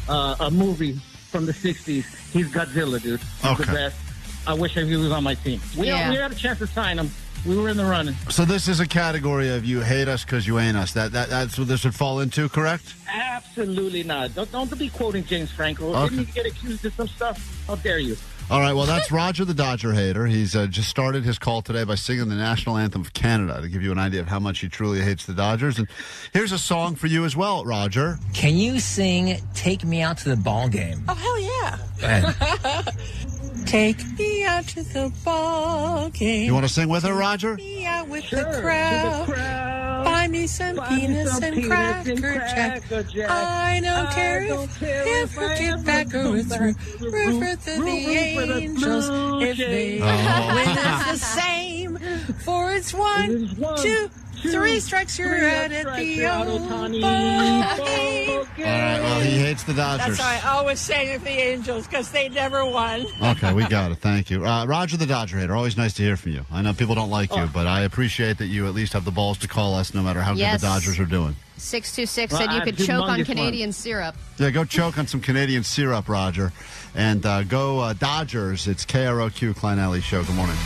a movie from the '60s. He's Godzilla, dude. He's the best. I wish he was on my team. We had a chance to sign him. We were in the running. So this is a category of you hate us because you ain't us. That's what this would fall into, correct? Absolutely not. Don't be quoting James Franco. Okay. Didn't you get accused of some stuff? How dare you? All right, well, that's Rodger the Dodger Hater. He's just started his call today by singing the national anthem of Canada to give you an idea of how much he truly hates the Dodgers. And here's a song for you as well, Rodger. Can you sing Take Me Out to the Ball Game? Oh, hell yeah. Go ahead. Take me out to the ball game. You want to sing with her, Rodger? Me out with the crowd. Buy me some peanuts and Cracker Jack. I don't care if we get back or through. Root for the Angels. If they win, it's the same. For it's 1, 2, 3 strikes, you're out at the old ball game. All right, well, he hates the Dodgers. That's why I always sang with the Angels, because they never won. Okay, we got it. Thank you. Rodger the Dodger Hater, always nice to hear from you. I know people don't like you, but I appreciate that you at least have the balls to call us no matter how good the Dodgers are doing. 626 said you could choke on Canadian syrup. Yeah, go choke on some Canadian syrup, Rodger. And go Dodgers. It's KROQ, Klein Alley Show. Good morning.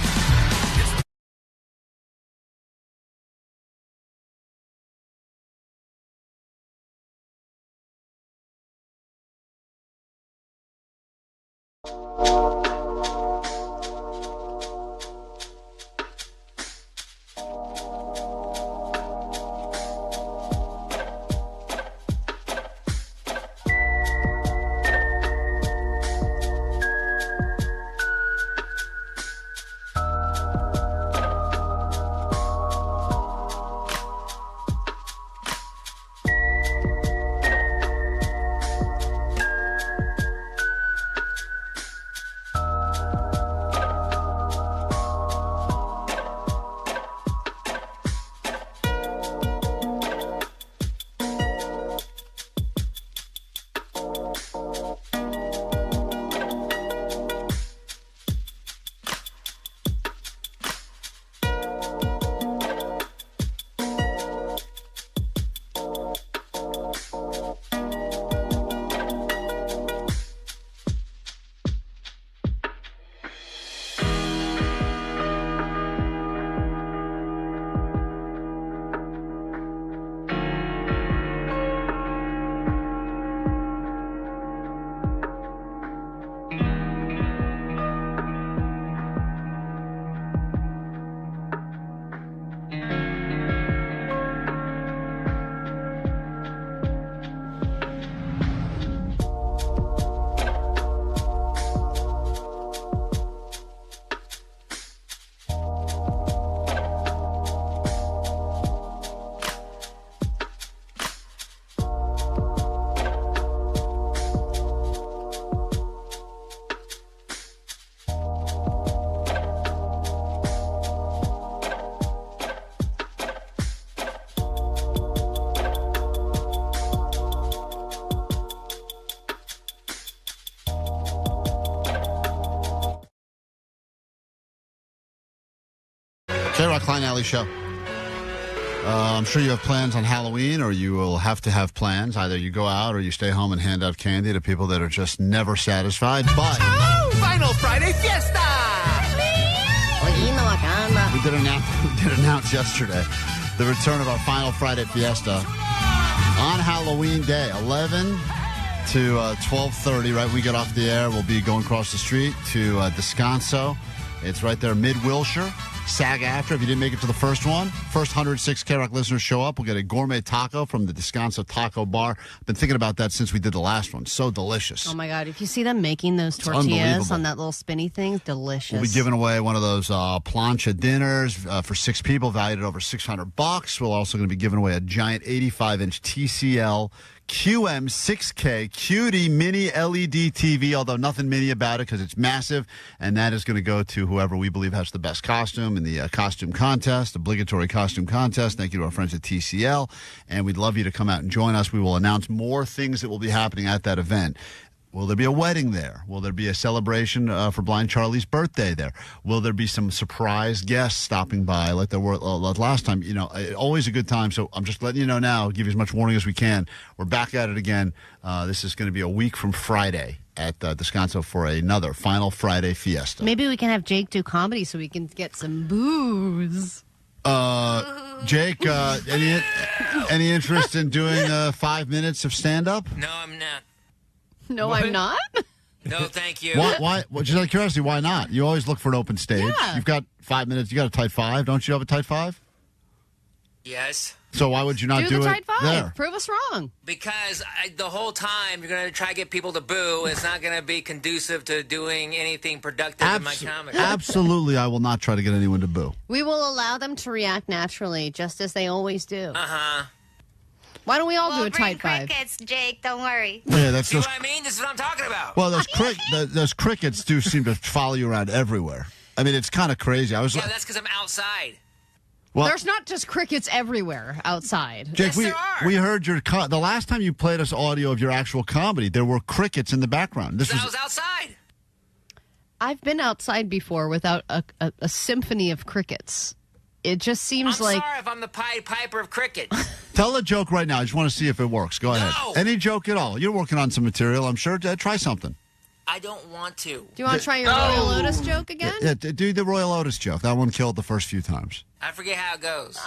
K-Rock Klein Alley Show. I'm sure you have plans on Halloween, or you will have to have plans. Either you go out or you stay home and hand out candy to people that are just never satisfied. But Final Friday Fiesta! we did announce yesterday the return of our Final Friday Fiesta on Halloween Day, 11 to 12:30. Right, we get off the air. We'll be going across the street to Descanso. It's right there, mid-Wilshire. SAG-AFTRA. If you didn't make it to the first one, first 106 K-Rock listeners show up. We'll get a gourmet taco from the Descanso Taco Bar. I've been thinking about that since we did the last one. So delicious. Oh, my God. If you see them making those tortillas on that little spinny thing, delicious. We'll be giving away one of those plancha dinners for 6 people, valued at over $600. We're also going to be giving away a giant 85-inch TCL QM 6K Cutie Mini LED TV, although nothing mini about it because it's massive, and that is going to go to whoever we believe has the best costume in the costume contest, obligatory costume contest. Thank you to our friends at TCL, and we'd love you to come out and join us. We will announce more things that will be happening at that event. Will there be a wedding there? Will there be a celebration for Blind Charlie's birthday there? Will there be some surprise guests stopping by like there were last time? You know, always a good time. So I'm just letting you know now, give you as much warning as we can. We're back at it again. This is going to be a week from Friday at Descanso for another Final Friday Fiesta. Maybe we can have Jake do comedy so we can get some booze. Jake, any interest in doing 5 minutes of stand-up? No, I'm not. No, what? I'm not? No, thank you. Why? Just out of curiosity, why not? You always look for an open stage. Yeah. You've got 5 minutes. You got a tight 5. Don't you have a tight 5? Yes. So why would you not do the it tight 5. there? Prove us wrong. Because the whole time you're going to try to get people to boo. It's not going to be conducive to doing anything productive in my comedy. Absolutely, I will not try to get anyone to boo. We will allow them to react naturally, just as they always do. Uh-huh. Why don't we all do a bring tight 5? crickets, Jake. Don't worry. Yeah, that's See just. what I mean? This is what I'm talking about. Well, those crickets do seem to follow you around everywhere. I mean, it's kind of crazy. Yeah, that's because I'm outside. Well, there's not just crickets everywhere outside. Jake, we heard the last time you played us audio of your actual comedy, there were crickets in the background. I was outside. I've been outside before without a symphony of crickets. It just seems I'm like... sorry if I'm the Pied Piper of crickets. Tell a joke right now. I just want to see if it works. Go ahead. Any joke at all. You're working on some material, I'm sure. Try something. I don't want to. Do you want to try your Royal Otis joke again? Yeah, do the Royal Otis joke. That one killed the first few times. I forget how it goes.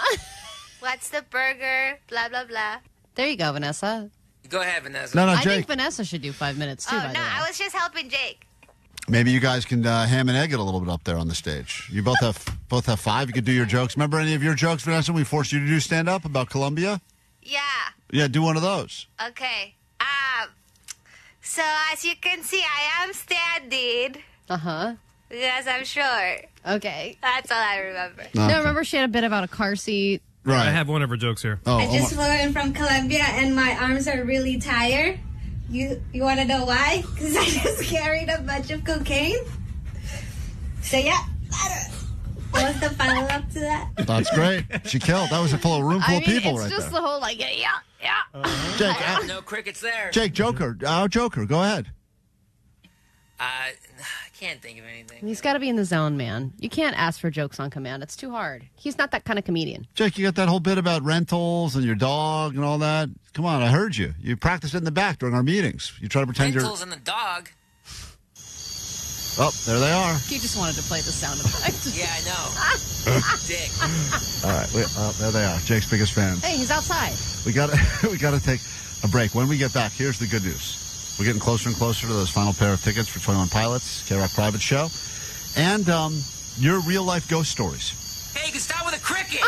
What's the burger? Blah, blah, blah. There you go, Vanessa. Go ahead, Vanessa. No, I Jake. think Vanessa should do 5 minutes, too, by the way. I was just helping Jake. Maybe you guys can ham and egg it a little bit up there on the stage. You both have 5. You could do your jokes. Remember any of your jokes, Vanessa, when we forced you to do stand-up about Colombia? Yeah. Yeah, do one of those. Okay. So as you can see, I am standing. Uh-huh. Because I'm short. Okay. That's all I remember. No, remember she had a bit about a car seat. Right. I have one of her jokes here. I just flew in from Colombia and my arms are really tired. You want to know why? Because I just carried a bunch of cocaine. So yeah, what was the follow-up to that? That's great. She killed. That was a room full of people right there. It's just the whole yeah. Jake, no crickets there. Jake, Joker, go ahead. I can't think of anything. He's got to be in the zone, man. You can't ask for jokes on command. It's too hard. He's not that kind of comedian. Jake, you got that whole bit about rentals and your dog and all that? Come on, I heard you. You practiced it in the back during our meetings. You try to pretend Rentals and the dog. Oh, there they are. He just wanted to play the sound effect. Yeah, I know. Dick. All right, there they are. Jake's biggest fans. Hey, he's outside. We gotta take a break. When we get back, here's the good news. We're getting closer and closer to those final pair of tickets for 21 Pilots, K-Rock Private Show, and your real-life ghost stories. Hey, you can stop with a cricket.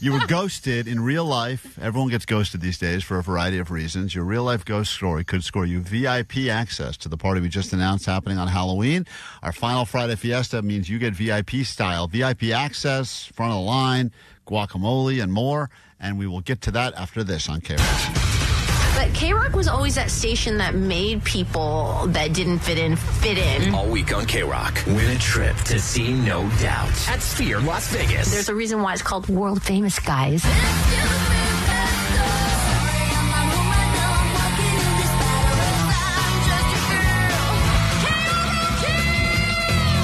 You were ghosted in real life. Everyone gets ghosted these days for a variety of reasons. Your real-life ghost story could score you VIP access to the party we just announced happening on Halloween. Our Final Friday Fiesta means you get VIP style, VIP access, front of the line, guacamole, and more. And we will get to that after this on K-Rock. But K-Rock was always that station that made people that didn't fit in. All week on K-Rock. Win a trip to see No Doubt at Sphere Las Vegas. There's a reason why it's called World Famous, guys.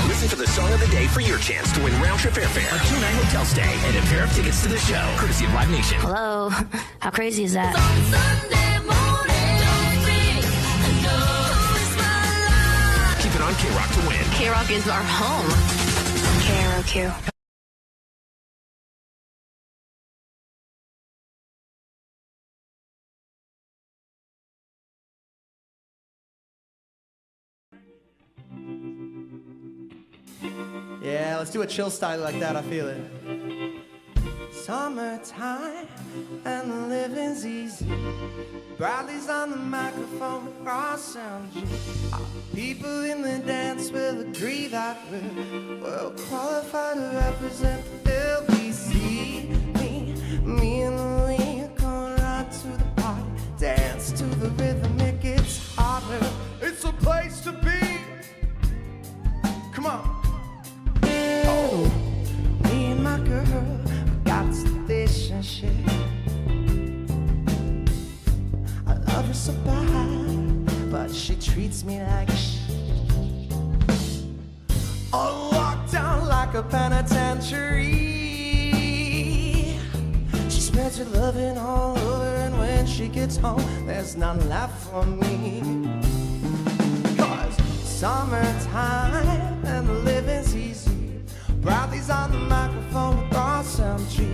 Listen to the song of the day for your chance to to win round-trip airfare, a 2-night hotel stay, and a pair of tickets to the show, courtesy of Live Nation. Hello. How crazy is that? Keep it on KROQ to win. KROQ is our home. KROQ. Yeah, let's do a chill style like that. I feel it. Summertime and the living's easy. Bradley's on the microphone, cross sound G. People in the dance will agree that we're well qualified to represent the LBC. Me and Louie are going right to the party. Dance to the rhythm, it gets harder. It's a place to be. Come on. Oh, me and my girl got this relationship. I love her so bad, but she treats me like shit. On lockdown like a penitentiary. She spreads her loving all over, and when she gets home, there's none left for me. Cause summertime and the living's easy. Bradley's on the microphone with awesome G.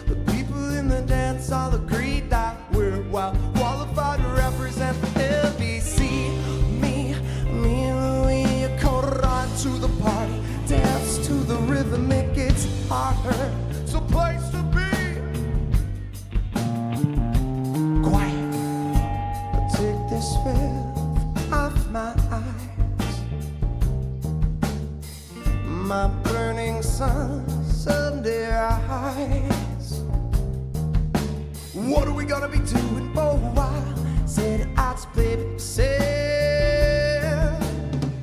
The people in the dance all agree that we're well qualified to represent the LBC. Me and Louie are going right to the party. Dance to the rhythm, it gets harder. It's a place to be. Quiet. I'll take this filth off my eyes. My burning sun, Sunday rise. What are we gonna be doing for a while? Said I'd play said.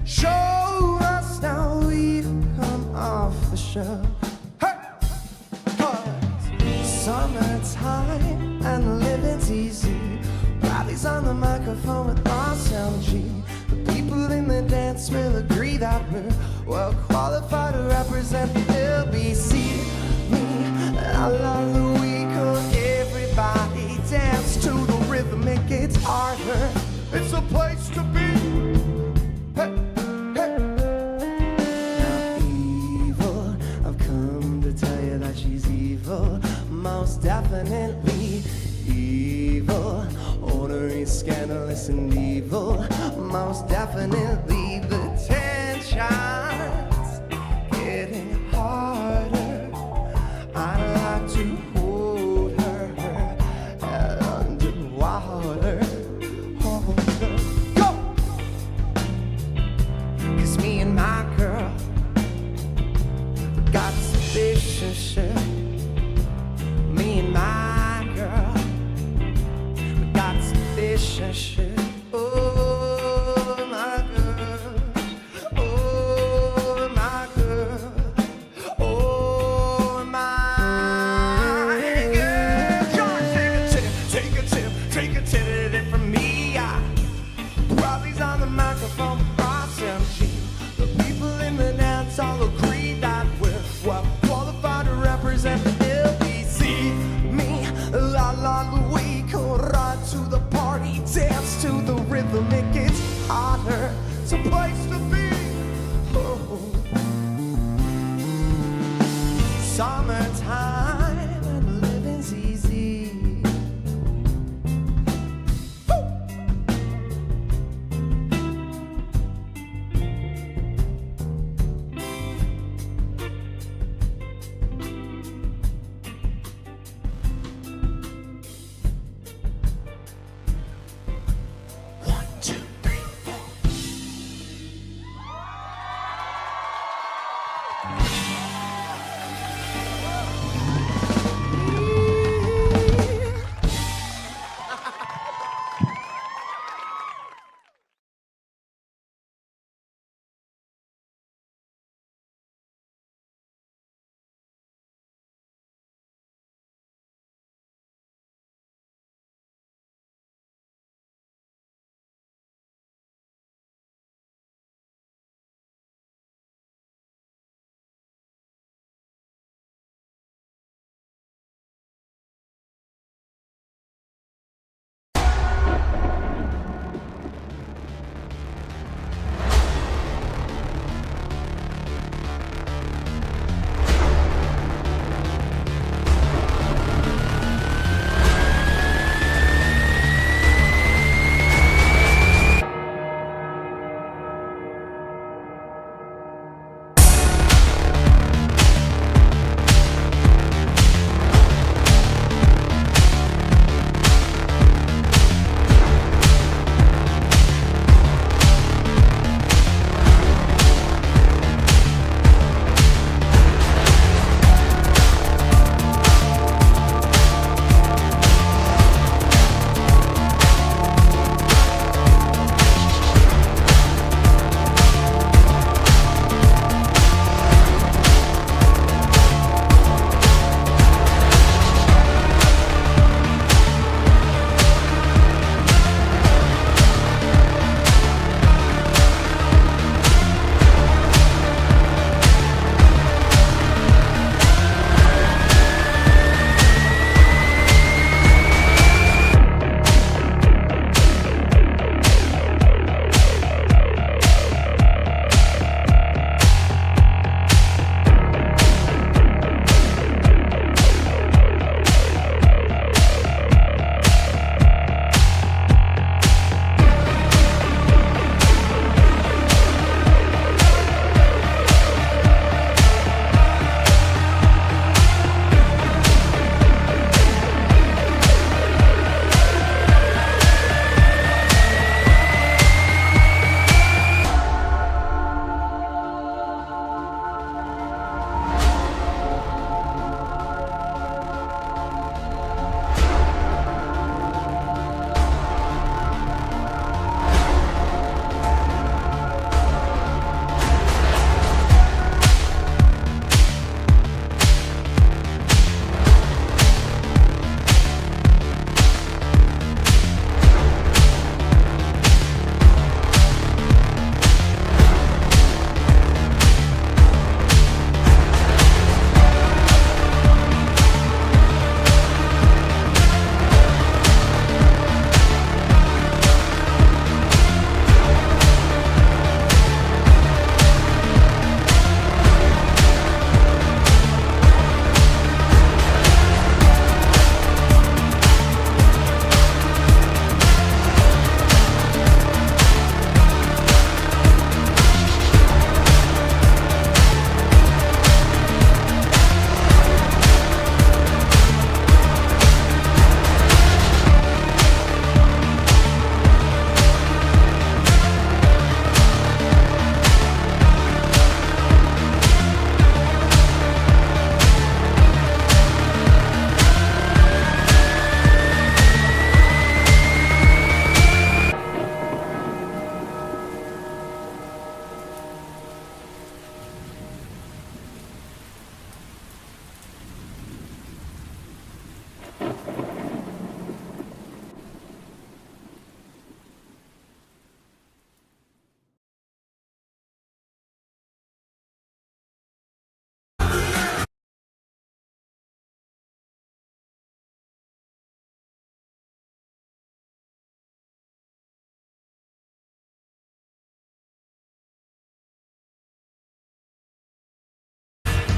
Show us now we've come off the shelf. Hey! Summertime and the living's easy. Bradley's on the microphone with awesome G. The people in the dance will agree that we're well qualified to represent the LBC. Me, la la Louie, cause everybody dance to the rhythm, it gets harder. It's a place to be. Hey, hey. Now evil, I've come to tell you that she's evil. Most definitely evil. Ornery, scandalous, and evil. Most definitely the tension's getting harder. I like to hold her head underwater. Hold her, go! Cause me and my girl got this relationship. Me and my girl got this relationship. Oh, my girl. Oh, my girl. Oh, my girl. John, take a tip from me. Robbie's on the microphone, awesome G. The people in the dance all agree that we're well qualified to represent the LBC. Me, la la Louie, go right to the party, dance to the rhythm, it gets harder. It's a place to be. Oh. Summertime and living's easy. Woo!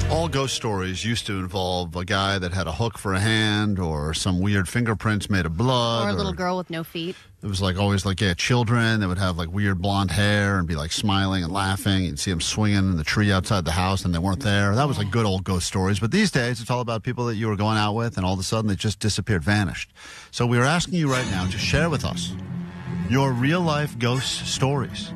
All ghost stories used to involve a guy that had a hook for a hand or some weird fingerprints made of blood. Or a little girl with no feet. It was like always like, children that would have like weird blonde hair and be like smiling and laughing. You'd see them swinging in the tree outside the house and they weren't there. That was like good old ghost stories. But these days, it's all about people that you were going out with and all of a sudden they just disappeared, vanished. So we are asking you right now to share with us your real life ghost stories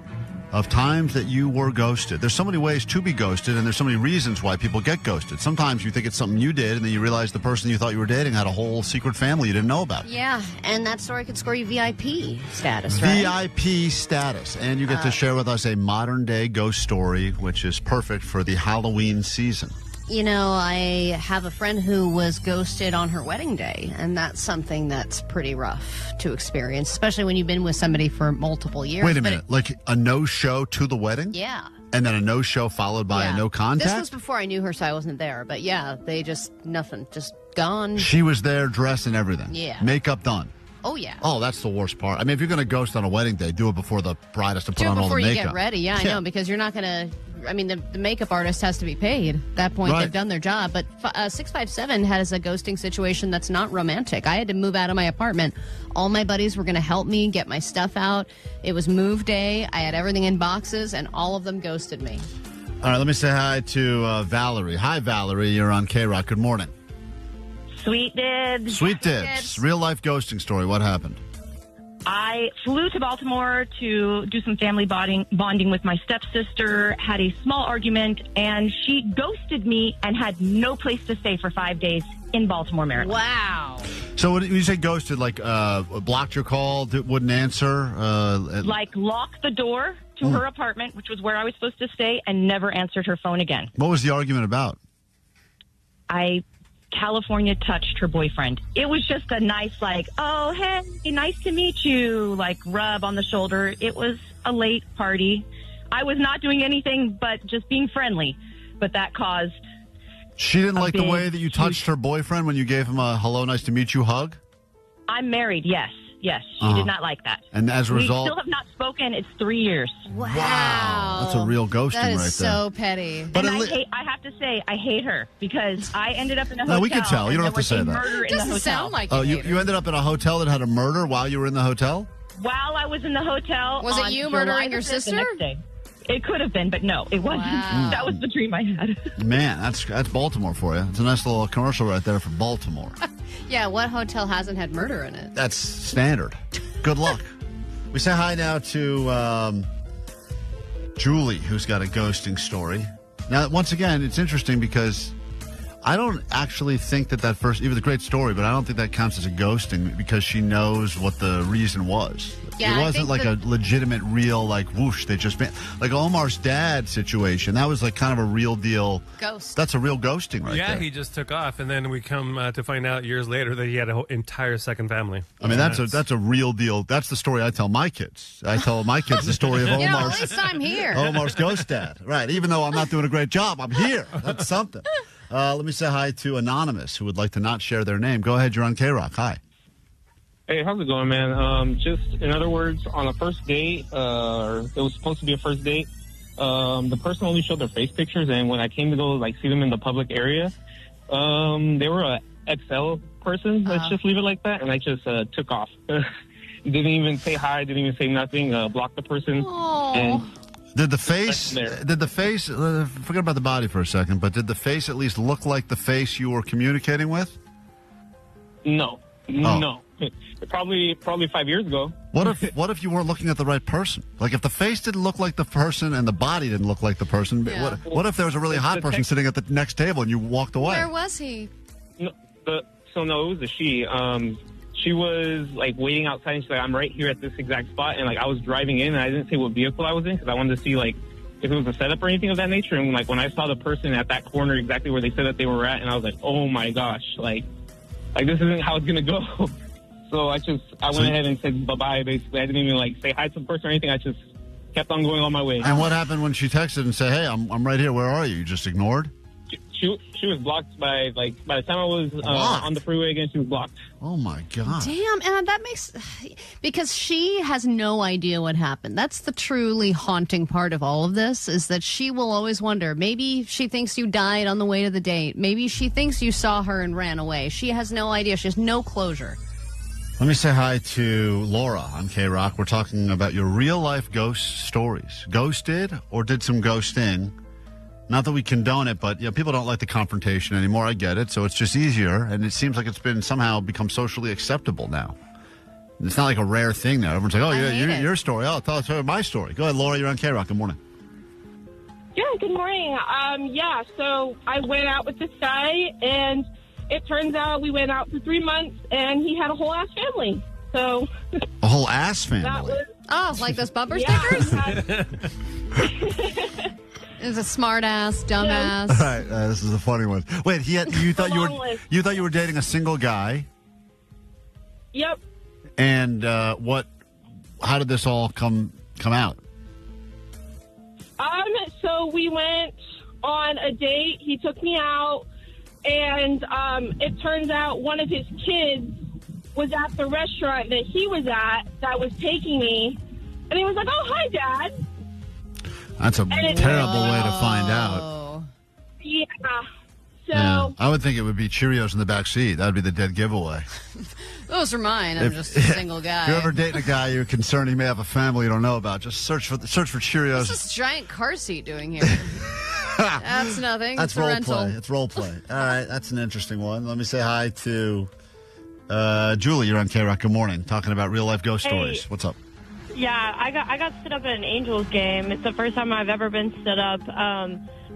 of times that you were ghosted. There's so many ways to be ghosted, and there's so many reasons why people get ghosted. Sometimes you think it's something you did, and then you realize the person you thought you were dating had a whole secret family you didn't know about. Yeah, and that story could score you VIP status, right? VIP status. And you get to share with us a modern-day ghost story, which is perfect for the Halloween season. You know, I have a friend who was ghosted on her wedding day, and that's something that's pretty rough to experience, especially when you've been with somebody for multiple years. Wait a minute, like a no-show to the wedding? Yeah. And then a no-show followed by a no contact? This was before I knew her, so I wasn't there. But yeah, they just, nothing, just gone. She was there dressed and everything? Yeah. Makeup done? Oh, yeah. Oh, that's the worst part. I mean, if you're going to ghost on a wedding day, do it before the bride has to put on all the makeup. Do it before you get ready. Yeah, I know, because you're not going to... I mean, the makeup artist has to be paid. At that point, they've done their job. But 657 has a ghosting situation that's not romantic. I had to move out of my apartment. All my buddies were going to help me get my stuff out. It was move day. I had everything in boxes, and all of them ghosted me. All right, let me say hi to Valerie. Hi, Valerie. You're on KROQ. Good morning. Sweet dibs. Sweet dibs. Real-life ghosting story. What happened? I flew to Baltimore to do some family bonding with my stepsister, had a small argument, and she ghosted me and had no place to stay for 5 days in Baltimore, Maryland. Wow. So when you say ghosted, like blocked your call, wouldn't answer? Like locked the door to her apartment, which was where I was supposed to stay, and never answered her phone again. What was the argument about? California touched her boyfriend. It was just a nice, like, oh, hey, nice to meet you, like, rub on the shoulder. It was a late party. I was not doing anything but just being friendly, but that caused... She didn't like the way that you touched her boyfriend when you gave him a hello, nice to meet you hug? I'm married, yes. Yes, she did not like that. And as a result... We still have not spoken. It's 3 years. Wow. That's a real ghosting that is right there. So petty. But I have to say, I hate her because I ended up in a hotel. No, we can tell. You don't have to say that. Murder in the hotel. Sound like you ended up in a hotel that had a murder while you were in the hotel? While I was in the hotel. Was it you murdering your sister? The next day. It could have been, but no, it wasn't. Wow. That was the dream I had. Man, that's Baltimore for you. It's a nice little commercial right there for Baltimore. Yeah, what hotel hasn't had murder in it? That's standard. Good luck. We say hi now to Julie, who's got a ghosting story. Now, once again, it's interesting because I don't actually think that first, even a great story, but I don't think that counts as a ghosting because she knows what the reason was. Yeah, it wasn't like a legitimate, real, like, whoosh, they just, like Omar's dad situation. That was like kind of a real deal. Ghost. That's a real ghosting right there. Yeah, he just took off, and then we come to find out years later that he had an entire second family. I mean, that's a real deal. That's the story I tell my kids. I tell my kids the story of Omar's. At least I'm here. Omar's ghost dad. Right. Even though I'm not doing a great job, I'm here. That's something. Let me say hi to Anonymous, who would like to not share their name. Go ahead. You're on KROQ. Hi. Hey, how's it going, man? Just in other words, on a first date, it was supposed to be a first date. The person only showed their face pictures, and when I came to go see them in the public area, they were a XL person. Let's just leave it like that, and I just took off. Didn't even say hi. Didn't even say nothing. Blocked the person. And Did the face, forget about the body for a second, but did the face at least look like the face you were communicating with? No. Oh. No. Probably 5 years ago. What if you weren't looking at the right person? Like if the face didn't look like the person and the body didn't look like the person, what if there was a really hot person sitting at the next table and you walked away? Where was he? No, it was a she. She was waiting outside and she's like, I'm right here at this exact spot. And I was driving in and I didn't say what vehicle I was in because I wanted to see if it was a setup or anything of that nature. And when I saw the person at that corner exactly where they said that they were at, and I was like, oh my gosh, this isn't how it's going to go. So I went ahead and said bye-bye, basically. I didn't even, say hi to the person or anything. I just kept on going on my way. And what happened when she texted and said, hey, I'm right here. Where are you? You just ignored? She She was blocked by the time I was on the freeway again, she was blocked. Oh my God. Damn, and that makes, because she has no idea what happened. That's the truly haunting part of all of this, is that she will always wonder, maybe she thinks you died on the way to the date. Maybe she thinks you saw her and ran away. She has no idea. She has no closure. Let me say hi to Laura on KROQ. We're talking about your real-life ghost stories. Ghosted or did some ghosting. Not that we condone it, but people don't like the confrontation anymore. I get it. So it's just easier, and it seems like it's been somehow become socially acceptable now. It's not like a rare thing now. Everyone's like, oh, yeah, your story. Oh, tell us my story. Go ahead, Laura. You're on KROQ. Good morning. Yeah, good morning. So I went out with this guy, and it turns out we went out for 3 months, and he had a whole ass family. So a whole ass family? Like those bumper stickers? It's a smart ass, dumb ass. All right, this is a funny one. Wait, you thought you were dating a single guy? Yep. And how did this all come out? So we went on a date. He took me out, and it turns out one of his kids was at the restaurant that he was at that was taking me, and he was like, "Oh, hi, Dad." That's a terrible way to find out. Yeah. So Yeah. I would think it would be Cheerios in the back seat. That would be the dead giveaway. Those are mine. I'm just a single guy. If you're ever dating a guy you're concerned he may have a family you don't know about, just search for Cheerios. What's this giant car seat doing here? That's nothing. That's it's a role rental. play. It's role play. All right, that's an interesting one. Let me say hi to Julie. You're on KROQ. Good morning. Talking about real life ghost stories. What's up? Yeah, I got stood up at an Angels game. It's the first time I've ever been stood up.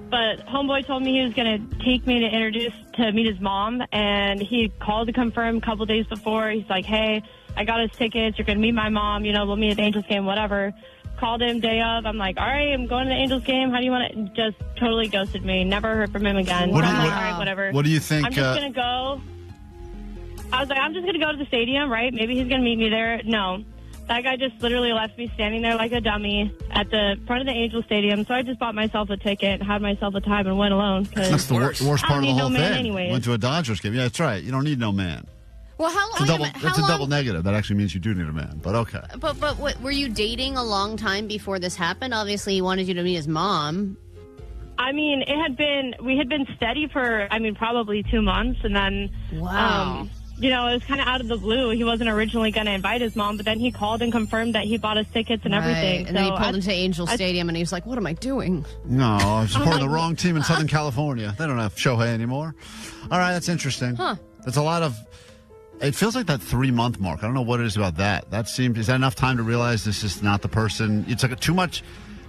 But homeboy told me he was going to take me to meet his mom, and he called to confirm a couple days before. He's like, "Hey, I got his tickets. You're going to meet my mom. We'll meet at the Angels game, whatever." Called him day of. I'm like, "All right, I'm going to the Angels game. How do you want it?" Just totally ghosted me. Never heard from him again. So I'm like, all right, whatever. What do you think? I'm just going to go. I was like, I'm just going to go to the stadium, right? Maybe he's going to meet me there. No. That guy just literally left me standing there like a dummy at the front of the Angel Stadium. So I just bought myself a ticket, had myself a time, and went alone. That's the worst part of the whole thing. Anyways. Went to a Dodgers game. Yeah, that's right. You don't need no man. Well, how long? That's a double negative. That actually means you do need a man, but okay. But what, were you dating a long time before this happened? Obviously, he wanted you to meet his mom. I mean, we had been steady for, probably 2 months, and then, wow. It was kind of out of the blue. He wasn't originally going to invite his mom, but then he called and confirmed that he bought his tickets and everything. And then he pulled him to Angel Stadium, and he was like, "What am I doing?" No, I was supporting the wrong team in Southern California. They don't have Shohei anymore. All right, that's interesting. Huh. That's a lot of... It feels like that 3-month mark. I don't know what it is about that. Is that enough time to realize this is not the person? It's like too much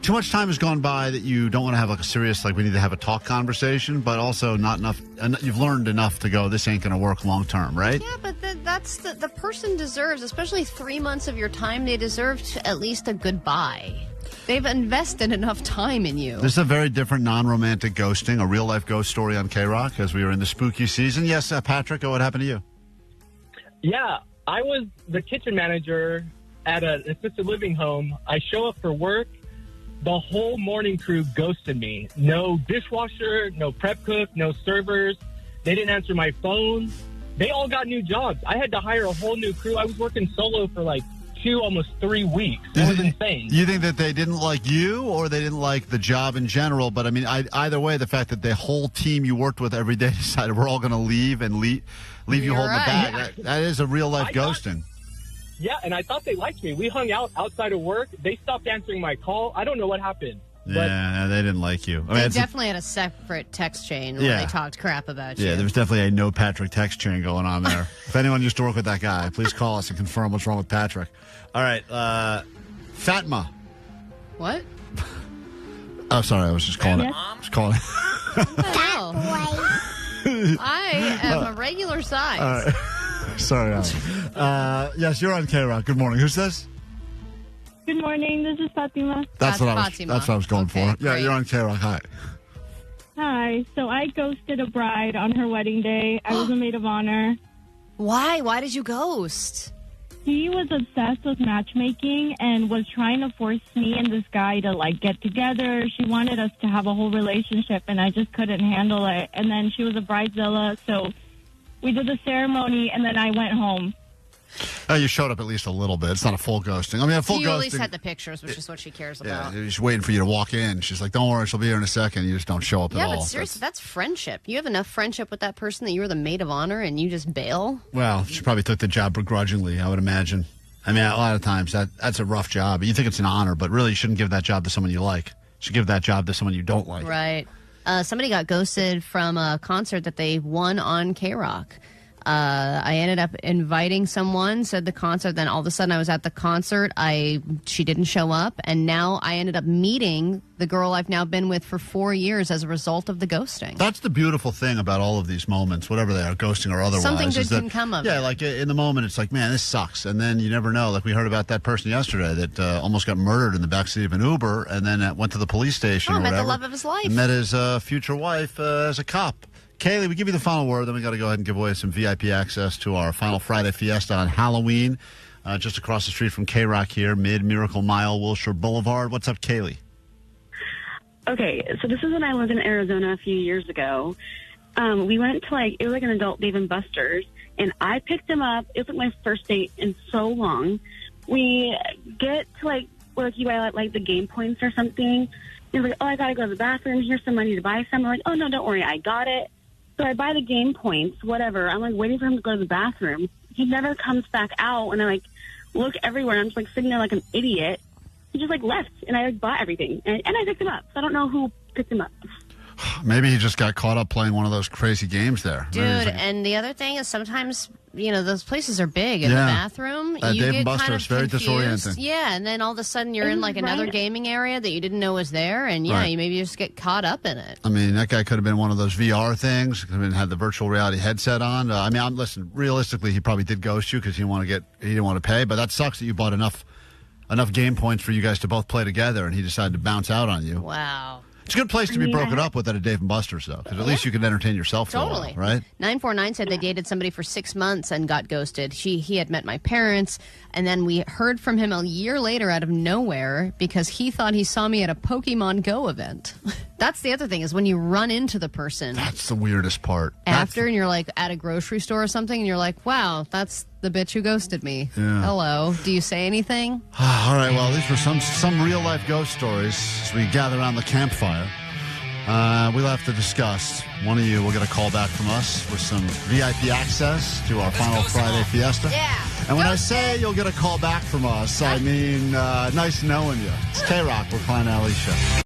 time has gone by that you don't want to have like a serious, we need to have a talk conversation, but also not enough. You've learned enough to go, this ain't going to work long term, right? Yeah, but that's the person deserves, especially 3 months of your time, they deserve at least a goodbye. They've invested enough time in you. This is a very different non-romantic ghosting, a real-life ghost story on KROQ as we are in the spooky season. Yes, Patrick, what happened to you? Yeah, I was the kitchen manager at an assisted living home. I show up for work. The whole morning crew ghosted me. No dishwasher, no prep cook, no servers. They didn't answer my phone. They all got new jobs. I had to hire a whole new crew. I was working solo for 2, almost 3 weeks. It was insane. You think that they didn't like you or they didn't like the job in general? But, either way, the fact that the whole team you worked with every day decided we're all going to leave and leave you holding the bag. That is a real-life ghosting. Yeah, and I thought they liked me. We hung out outside of work. They stopped answering my call. I don't know what happened. Yeah, they didn't like you. They definitely had a separate text chain where they talked crap about you. Yeah, there was definitely a no Patrick text chain going on there. If anyone used to work with that guy, please call us and confirm what's wrong with Patrick. All right, Fatma. What? Oh, sorry, I was just calling it. Just calling it. I am a regular size. All right. Sorry, yes, you're on KROQ. Good morning. Who's this? Good morning. This is Fatima. That's what I was going for. Yeah, great. You're on KROQ. Hi. Hi. So I ghosted a bride on her wedding day. I was a maid of honor. Why? Why did you ghost? He was obsessed with matchmaking and was trying to force me and this guy to, like, get together. She wanted us to have a whole relationship, and I just couldn't handle it. And then she was a bridezilla, so we did the ceremony, and then I went home. You showed up at least a little bit. It's not a full ghosting. I mean, a full You ghosting. at least had the pictures, which is what she cares about. Yeah, she's waiting for you to walk in. She's like, don't worry, she'll be here in a second. You just don't show up at all. Yeah, but seriously, that's friendship. You have enough friendship with that person that you were the maid of honor and you just bail? Well, she probably took the job begrudgingly, I would imagine. I mean, a lot of times that's a rough job. You think it's an honor, but really you shouldn't give that job to someone you like. You should give that job to someone you don't like. Right. Somebody got ghosted from a concert that they won on KROQ. I ended up inviting someone, said the concert, then all of a sudden I was at the concert. She didn't show up, and now I ended up meeting the girl I've now been with for 4 years as a result of the ghosting. That's the beautiful thing about all of these moments, whatever they are, ghosting or otherwise. Something good can come of it. Yeah, like in the moment, it's like, man, this sucks. And then you never know. Like we heard about that person yesterday that almost got murdered in the backseat of an Uber and then went to the police station or met whatever. the love of his life. And met his future wife as a cop. Kaylee, we give you the final word, then we got to go ahead and give away some VIP access to our final Friday Fiesta on Halloween, just across the street from KROQ here, Miracle Mile, Wilshire Boulevard. What's up, Kaylee? Okay, so this is when I lived in Arizona a few years ago. We went to, it was like an adult Dave & Buster's, and I picked him up. It was like my first date in so long. We get to, where you buy, the game points or something. He's like, oh, I got to go to the bathroom. Here's some money to buy some. I'm like, oh, no, don't worry. I got it. So I buy the game points, whatever. I'm, waiting for him to go to the bathroom. He never comes back out, and I, look everywhere. I'm just, sitting there like an idiot. He just, left, and I, bought everything. And I picked him up. So I don't know who picked him up. Maybe he just got caught up playing one of those crazy games there. Dude, and the other thing is sometimes, those places are big in the bathroom. You Dave get & Buster's, very disorienting. Yeah, and then all of a sudden you're in another gaming area that you didn't know was there, and you maybe just get caught up in it. I mean, that guy could have been one of those VR things. Could have been, had the virtual reality headset on. Listen, realistically, he probably did ghost you because he didn't want to pay. But that sucks that you bought enough game points for you guys to both play together, and he decided to bounce out on you. Wow. It's a good place to be broken up with at a Dave & Buster's, though, because at least you can entertain yourself for a while, right? 949 said they dated somebody for 6 months and got ghosted. He had met my parents, and then we heard from him a year later out of nowhere because he thought he saw me at a Pokemon Go event. That's the other thing, is when you run into the person. That's the weirdest part. After, and you're at a grocery store or something, and you're like, wow, that's the bitch who ghosted me. Yeah. Hello. Do you say anything? All right, well, these were some real-life ghost stories as we gather around the campfire. We'll have to discuss. One of you will get a call back from us with some VIP access to our final Friday Fiesta. Yeah. And when I say you'll get a call back from us, I mean nice knowing you. It's KROQ, we're Klein Alley Show.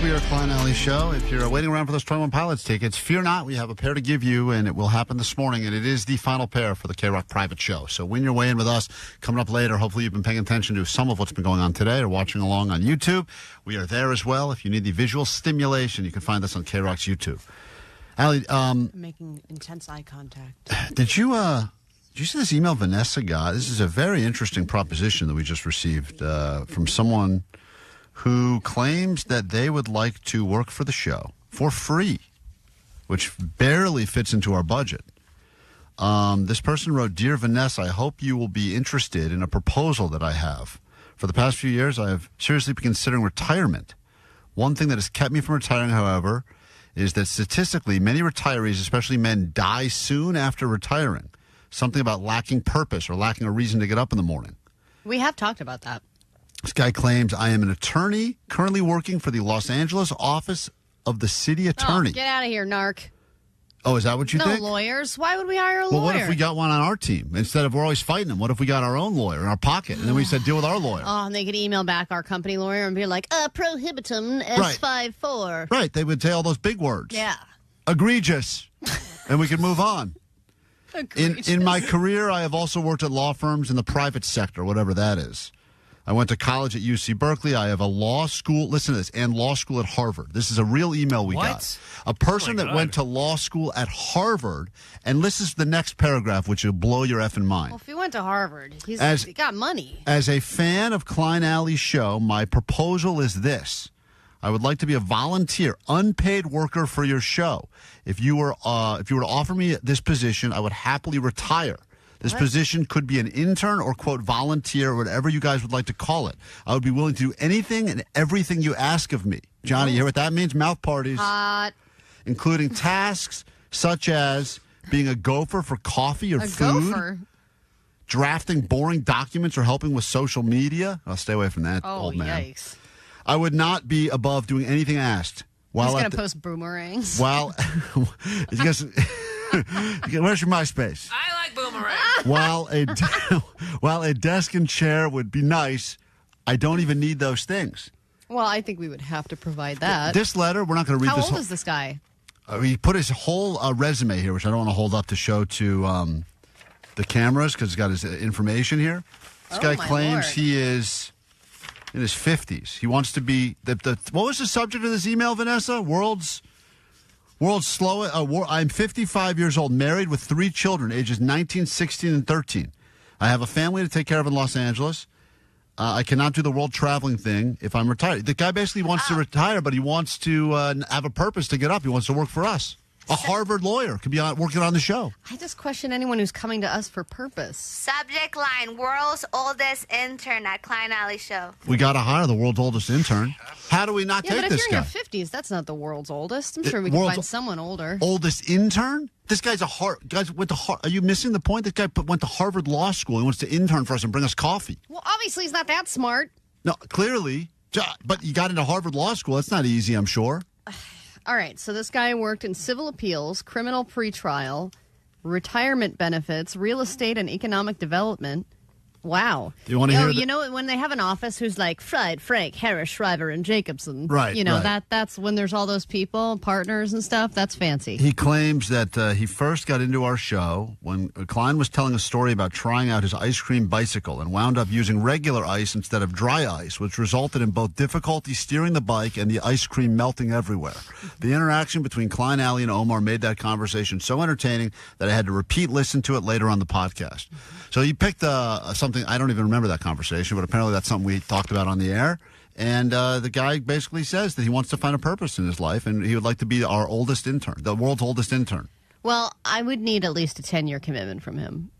We are Klein Alley Show. If you're waiting around for those 21 Pilots tickets, fear not. We have a pair to give you, and it will happen this morning. And it is the final pair for the KROQ private show. So win your way in with us. Coming up later, hopefully you've been paying attention to some of what's been going on today or watching along on YouTube. We are there as well. If you need the visual stimulation, you can find us on KROQ's YouTube. Allie, making intense eye contact. Did you see this email Vanessa got? This is a very interesting proposition that we just received from someone who claims that they would like to work for the show for free, which barely fits into our budget. This person wrote, "Dear Vanessa, I hope you will be interested in a proposal that I have. For the past few years, I have seriously been considering retirement. One thing that has kept me from retiring, however, is that statistically, many retirees, especially men, die soon after retiring. Something about lacking purpose or lacking a reason to get up in the morning. We have talked about that. This guy claims, I am an attorney currently working for the Los Angeles office of the city attorney. Oh, get out of here, narc. Oh, is that what you think? No lawyers. Why would we hire a lawyer? Well, what if we got one on our team? Instead of we're always fighting them, what if we got our own lawyer in our pocket? And then we said, deal with our lawyer. Oh, and they could email back our company lawyer and be like, prohibitum S54. Right. They would say all those big words. Yeah. Egregious. And we could move on. In my career, I have also worked at law firms in the private sector, whatever that is. I went to college at UC Berkeley. I have a law school, listen to this, and law school at Harvard. This is a real email we got. A person that went to law school at Harvard, and listens to the next paragraph, which will blow your effing mind. Well, if he went to Harvard, he got money. As a fan of Klein Alley's show, my proposal is this. I would like to be a volunteer, unpaid worker for your show. If you were to offer me this position, I would happily retire. This position could be an intern or, quote, volunteer, or whatever you guys would like to call it. I would be willing to do anything and everything you ask of me. Johnny, you hear what that means? Mouth parties. Hot. Including tasks such as being a gopher for coffee or food. Gopher? Drafting boring documents or helping with social media. I'll stay away from that, old man. Yikes. I would not be above doing anything asked. He's going to post boomerangs. Where's your MySpace? I like boomerangs. While a desk and chair would be nice, I don't even need those things. Well, I think we would have to provide that. This letter, we're not going to read How this. How old is this guy? He put his whole resume here, which I don't want to hold up to show to the cameras because he's got his information here. This guy claims he is in his 50s. He wants to be what was the subject of this email, Vanessa? World's slowest. I'm 55 years old, married with 3 children, ages 19, 16, and 13. I have a family to take care of in Los Angeles. I cannot do the world traveling thing if I'm retired. The guy basically wants to retire, but he wants to have a purpose to get up. He wants to work for us. A Harvard lawyer could be working on the show. I just question anyone who's coming to us for purpose. Subject line, world's oldest intern at Klein Alley Show. We got to hire the world's oldest intern. How do we not take this guy? Yeah, but if you're in your 50s, that's not the world's oldest. I'm sure we can find someone older. Oldest intern? This guy's went to Harvard. Are you missing the point? This guy went to Harvard Law School. He wants to intern for us and bring us coffee. Well, obviously he's not that smart. No, clearly. But you got into Harvard Law School. That's not easy, I'm sure. All right, so this guy worked in civil appeals, criminal pretrial, retirement benefits, real estate, and economic development. Wow. Do you want to hear you know, when they have an office who's like Fried, Frank, Harris, Shriver, and Jacobson. Right. You know, right. that's when there's all those people, partners and stuff. That's fancy. He claims that he first got into our show when Klein was telling a story about trying out his ice cream bicycle and wound up using regular ice instead of dry ice, which resulted in both difficulty steering the bike and the ice cream melting everywhere. The interaction between Klein Alley and Omar made that conversation so entertaining that I had to listen to it later on the podcast. So he picked something, I don't even remember that conversation, but apparently that's something we talked about on the air. And the guy basically says that he wants to find a purpose in his life, and he would like to be our oldest intern, the world's oldest intern. Well, I would need at least a 10-year commitment from him.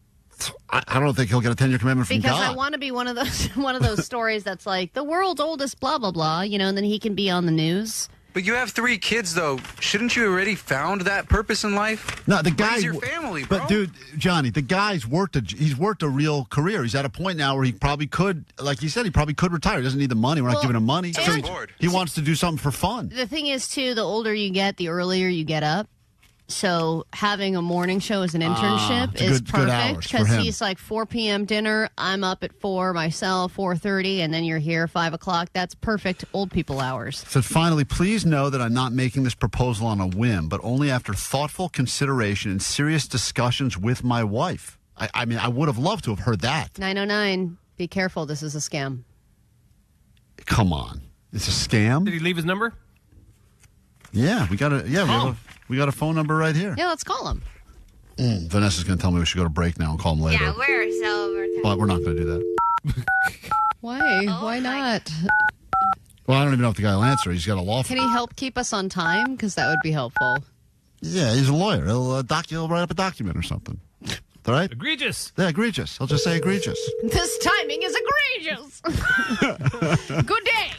I don't think he'll get a 10-year commitment from God. Because I want to be one of those stories that's like, the world's oldest blah, blah, blah, you know, and then he can be on the news. But you have 3 kids, though. Shouldn't you already found that purpose in life? No, the guy. Raise your family, bro. But dude, Johnny, the guy's worked a real career. He's at a point now where he probably could, like you said, he probably could retire. He doesn't need the money. We're not giving him money. So he wants to do something for fun. The thing is, too, the older you get, the earlier you get up. So having a morning show as an internship it's a is good hours perfect for because him. he's like 4 p.m. dinner. I'm up at 4 myself, 4:30, and then you're here 5 o'clock. That's perfect old people hours. So finally, please know that I'm not making this proposal on a whim, but only after thoughtful consideration and serious discussions with my wife. I mean, I would have loved to have heard that. 909. Be careful. This is a scam. Come on. It's a scam? Did he leave his number? Yeah, we got we got a phone number right here. Yeah, let's call him. Vanessa's going to tell me we should go to break now and call him later. Yeah, we're so overtime. But we're not going to do that. Why? Why not? Well, I don't even know if the guy will answer. He's got a law firm. Can he help keep us on time? Because that would be helpful. Yeah, he's a lawyer. He'll write up a document or something. All right? Egregious. Yeah, egregious. He'll just say egregious. This timing is egregious. Good day.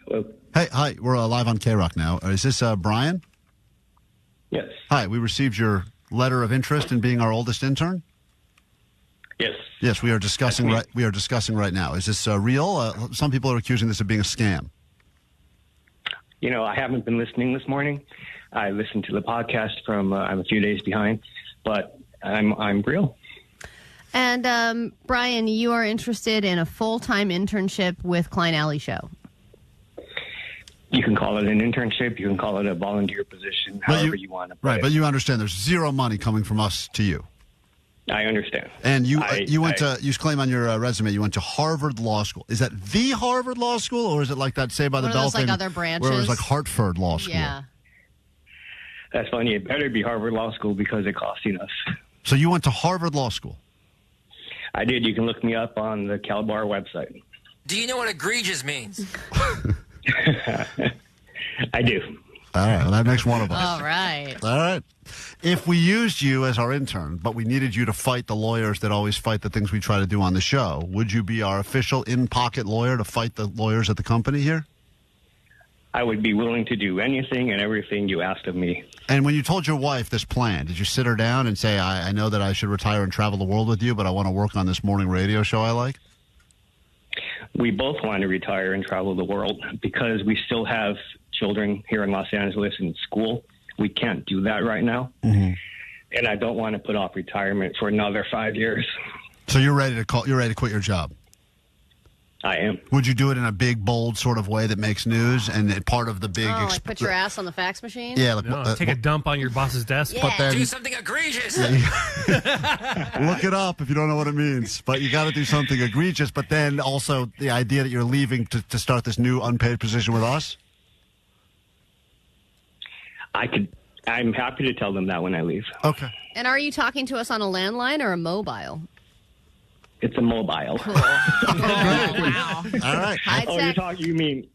Hello. Hey, hi. We're live on KROQ now. Is this Brian? Yes. Hi. We received your letter of interest in being our oldest intern. Yes. Yes, we are discussing right. We are discussing right now. Is this real? Some people are accusing this of being a scam. You know, I haven't been listening this morning. I listened to the podcast from. I'm a few days behind, but I'm real. And Brian, you are interested in a full-time internship with Klein Alley Show. You can call it an internship. You can call it a volunteer position, however you want to put Right, it. but you understand there's zero money coming from us to you. I understand. And you claim on your resume you went to Harvard Law School. Is that the Harvard Law School, or is it like that Saved by the One of those, Dolphin? like, other branches? Where it was like Hartford Law School. Yeah. That's funny. It better be Harvard Law School because it costs enough. So you went to Harvard Law School? I did. You can look me up on the CalBar website. Do you know what egregious means? I do. All right, well, that makes one of us. All right. All right. If we used you as our intern, but we needed you to fight the lawyers that always fight the things we try to do on the show, would you be our official in-pocket lawyer to fight the lawyers at the company here? I would be willing to do anything and everything you asked of me. And when you told your wife this plan, did you sit her down and say, I know that I should retire and travel the world with you, but I want to work on this morning radio show I like? We both want to retire and travel the world because we still have children here in Los Angeles in school. We can't do that right now. Mm-hmm. And I don't want to put off retirement for another 5 years. So you're ready to quit your job? I am. Would you do it in a big, bold sort of way that makes news and part of the big... like put your ass on the fax machine? Yeah. Like, take a dump on your boss's desk. Yeah. But then, Do something egregious. look it up if you don't know what it means. But you got to do something egregious. But then also the idea that you're leaving to start this new unpaid position with us? I'm happy to tell them that when I leave. Okay. And are you talking to us on a landline or a mobile? It's a mobile. Cool. Wow. All right. You mean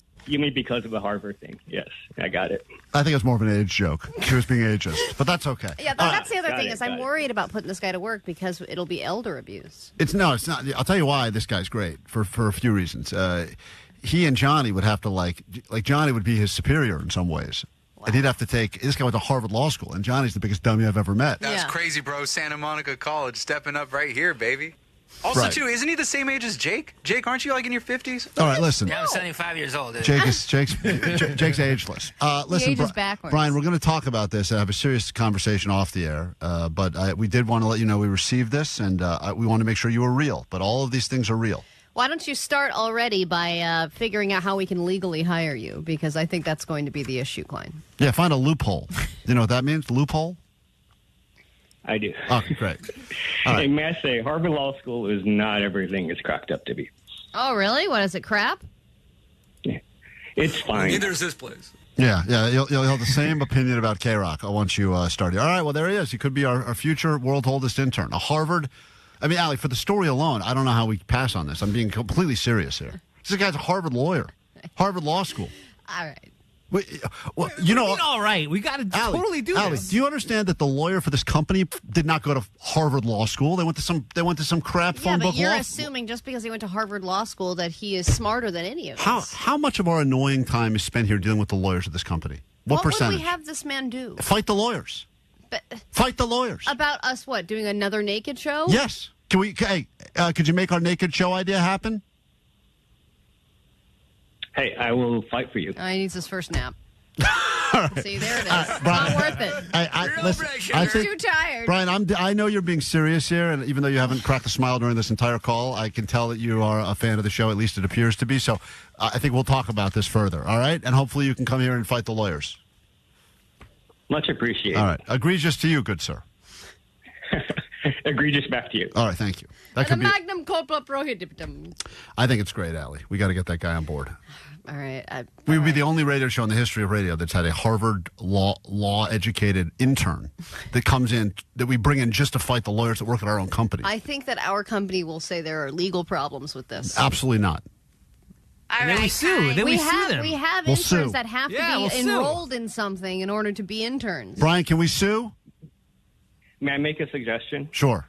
because of the Harvard thing? Yes, I got it. I think it's more of an age joke. She was being ageist, but that's okay. Yeah, that's the other thing is I'm worried about putting this guy to work because it'll be elder abuse. It's not. I'll tell you why this guy's great for a few reasons. He and Johnny would have to like Johnny would be his superior in some ways. Wow. And he'd have to this guy went to Harvard Law School, and Johnny's the biggest dummy I've ever met. That's crazy, bro. Santa Monica College stepping up right here, baby. Also, too, isn't he the same age as Jake? Jake, aren't you like in your 50s? All right, listen. Yeah, I'm 75 years old. Dude. Jake's ageless. Listen, ages backwards. Brian, we're going to talk about this and have a serious conversation off the air. But we did want to let you know we received this, and we want to make sure you were real. But all of these things are real. Why don't you start already by figuring out how we can legally hire you? Because I think that's going to be the issue, Klein. Yeah, find a loophole. You know what that means? Loophole? I do. Oh, great. All right. Hey, may I say, Harvard Law School is not everything it's cracked up to be. Oh, really? What, is it crap? Yeah. It's fine. Neither is this place. Yeah. You'll have the same opinion about KROQ once you start. All right, well, there he is. He could be our future world's oldest intern. A Harvard... I mean, Allie, for the story alone, I don't know how we pass on this. I'm being completely serious here. This guy's a Harvard lawyer. Harvard Law School. All right. Wait, well, you know, all right, we got to totally do this. Do you understand that the lawyer for this company did not go to Harvard Law School? They went to some crap phone book but you're law. assuming just because he went to Harvard Law School that he is smarter than any of us. How much of our annoying time is spent here dealing with the lawyers of this company? What percentage? Would we have this man do? Fight the lawyers. Fight the lawyers. About us, what, doing another naked show? Yes. Can we? Hey, could you make our naked show idea happen? Hey, I will fight for you. He needs his first nap. See, there it is. Not worth it. Listen, You're too tired. Brian, I know you're being serious here, and even though you haven't cracked a smile during this entire call, I can tell that you are a fan of the show. At least it appears to be. So I think we'll talk about this further, all right? And hopefully you can come here and fight the lawyers. Much appreciated. All right. Egregious to you, good sir. Egregious back to you. All right, thank you. That The could be. magnum corpora prohibitum. I think it's great, Allie. We got to get that guy on board. All right. We would be the only radio show in the history of radio that's had a Harvard law-educated intern that comes in, that we bring in just to fight the lawyers that work at our own company. I think that our company will say there are legal problems with this. Absolutely not. All then we sue. Then we sue them. We have We'll interns sue. that have to be enrolled in something in order to be interns. Brian, can we sue? May I make a suggestion? Sure.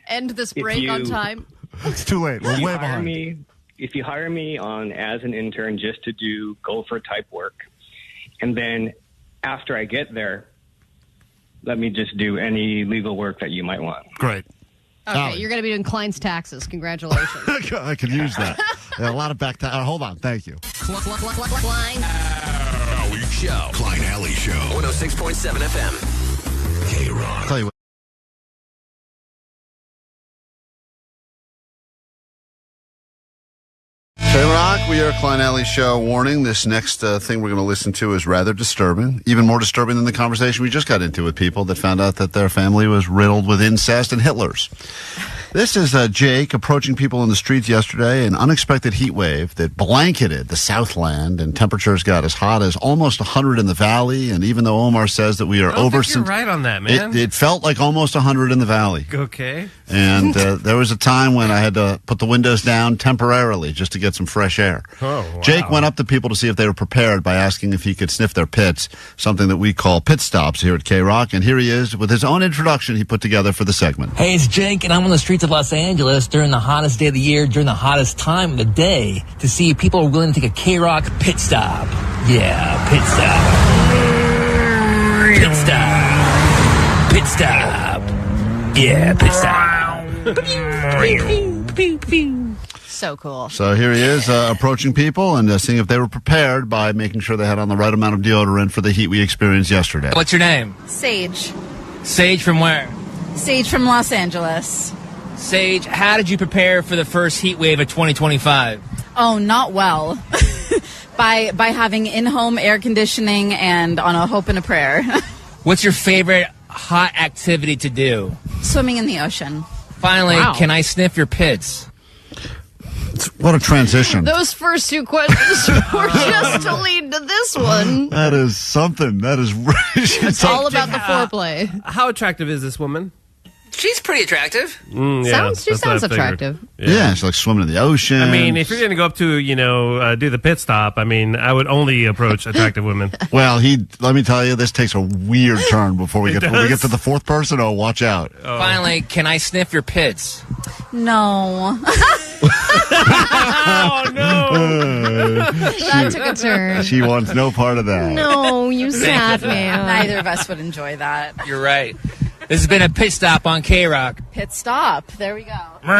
End this If break on you- time. It's too late. We're way behind. If you hire me on as an intern just to do gopher type work, and then after I get there, let me just do any legal work that you might want. Great. Okay, you're going to be doing Klein's taxes. Congratulations. I could use that. Yeah, a lot of back time. Hold on. Thank you. Klein. Alley Show. Klein Alley Show. 106.7 FM. KROQ. Tell you what. KROQ, we are Klein Alley Show. Warning, this next thing we're going to listen to is rather disturbing. Even more disturbing than the conversation we just got into with people that found out that their family was riddled with incest and Hitlers. This is Jake approaching people in the streets yesterday, an unexpected heat wave that blanketed the Southland, and temperatures got as hot as almost 100 in the valley. And even though Omar says that we are I don't over... think you're right on that, man. It felt like almost 100 in the valley. Okay. And there was a time when I had to put the windows down temporarily just to get some fresh air. Oh, wow. Jake went up to people to see if they were prepared by asking if he could sniff their pits, something that we call pit stops here at KROQ. And here he is with his own introduction he put together for the segment. Hey, it's Jake, and I'm on the streets of Los Angeles during the hottest day of the year, during the hottest time of the day, to see if people are willing to take a KROQ pit stop. Yeah, pit stop. Pit stop. Pit stop. Yeah, pit stop. So cool. So here he is approaching people and seeing if they were prepared by making sure they had on the right amount of deodorant for the heat we experienced yesterday. What's your name? Sage. Sage from where? Sage from Los Angeles. Sage, how did you prepare for the first heat wave of 2025? Oh, not well. by having in-home air conditioning and on a hope and a prayer. What's your favorite hot activity to do? Swimming in the ocean. Finally, Wow. Can I sniff your pits? What a transition. Those first two questions were just to lead to this one. That is something. That is... It's all about the foreplay. How attractive is this woman? She's pretty attractive. She sounds attractive. Yeah, she's like swimming in the ocean. I mean, if you're going to go up to, do the pit stop, I mean, I would only approach attractive women. Well, let me tell you, this takes a weird turn before we get to, when we get to the fourth person. Oh, watch out. Finally, can I sniff your pits? No. Oh, no. That took a turn. She wants no part of that. No, you sad man. Neither of us would enjoy that. You're right. This has been a pit stop on KROQ. Pit stop. There we go. No!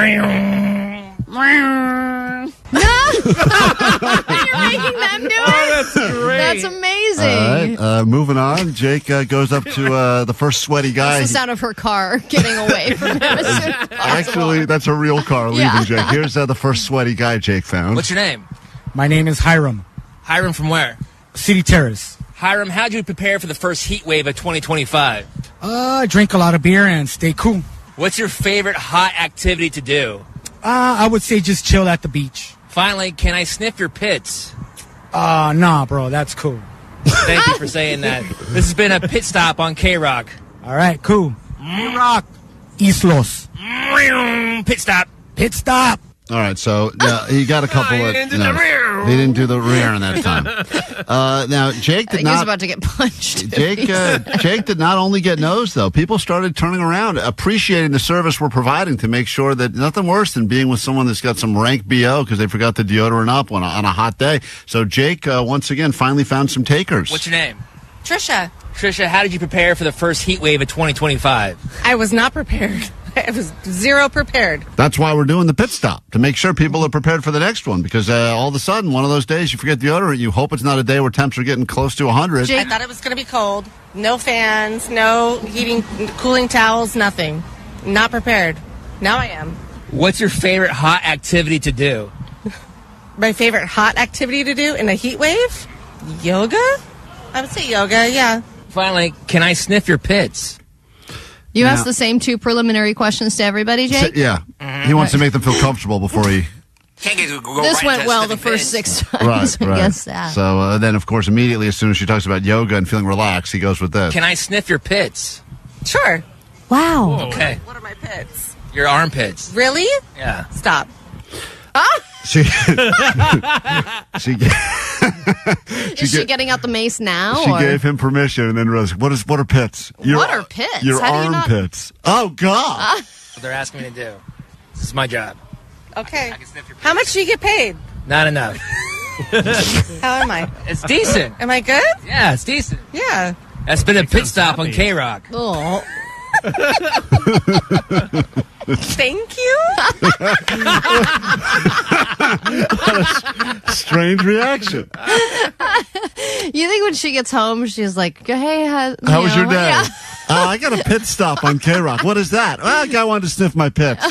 You're making them do it? That's great. That's amazing. All right, moving on. Jake goes up to the first sweaty guy. That's the sound of her car getting away from him as soon as possible. Actually, that's a real car leaving, Yeah. Jake. Here's the first sweaty guy Jake found. What's your name? My name is Hiram. Hiram from where? City Terrace. Hiram, how'd you prepare for the first heat wave of 2025? I drink a lot of beer and stay cool. What's your favorite hot activity to do? I would say just chill at the beach. Finally, can I sniff your pits? Nah, bro, that's cool. Thank you for saying that. This has been a pit stop on KROQ. All right, cool. Rock. Islos. Pit stop. Pit stop. All right, so he got a couple of... didn't do the rear. He didn't do the rear in that time. Now, Jake I did think he was not... about to get punched. Jake did not only get nosed, though. People started turning around, appreciating the service we're providing to make sure that nothing worse than being with someone that's got some rank BO because they forgot the deodorant up on a hot day. So Jake, once again, finally found some takers. What's your name? Trisha. Trisha, how did you prepare for the first heat wave of 2025? I was not prepared. I was zero prepared. That's why we're doing the pit stop, to make sure people are prepared for the next one. Because all of a sudden, one of those days, you forget deodorant. You hope it's not a day where temps are getting close to 100. I thought it was going to be cold. No fans, no heating, cooling towels, nothing. Not prepared. Now I am. What's your favorite hot activity to do? My favorite hot activity to do in a heat wave? Yoga? I would say yoga, yeah. Finally, can I sniff your pits? You asked the same 2 preliminary questions to everybody, Jake? Yeah. He wants to make them feel comfortable before he... This went well the first 6 times. Right. I guess that. So then, of course, immediately as soon as she talks about yoga and feeling relaxed, he goes with this. Can I sniff your pits? Sure. Wow. Okay. What are my pits? Your armpits. Really? Yeah. Stop. She, Is she getting out the mace now? She or? gave him permission and then realized, what are pits? What are pits? Your How do you not- armpits. Oh, God. What they're asking me to do. This is my job. Okay. How much do you get paid? Not enough. How am I? It's decent. Am I good? Yeah, it's decent. Yeah. That's been a pit stop on KROQ. Oh. Thank you. Strange reaction. You think when she gets home, she's like, hey, How was your day? Yeah. I got a pit stop on KROQ. What is that? Well, a guy wanted to sniff my pits.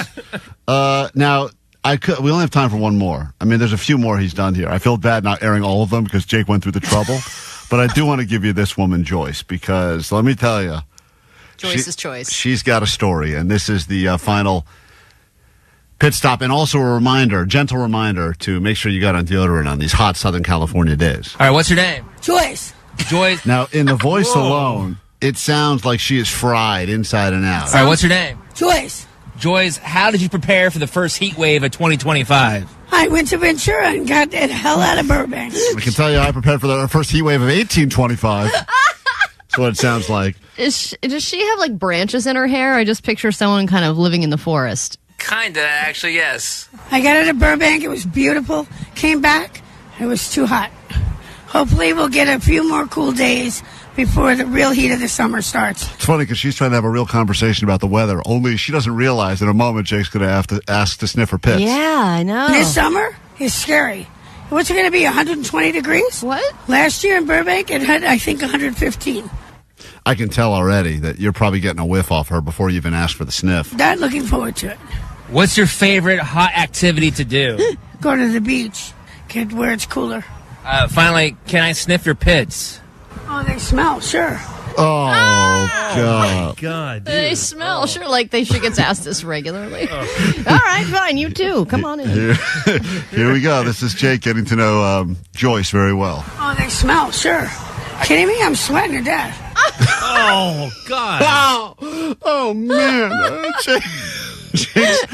Now, we only have time for one more. I mean, there's a few more he's done here. I feel bad not airing all of them because Jake went through the trouble. But I do want to give you this woman, Joyce, because let me tell you. Joyce's choice. She's got a story, and this is the final pit stop, and also a reminder, gentle reminder, to make sure you got on deodorant on these hot Southern California days. All right, what's your name? Joyce. Joyce. Now, in the voice alone, it sounds like she is fried inside and out. All right, what's your name? Joyce. Joyce, how did you prepare for the first heat wave of 2025? I went to Ventura and got the hell out of Burbank. I can tell you I prepared for the first heat wave of 1825. That's what it sounds like. Does she have like branches in her hair? I just picture someone kind of living in the forest. Kinda, actually, yes. I got out of Burbank. It was beautiful. Came back. It was too hot. Hopefully we'll get a few more cool days before the real heat of the summer starts. It's funny because she's trying to have a real conversation about the weather, only she doesn't realize in a moment Jake's going to have to ask to sniff her pits. Yeah, I know. This summer is scary. What's it going to be, 120 degrees? What? Last year in Burbank, it had, I think, 115. I can tell already that you're probably getting a whiff off her before you even ask for the sniff. Not looking forward to it. What's your favorite hot activity to do? Go to the beach, get where it's cooler. Finally, can I sniff your pits? Oh, they smell, sure. Oh, God. God, dude. They smell. Sure, like she gets asked this regularly. All right, fine. You too. Come on in. Here we go. This is Jake getting to know Joyce very well. Oh, they smell, sure. Kidding me? I'm sweating to death. Oh, God. Oh man.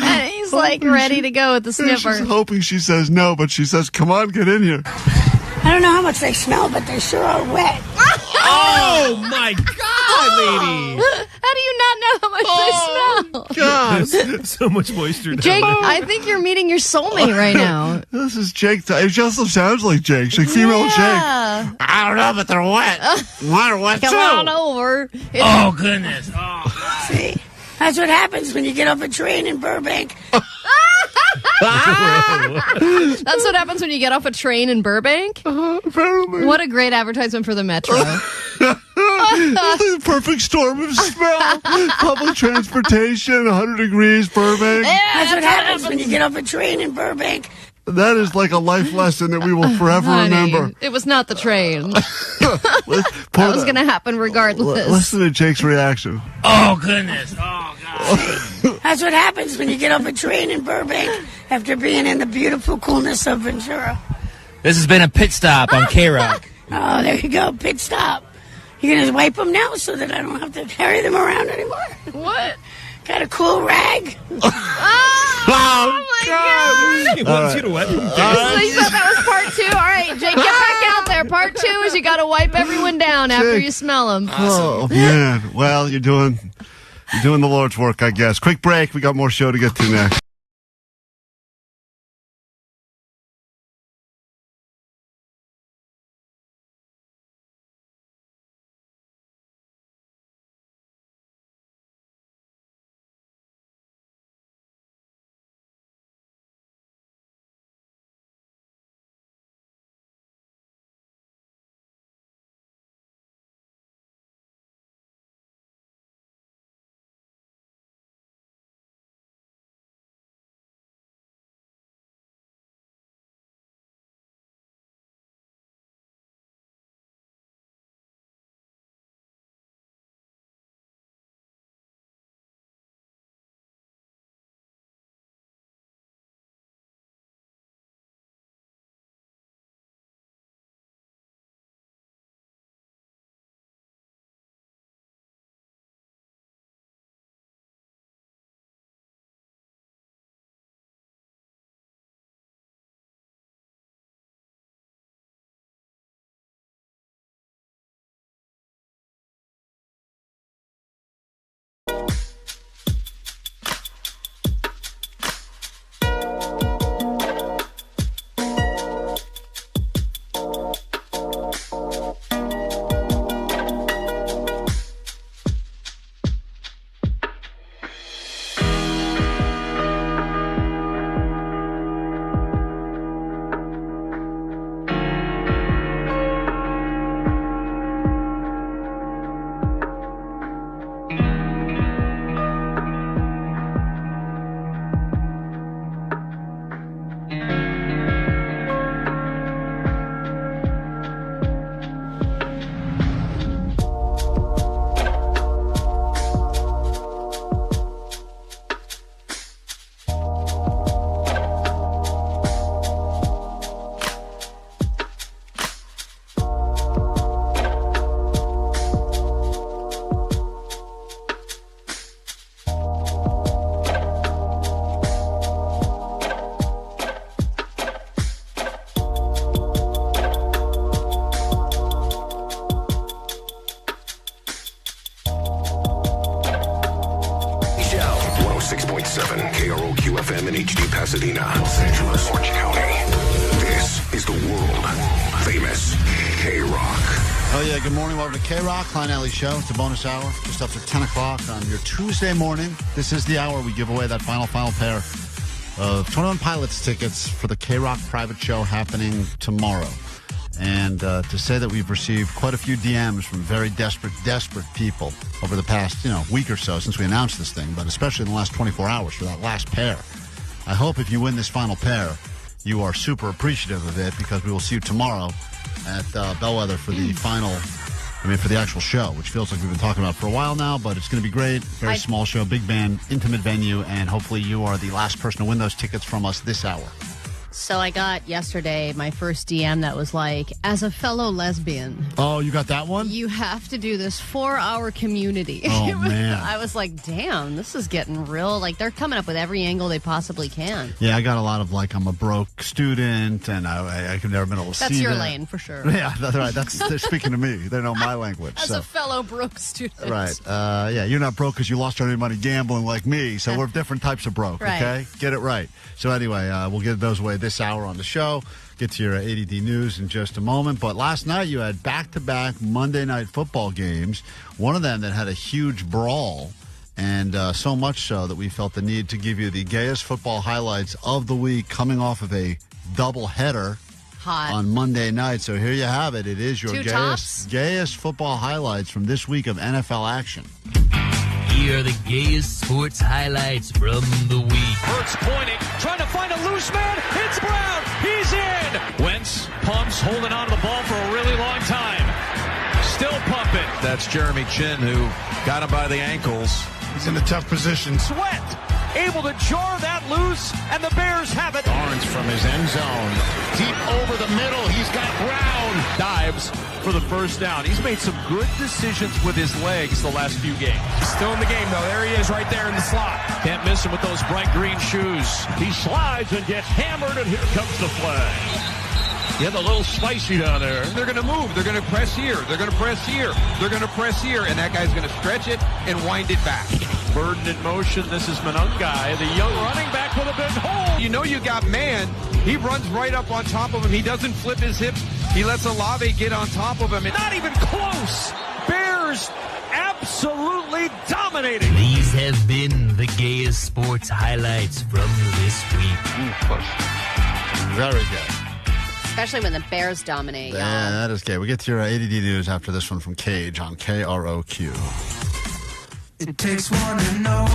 And he's like ready to go with the sniffer. She's hoping she says no, but she says, come on, get in here. I don't know how much they smell, but they sure are wet. Oh, my God, lady. How do you not know how much they smell? God. So much moisture. Jake, I think you're meeting your soulmate right now. This is Jake. It just sounds like Jake. She's like female Jake. I don't know, but they're wet. Mine are wet, Come too. on over. Oh, goodness. Oh. See? That's what happens when you get off a train in Burbank. That's what happens when you get off a train in Burbank? Apparently. What a great advertisement for the Metro. The perfect storm of smell. Public transportation, 100 degrees, Burbank. That's what happens when you get off a train in Burbank. That is like a life lesson that we will forever remember. It was not the train. That was going to happen regardless. Listen to Jake's reaction. Oh, goodness. Oh, God. That's what happens when you get off a train in Burbank after being in the beautiful coolness of Ventura. This has been a pit stop on KROQ. Oh, there you go. Pit stop. You're going to wipe them now so that I don't have to carry them around anymore? What? Got a cool rag? Oh, my God. He wants you to wet. So you thought that was part 2? All right, Jake, get back out there. Part 2 is you got to wipe everyone down after you smell them. Oh, man. Well, you're doing the Lord's work, I guess. Quick break. We got more show to get to next. 106.7 KROQ FM in HD Pasadena, Los Angeles, Orange County. This is the world famous K-Rock. Oh, yeah. Good morning. Welcome to K-Rock, Klein Alley Show. It's a bonus hour just up to 10 o'clock on your Tuesday morning. This is the hour we give away that final pair of 21 Pilots tickets for the K-Rock private show happening tomorrow. And to say that we've received quite a few DMs from very desperate people over the past, week or so since we announced this thing, but especially in the last 24 hours for that last pair. I hope if you win this final pair, you are super appreciative of it, because we will see you tomorrow at Bellwether for the for the actual show, which feels like we've been talking about for a while now, but it's going to be great. Very small show, big band, intimate venue, and hopefully you are the last person to win those tickets from us this hour. So I got yesterday my first DM that was like, as a fellow lesbian. Oh, you got that one? You have to do this 4-hour community. Oh, man. I was like, damn, this is getting real. Like, they're coming up with every angle they possibly can. Yeah, I got a lot of, I'm a broke student, and I've never been able to see That's your that. lane, for sure. Yeah, that's right. They're speaking to me. They know my language. As a fellow broke student. Right. Yeah, you're not broke because you lost all your money gambling like me, so we're different types of broke, right. Okay? Get it right. So anyway, we'll get those away this hour on the show. Get to your A.D.D news in just a moment. But last night you had back-to-back Monday Night Football games, one of them that had a huge brawl, and so much so that we felt the need to give you the gayest football highlights of the week coming off of a doubleheader on Monday night. So here you have it. It is your gayest football highlights from this week of NFL action. Here are the gayest sports highlights from the week. Hurts pointing, trying to find a loose man. It's Brown. He's in. Wentz pumps, holding on to the ball for a really long time. Still pumping. That's Jeremy Chin, who got him by the ankles. He's in a tough position. Sweat able to jar that loose, and the Bears have it. Barnes from his end zone. Deep over the middle. He's got Brown. Dives for the first down. He's made some good decisions with his legs the last few games. He's still in the game, though. There he is right there in the slot. Can't miss him with those bright green shoes. He slides and gets hammered, and here comes the flag. Get a little spicy down there. They're going to move. They're going to press here. They're going to press here. They're going to press here, and that guy's going to stretch it and wind it back. Burden in motion. This is Manungai, the young running back with a big hole. You know you got man. He runs right up on top of him. He doesn't flip his hips. He lets Olave get on top of him. Not even close. Bears absolutely dominating. These have been the gayest sports highlights from this week. Very good. Especially when the Bears dominate. Yeah, that is gay. We get to your A.D.D news after this one from Cage on KROQ. It takes one to know.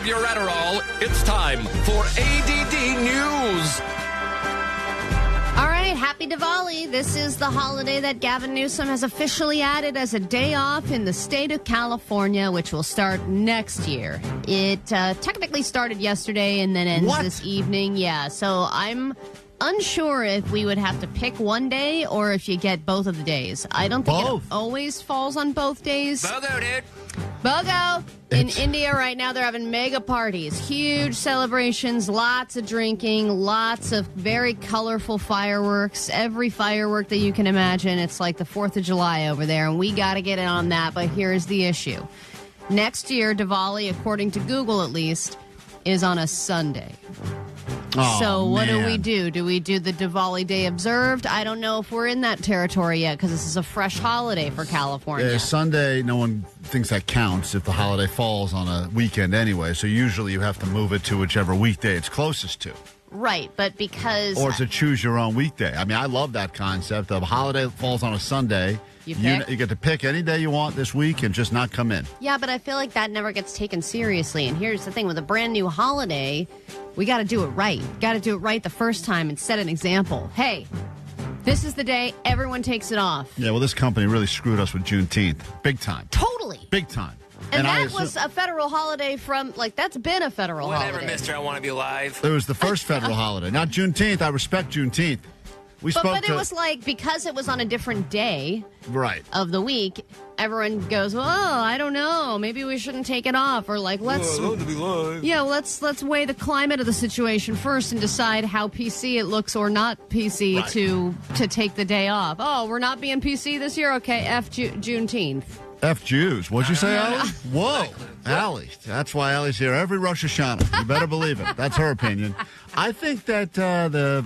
your Adderall. It's time for A.D.D. News. All right, happy Diwali. This is the holiday that Gavin Newsom has officially added as a day off in the state of California, which will start next year. It technically started yesterday and then ends this evening. Yeah, so I'm unsure if we would have to pick one day or if you get both of the days. I don't think it always falls on both days. BOGO, dude. BOGO! In India right now, they're having mega parties, huge celebrations, lots of drinking, lots of very colorful fireworks, every firework that you can imagine. It's like the 4th of July over there, and we got to get in on that, but here's the issue. Next year, Diwali, according to Google at least, is on a Sunday. So what do we do? Do we do the Diwali Day Observed? I don't know if we're in that territory yet because this is a fresh holiday for California. Yeah, Sunday, no one thinks that counts if the holiday falls on a weekend anyway. So usually you have to move it to whichever weekday it's closest to. Right, but because... Or to choose your own weekday. I mean, I love that concept of a holiday falls on a Sunday. You get to pick any day you want this week and just not come in. Yeah, but I feel like that never gets taken seriously. And here's the thing. With a brand new holiday, we got to do it right. Got to do it right the first time and set an example. Hey, this is the day everyone takes it off. Yeah, well, this company really screwed us with Juneteenth. Big time. Totally. Big time. And that was a federal holiday from, that's been a federal holiday. Whatever, mister, I want to be alive. It was the first federal holiday. Not Juneteenth. I respect Juneteenth. But it was because it was on a different day of the week, everyone goes, well, I don't know, maybe we shouldn't take it off, or let's weigh the climate of the situation first and decide how PC it looks or not PC to take the day off. Oh, we're not being PC this year? Okay, F Juneteenth. F Jews. What'd you say, Allie? Whoa. Allie. That's why Allie's here every Rosh Hashanah. You better believe it. That's her opinion. I think that the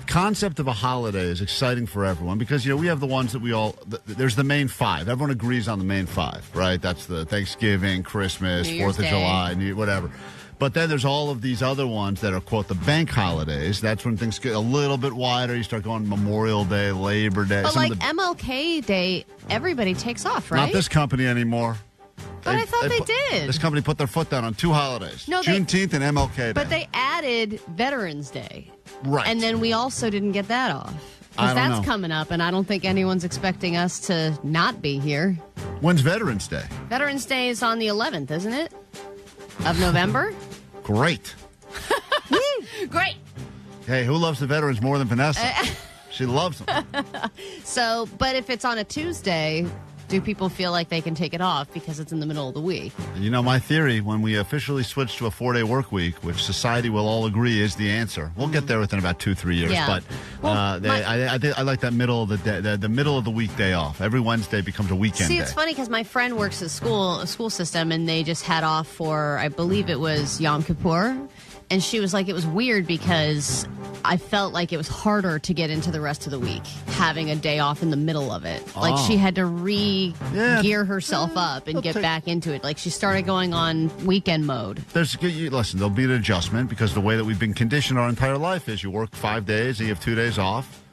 concept of a holiday is exciting for everyone because, we have the ones that there's the main five. Everyone agrees on the main five, right? That's the Thanksgiving, Christmas, 4th of July, whatever. But then there's all of these other ones that are, quote, the bank holidays. That's when things get a little bit wider. You start going Memorial Day, Labor Day. But MLK Day, everybody takes off, right? Not this company anymore. But I thought they did. This company put their foot down on two holidays, Juneteenth and MLK Day. But they added Veterans Day. Right. And then we also didn't get that off. Because that's coming up, and I don't think anyone's expecting us to not be here. When's Veterans Day? Veterans Day is on the 11th, isn't it? Of November? Great. Great. Hey, who loves the veterans more than Vanessa? She loves them. But if it's on a Tuesday, do people feel like they can take it off because it's in the middle of the week? My theory, when we officially switch to a 4-day work week, which society will all agree is the answer, we'll get there within about 2-3 years. Yeah. But I like that middle of the middle of the week day off. Every Wednesday becomes a weekend day. It's funny because my friend works at a school system, and they just had off for, I believe it was Yom Kippur. And she was like, it was weird because I felt like it was harder to get into the rest of the week, having a day off in the middle of it. Like she had to gear herself up and get back into it. Like she started going on weekend mode. Listen, there'll be an adjustment because the way that we've been conditioned our entire life is you work 5 days and you have 2 days off.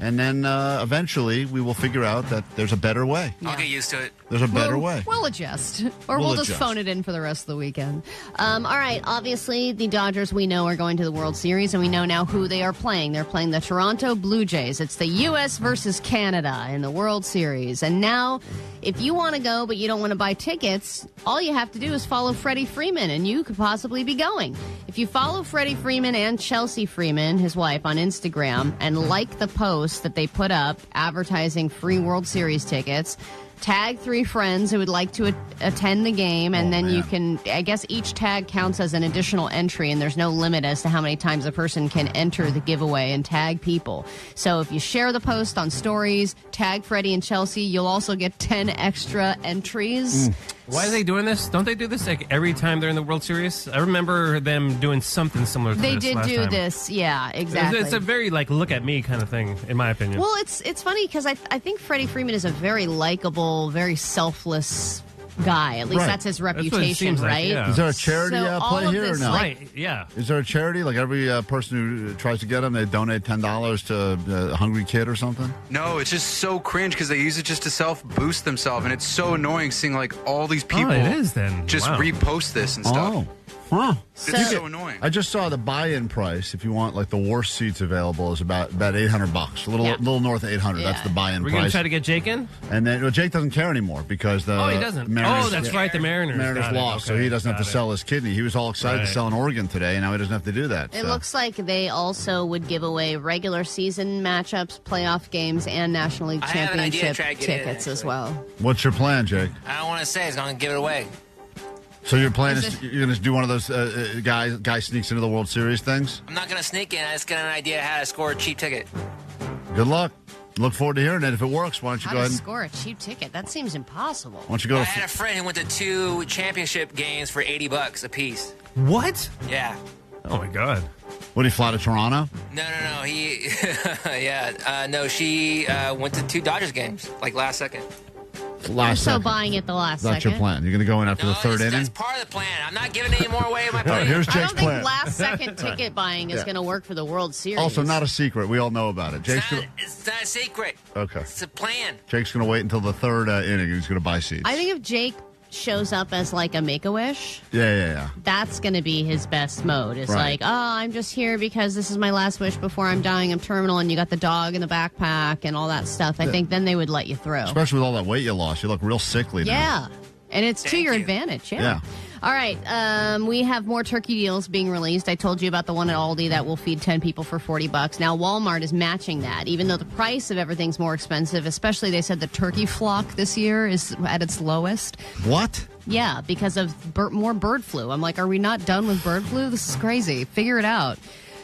And then eventually we will figure out that there's a better way. I'll get used to it. There's a better way. We'll adjust. Or we'll just phone it in for the rest of the weekend. All right. Obviously, the Dodgers, we know, are going to the World Series, and we know now who they are playing. They're playing the Toronto Blue Jays. It's the U.S. versus Canada in the World Series. And now, if you want to go but you don't want to buy tickets, all you have to do is follow Freddie Freeman, and you could possibly be going. If you follow Freddie Freeman and Chelsea Freeman, his wife, on Instagram, and like the post that they put up advertising free World Series tickets, tag 3 friends who would like to attend the game, and then you can, I guess each tag counts as an additional entry, and there's no limit as to how many times a person can enter the giveaway and tag people. So if you share the post on stories, tag Freddie and Chelsea, you'll also get 10 extra entries. Why are they doing this? Don't they do this every time they're in the World Series? I remember them doing something similar to this last time. They did do this, yeah, exactly. It's a very, look at me kind of thing, in my opinion. Well, it's funny because I think Freddie Freeman is a very likable, very selfless guy. At least that's his reputation, right? Is there a charity play here or no? Right, yeah. Is there a charity? Like every person who tries to get them, they donate $10 to a hungry kid or something? No, it's just so cringe because they use it just to self-boost themselves, and it's so annoying seeing all these people it is, then. just repost this and stuff. Huh. It's so annoying. I just saw the buy-in price, if you want like the worst seats available, is about $800. A little north of 800. That's the buy-in We're price. going to try to get Jake in? And then Jake doesn't care anymore because the he doesn't. Mariners, That's right, the Mariners. Mariners lost, so he doesn't have to sell his kidney. He was all excited to sell in Oregon today, and now he doesn't have to do that. It looks like they also would give away regular season matchups, playoff games, and National League Championship tickets as well. What's your plan, Jake? I don't want to say. It's going to give it away. So your plan is you're going to do one of those guy sneaks into the World Series things? I'm not going to sneak in. I just got an idea how to score a cheap ticket. Good luck. Look forward to hearing it. If it works, why don't you How go to ahead and... score a cheap ticket? That seems impossible. Why don't you go I had a friend who went to 2 championship games for $80 a piece. What? Yeah. Oh, my God. What, he fly to Toronto? No. He, she went to 2 Dodgers games, like last second. Buying it the last That's second. your plan. You're going to go in after the third inning? That's part of the plan. I'm not giving any more away of my plan. Here's I Jake's don't think plan. last second ticket buying is going to work for the World Series. Also, not a secret. We all know about it. It's not a secret. Okay. It's a plan. Jake's going to wait until the third inning. He's going to buy seats. I think if Jake shows up as like a Make-A-Wish, Yeah. that's going to be his best mode. It's Right. like, I'm just here because this is my last wish before I'm dying. I'm terminal, and you got the dog in the backpack and all that stuff. I think then they would let you through. Especially with all that weight you lost. You look real sickly now. Yeah. And it's to your advantage. Yeah. All right. We have more turkey deals being released. I told you about the one at Aldi that will feed 10 people for $40. Now, Walmart is matching that, even though the price of everything's more expensive, especially they said the turkey flock this year is at its lowest. What? Yeah, because of more bird flu. I'm like, are we not done with bird flu? This is crazy. Figure it out.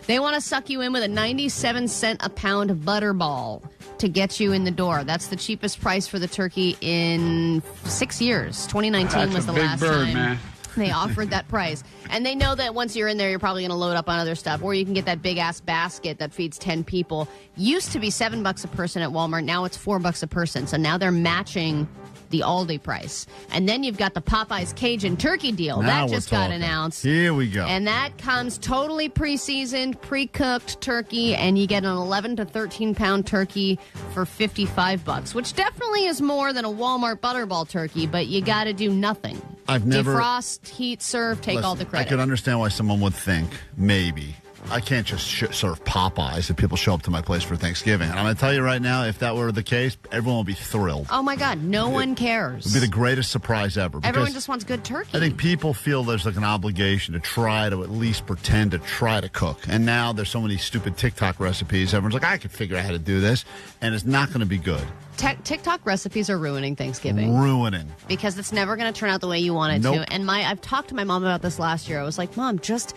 They want to suck you in with a 97-cent a pound butterball to get you in the door. That's the cheapest price for the turkey in 6 years. 2019 was the last time. Man. They offered that price. And they know that once you're in there, you're probably going to load up on other stuff. Or you can get that big-ass basket that feeds 10 people. Used to be $7 a person at Walmart. Now it's $4 a person. So now they're matching the Aldi price. And then you've got the Popeyes Cajun turkey deal. Now that just got announced. Here we go. And that comes totally pre-seasoned, pre-cooked turkey, and you get an 11 to 13-pound turkey for $55, which definitely is more than a Walmart Butterball turkey, but you got to do nothing. I've never... Defrost, heat, serve, take all the credit. I could understand why someone would think, maybe, I can't just serve Popeyes if people show up to my place for Thanksgiving. And I'm going to tell you right now, if that were the case, everyone would be thrilled. Oh, my God. No one cares. It would be the greatest surprise ever. Everyone just wants good turkey. I think people feel there's like an obligation to try to at least pretend to try to cook. And now there's so many stupid TikTok recipes. Everyone's like, I could figure out how to do this. And it's not going to be good. TikTok recipes are ruining Thanksgiving. Ruining. Because it's never going to turn out the way you want it Nope. to. And I've talked to my mom about this last year. I was like, Mom, just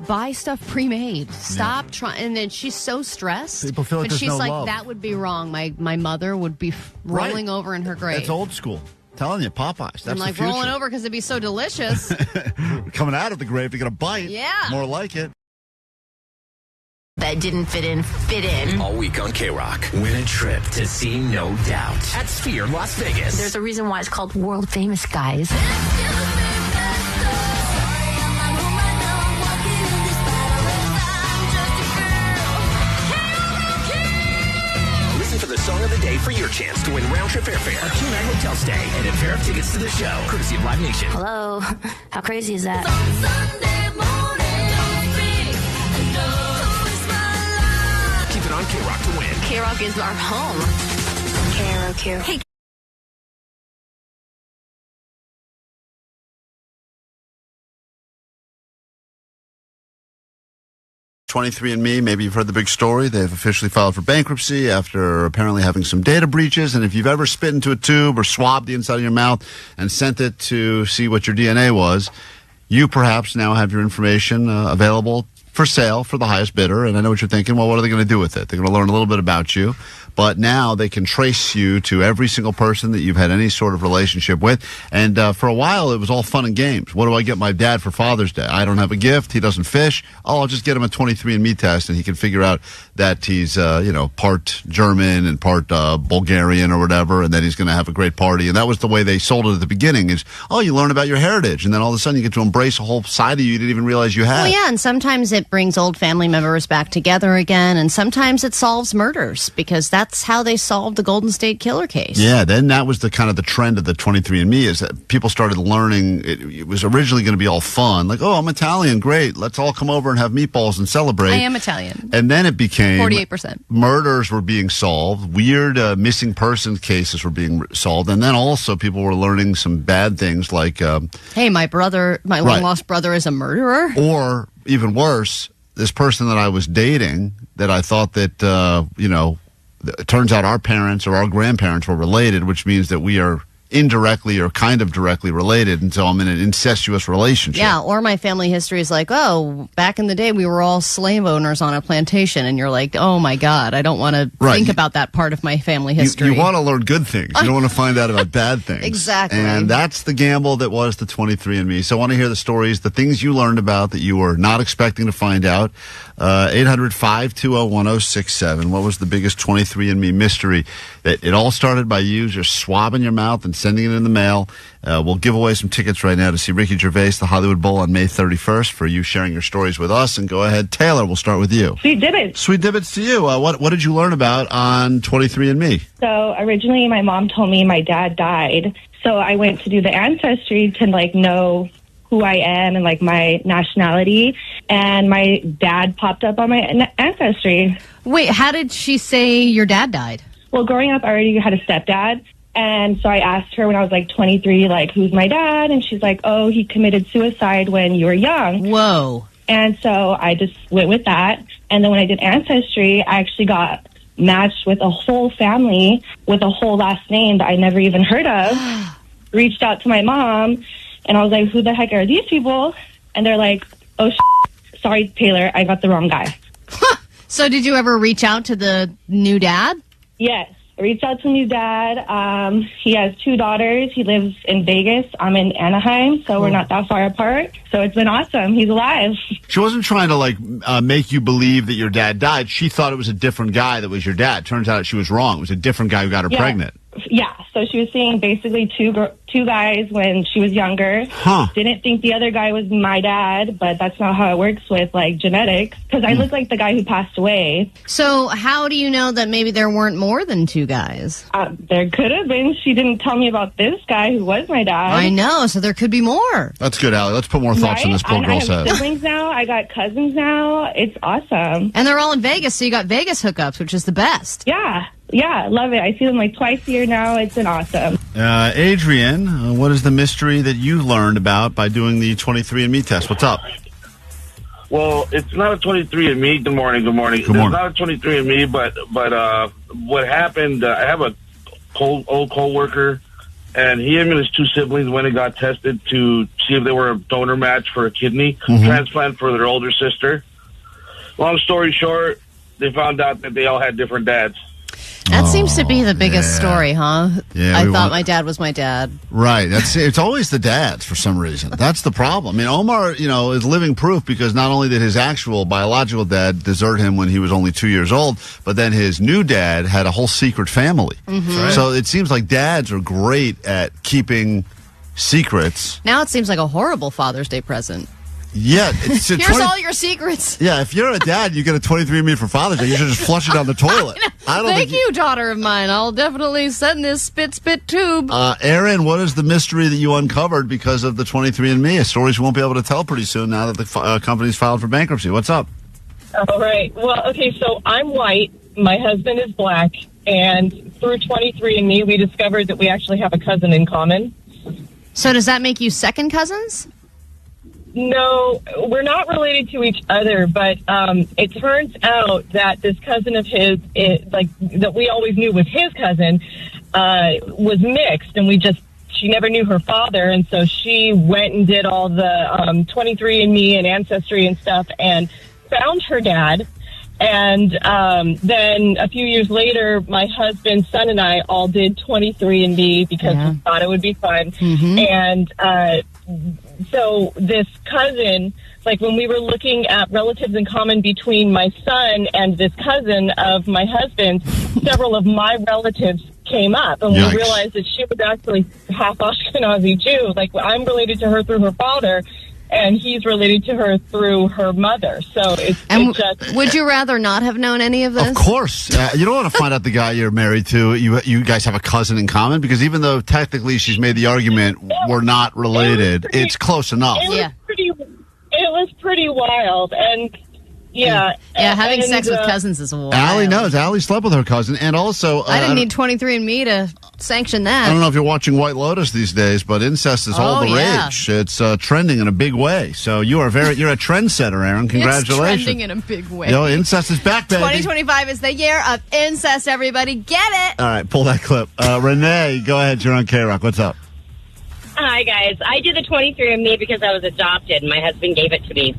buy stuff pre-made. Stop trying. And then she's so stressed. People feel like but there's she's no like, love. that would be wrong. My mother would be rolling over in her grave. It's old school. Telling you, Popeyes. That's I'm like the future. rolling over because it'd be so delicious. Coming out of the grave to get a bite. Yeah. More like it. That didn't fit in. All week on KROQ. Win a trip to see No Doubt at Sphere Las Vegas. There's a reason why it's called World Famous, guys. Listen for the song of the day for your chance to win round-trip airfare, a 2-night hotel stay, and a pair of tickets to the show, courtesy of Live Nation. Hello. How crazy is that? Keep it on KROQ to win. KROQ is our home. KROQ. Hey. 23andMe, maybe you've heard the big story. They've officially filed for bankruptcy after apparently having some data breaches. And if you've ever spit into a tube or swabbed the inside of your mouth and sent it to see what your DNA was, you perhaps now have your information available for sale for the highest bidder. And I know what you're thinking. Well, what are they going to do with it? They're going to learn a little bit about you. But now they can trace you to every single person that you've had any sort of relationship with. And for a while, it was all fun and games. What do I get my dad for Father's Day? I don't have a gift. He doesn't fish. Oh, I'll just get him a 23andMe test, and he can figure out that he's, part German and part Bulgarian or whatever, and then he's going to have a great party. And that was the way they sold it at the beginning is, you learn about your heritage. And then all of a sudden, you get to embrace a whole side of you didn't even realize you had. Well, yeah, and sometimes it it brings old family members back together again, and sometimes it solves murders, because that's how they solved the Golden State Killer case. Yeah, then that was the kind of the trend of the 23andMe, is that people started learning. It was originally going to be all fun, like, oh, I'm Italian, great, let's all come over and have meatballs and celebrate. I am Italian. And then it became 48%. Murders were being solved, weird missing persons cases were being solved, and then also people were learning some bad things like, hey, my long-lost brother is a murderer. Or even worse, this person that I was dating, that I thought that, it turns out our parents or our grandparents were related, which means that we are indirectly or kind of directly related, and so I'm in an incestuous relationship. Yeah, or my family history is like, oh, back in the day we were all slave owners on a plantation, and you're like, oh my God, I don't want to think about that part of my family history. You want to learn good things. You don't want to find out about bad things. Exactly. And that's the gamble that was the 23andMe. So I want to hear the stories, the things you learned about that you were not expecting to find out. 800-520-1067. What was the biggest 23andMe mystery? That it all started by you just swabbing your mouth and sending it in the mail. We'll give away some tickets right now to see Ricky Gervais, the Hollywood Bowl, on May 31st for you sharing your stories with us. And go ahead, Taylor, we'll start with you. Sweet divots. Sweet divots to you. What did you learn about on 23andMe? So originally my mom told me my dad died. So I went to do the ancestry to know who I am and my nationality. And my dad popped up on my ancestry. Wait, how did she say your dad died? Well, growing up, I already had a stepdad. And so I asked her when I was 23, who's my dad? And she's like, oh, he committed suicide when you were young. Whoa. And so I just went with that. And then when I did ancestry, I actually got matched with a whole family with a whole last name that I never even heard of. Reached out to my mom, and I was like, who the heck are these people? And they're like, oh, sorry, Taylor, I got the wrong guy. So did you ever reach out to the new dad? Yes. I reached out to new dad. He has 2 daughters. He lives in Vegas. I'm in Anaheim, so we're not that far apart. So it's been awesome. He's alive. She wasn't trying to make you believe that your dad died. She thought it was a different guy that was your dad. Turns out she was wrong. It was a different guy who got her pregnant. Yeah, so she was seeing basically two guys when she was younger. Didn't think the other guy was my dad, but that's not how it works with genetics, because I look like the guy who passed away. So how do you know that maybe there weren't more than 2 guys? There could have been. She didn't tell me about this guy who was my dad. I know, so there could be more. That's good, Allie. Let's put more thoughts on this poor girl's head. I have siblings now. I got cousins now. It's awesome. And they're all in Vegas, so you got Vegas hookups, which is the best. Yeah, love it. I see them twice a year now. It's been awesome. Adrian, what is the mystery that you learned about by doing the 23andMe test? What's up? Well, it's not a 23andMe. Good morning. It's not a 23andMe, but what happened, I have a old co-worker, and he and his 2 siblings went and got tested to see if they were a donor match for a kidney transplant for their older sister. Long story short, they found out that they all had different dads. That seems to be the biggest story, huh? Yeah, I thought my dad was my dad. Right. It's always the dads for some reason. That's the problem. I mean, Omar, is living proof, because not only did his actual biological dad desert him when he was only 2 years old, but then his new dad had a whole secret family. Mm-hmm. So it seems like dads are great at keeping secrets. Now it seems like a horrible Father's Day present. Yeah. Here's all your secrets. Yeah, if you're a dad, you get a 23andMe for Father's Day, you should just flush it down the toilet. Thank you, daughter of mine. I'll definitely send this spit tube. Aaron, what is the mystery that you uncovered because of the 23andMe? Stories you won't be able to tell pretty soon now that the company's filed for bankruptcy. What's up? All right. Well, okay, so I'm white. My husband is black. And through 23andMe, we discovered that we actually have a cousin in common. So does that make you second cousins? No, we're not related to each other, but it turns out that this cousin of his, that we always knew was his cousin, was mixed, and she never knew her father, and so she went and did all the 23andMe and Ancestry and stuff and found her dad. And then a few years later, my husband's son and I all did 23andMe because we thought it would be fun. Mm-hmm. And so this cousin, when we were looking at relatives in common between my son and this cousin of my husband, several of my relatives came up, and we realized that she was actually half Ashkenazi Jew. I'm related to her through her father, and he's related to her through her mother. So it's just. Would you rather not have known any of this? Of course. You don't want to find out the guy you're married to. You guys have a cousin in common, because even though technically she's made the argument we're not related, it's close enough. It was pretty wild, and having sex with cousins is wild. Allie knows. Allie slept with her cousin, and also I didn't need 23andMe to sanction that. I don't know if you're watching White Lotus these days, but incest is all the rage. It's trending in a big way. So you're a trendsetter, Aaron. Congratulations. It's trending in a big way. Incest is back, baby. 2025 is the year of incest, everybody. Get it! All right, pull that clip. Renee, go ahead. You're on KROQ. What's up? Hi, guys. I did the 23andMe because I was adopted. My husband gave it to me.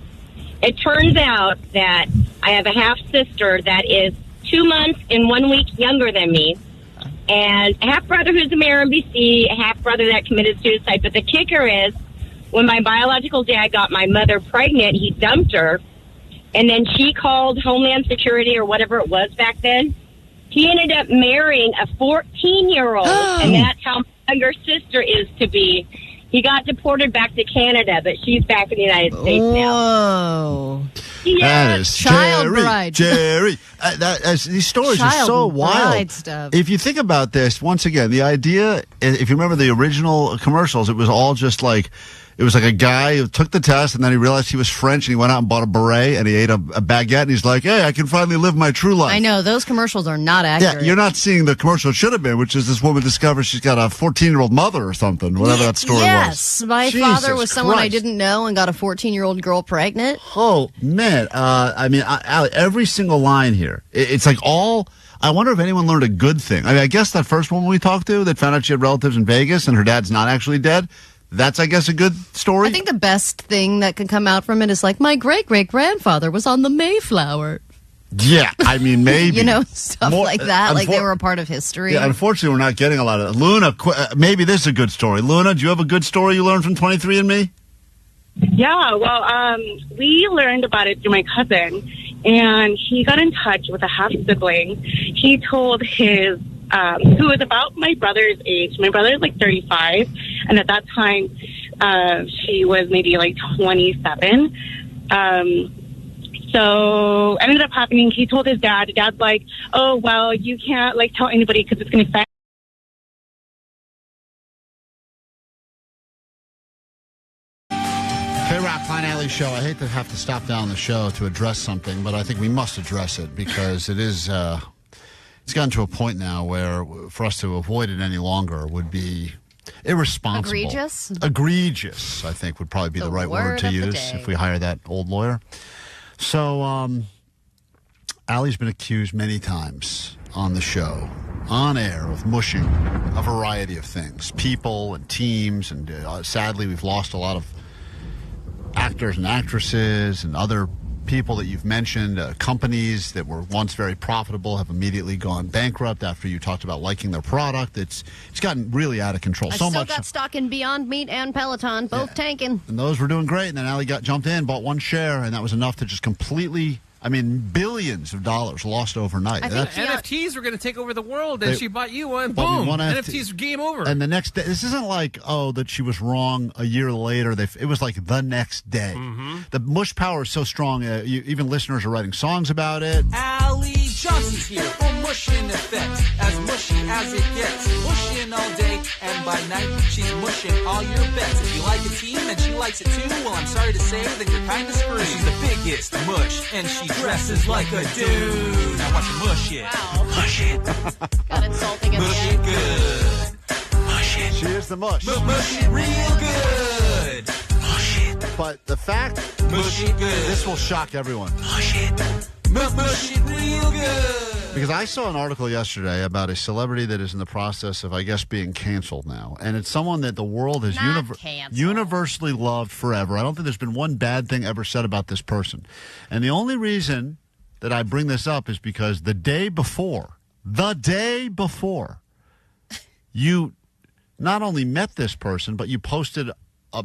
It turns out that I have a half-sister that is 2 months and 1 week younger than me, and a half-brother who's a mayor in BC, a half-brother that committed suicide. But the kicker is, when my biological dad got my mother pregnant, he dumped her, and then she called Homeland Security or whatever it was back then. He ended up marrying a 14-year-old, and that's how my younger sister is to be. He got deported back to Canada, but she's back in the United States now. Whoa. Yeah. That is Child Jerry. bride. Jerry. These stories are so wild. bride stuff. If you think about this, once again, the idea, if you remember the original commercials, it was all just like, it was like a guy who took the test, and then he realized he was French, and he went out and bought a beret, and he ate a baguette, and he's like, hey, I can finally live my true life. I know, those commercials are not accurate. Yeah, you're not seeing the commercial it should have been, which is this woman discovers she's got a 14-year-old mother or something, whatever that story was. Yes, my father was someone I Christ. didn't know and got a 14-year-old girl pregnant. Oh, man. Every single line here, it's like all... I wonder if anyone learned a good thing. I mean, I guess that first woman we talked to that found out she had relatives in Vegas and her dad's not actually dead, that's, I guess, a good story. I think the best thing that could come out from it is like, my great-great-grandfather was on the Mayflower. Yeah, I mean, maybe. Stuff like that, like they were a part of history. Yeah, unfortunately, we're not getting a lot of that. Luna, maybe this is a good story. Luna, do you have a good story you learned from 23andMe? Yeah, well, we learned about it through my cousin, and he got in touch with a half-sibling. He told his, who was about my brother's age. My brother is like 35, and at that time, she was maybe like 27. So ended up happening, he told his dad. Dad's like, oh, well, you can't like tell anybody because it's going to affect. KROQ, Klein Alley Show. I hate to have to stop down the show to address something, but I think we must address it because it is, it's gotten to a point now where for us to avoid it any longer would be irresponsible. Egregious? Egregious, I think, would probably be the right word to use if we hire that old lawyer. So, Allie's been accused many times on the show, on air, of mushing a variety of things, people and teams, and sadly, we've lost a lot of actors and actresses and other people that you've mentioned. Companies that were once very profitable have immediately gone bankrupt after you talked about liking their product. It's gotten really out of control. I still got stock in Beyond Meat and Peloton, both tanking. And those were doing great. And then Allie jumped in, bought one share, and that was enough to just completely... I mean, billions of dollars lost overnight. I think NFTs were going to take over the world, and she bought you one. Boom! NFTs game over. And the next day, this isn't like, that she was wrong a year later. It was like the next day. Mm-hmm. The mush power is so strong, even listeners are writing songs about it. Allie Johnson's here for Mushin' Effects, as mushy as it gets. Mushin' all day, and by night, she's mushing all your bets. If you like a team and she likes it too, well, I'm sorry to say that you're kind of screwed. She's the biggest mush, and she dresses like a dude. Now watch her mush it. Wow. Mush it. Got insulting at Mush the it end. good. Mush it. She is the mush. Mush it real good. Mush it. But the fact... Mush it good. This will shock everyone. Mush it. Mush it real good. Because I saw an article yesterday about a celebrity that is in the process of, I guess, being canceled now. And it's someone that the world has universally loved forever. I don't think there's been one bad thing ever said about this person. And the only reason that I bring this up is because the day before, you not only met this person, but you posted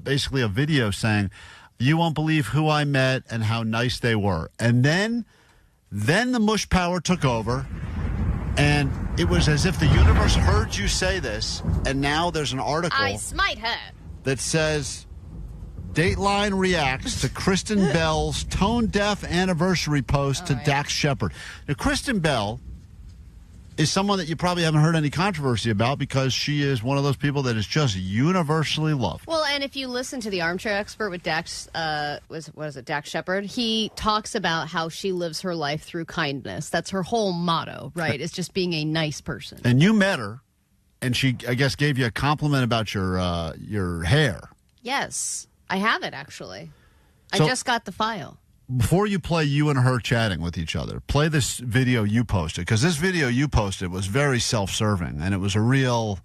basically a video saying, you won't believe who I met and how nice they were. And then the mush power took over, and it was as if the universe heard you say this, and now there's an article I smite her. that says, Dateline reacts to Kristen Bell's tone-deaf anniversary post to Dax Shepard. Now, Kristen Bell is someone that you probably haven't heard any controversy about because she is one of those people that is just universally loved. Well, and if you listen to the Armchair Expert with Dax, Dax Shepard, he talks about how she lives her life through kindness. That's her whole motto, right? Is just being a nice person. And you met her, and she, I guess, gave you a compliment about your hair. Yes, I have it, actually. So- I just got the file. Before you play you and her chatting with each other, play this video you posted, because this video you posted was very self-serving, and it was a real,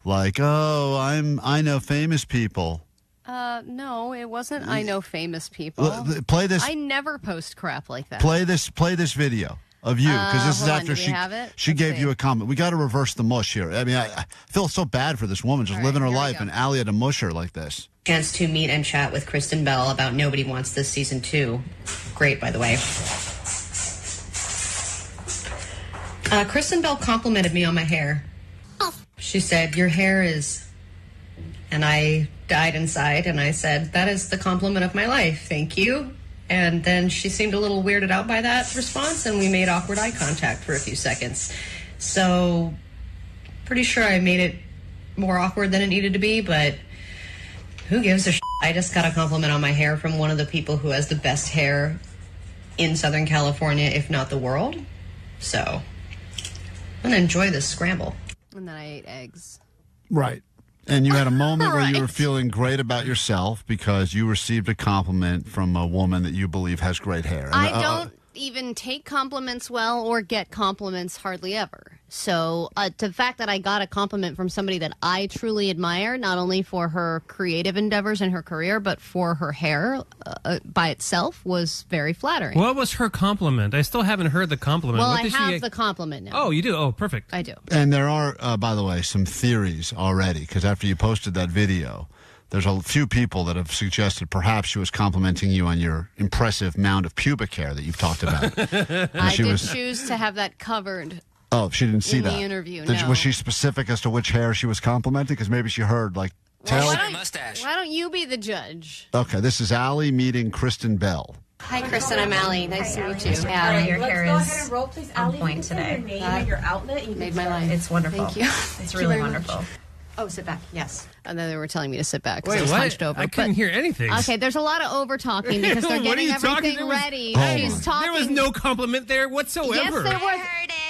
like, oh, I know famous people. No, it wasn't. I know famous people. Play this. I never post crap like that. Play this video of you, because this is hold on, after do we have it? she gave you a comment. We got to reverse the mush here. I mean, I feel so bad for this woman just living her life, and Allie had to mush her like this. Chance to meet and chat with Kristen Bell about Nobody Wants This Season 2. Great, by the way. Kristen Bell complimented me on my hair. She said, your hair is... And I died inside, and I said, that is the compliment of my life. Thank you. And then she seemed a little weirded out by that response, and we made awkward eye contact for a few seconds. So, pretty sure I made it more awkward than it needed to be, but... Who gives a shit? I just got a compliment on my hair from one of the people who has the best hair in Southern California, if not the world. So, I'm going to enjoy this scramble. And then I ate eggs. Right. And you had a moment where you were feeling great about yourself because you received a compliment from a woman that you believe has great hair. I don't even take compliments well or get compliments hardly ever. So the fact that I got a compliment from somebody that I truly admire, not only for her creative endeavors in her career, but for her hair by itself, was very flattering. What was her compliment? I still haven't heard the compliment. Well, what I did have she... the compliment now. Oh, you do? Oh, perfect. I do. And there are, by the way, some theories already, because after you posted that video, there's a few people that have suggested perhaps she was complimenting you on your impressive mound of pubic hair that you've talked about. I did choose to have that covered. Oh, she didn't see in that. The interview, Was she specific as to which hair she was complimenting? Because maybe she heard, like, Well, why don't you be the judge? Okay, this is Allie meeting Kristen Bell. Hi, Kristen. I'm Allie. Nice to meet you. Yeah, your let's hair go is ahead and roll, please. on Allie, point you can today. say your name, your outlet. You Made can my life. It's wonderful. Thank you. It's Thank really you very wonderful. much. Oh, sit back. Yes. And then they were telling me to sit back because Wait, I was what? hunched over. I couldn't hear anything. Okay, there's a lot of over-talking because they're What are getting you talking? everything There was- ready. Oh She's my. talking. There was no compliment there whatsoever. Yes, there was.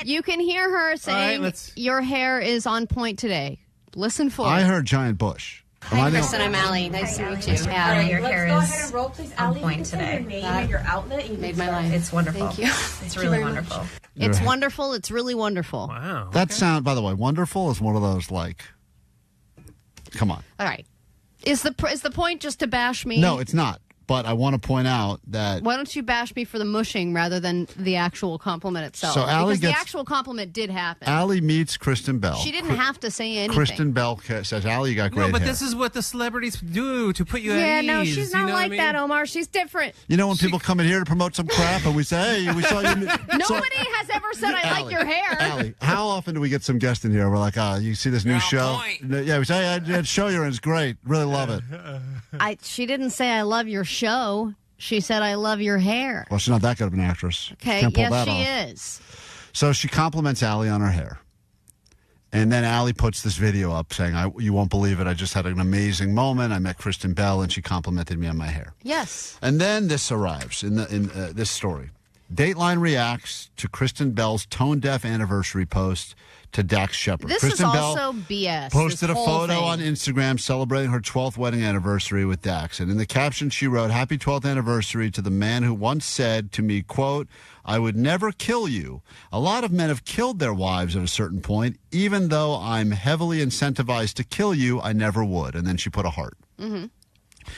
You can hear her saying, let's- your hair is on point today. Listen for I it. heard giant bush. Hi, Kristen. I'm Allie. Nice to meet you. Yeah, your Let's hair go is ahead and roll, please. on Allie, you point can say today. your name and your outlet. You Made can my life. It's wonderful. Thank you. It's Thank you really very wonderful. much. It's wonderful. It's really wonderful. Wow. That sound, by the way, wonderful is one of those, like, come on. All right. Is the point just to bash me? No, it's not. But I want to point out that... Why don't you bash me for the mushing rather than the actual compliment itself? So Allie because gets- the actual compliment did happen. Allie meets Kristen Bell. She didn't have to say anything. Kristen Bell says, Allie, you got great No, but hair. this is what the celebrities do to put you at Yeah, ease. no, she's you not know like what I mean? that, Omar. She's different. You know when people come in here to promote some crap and we say, hey, we saw you... Nobody has ever said I like your hair. Allie, how often do we get some guests in here? We're like, you see this new show? Yeah, we say, hey, that show you're in is great. Really love it. She didn't say I love your show. She said I love your hair. Well, she's not that good of an actress. Okay, Can't pull yes, that she off. is. So she compliments Allie on her hair. And then Allie puts this video up saying, you won't believe it, I just had an amazing moment. I met Kristen Bell, and she complimented me on my hair. Yes. And then this arrives in this story. Dateline reacts to Kristen Bell's tone-deaf anniversary post to Dax Shepard. This Kristen is Bell also BS. posted a this whole photo thing. on Instagram celebrating her 12th wedding anniversary with Dax. And in the caption, she wrote, happy 12th anniversary to the man who once said to me, quote, I would never kill you. A lot of men have killed their wives at a certain point. Even though I'm heavily incentivized to kill you, I never would. And then she put a heart. Mm-hmm.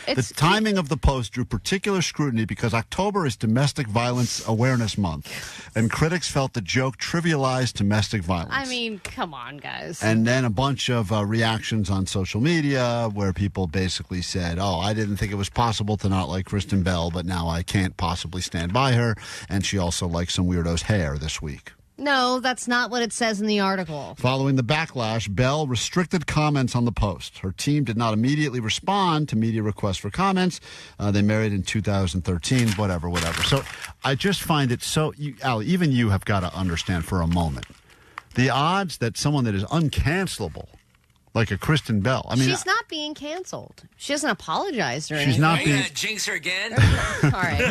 The timing of the post drew particular scrutiny because October is Domestic Violence Awareness Month, and critics felt the joke trivialized domestic violence. I mean, come on, guys. And then a bunch of reactions on social media where people basically said, oh, I didn't think it was possible to not like Kristen Bell, but now I can't possibly stand by her. And she also likes some weirdo's hair this week. No, that's not what it says in the article. Following the backlash, Bell restricted comments on the post. Her team did not immediately respond to media requests for comments. They married in 2013, whatever. So I just find it so, Allie, even you have got to understand for a moment the odds that someone that is uncancelable, like a Kristen Bell. I mean, she's not being canceled. She hasn't apologized or she's anything. not Are you being. going to jinx her again? All right,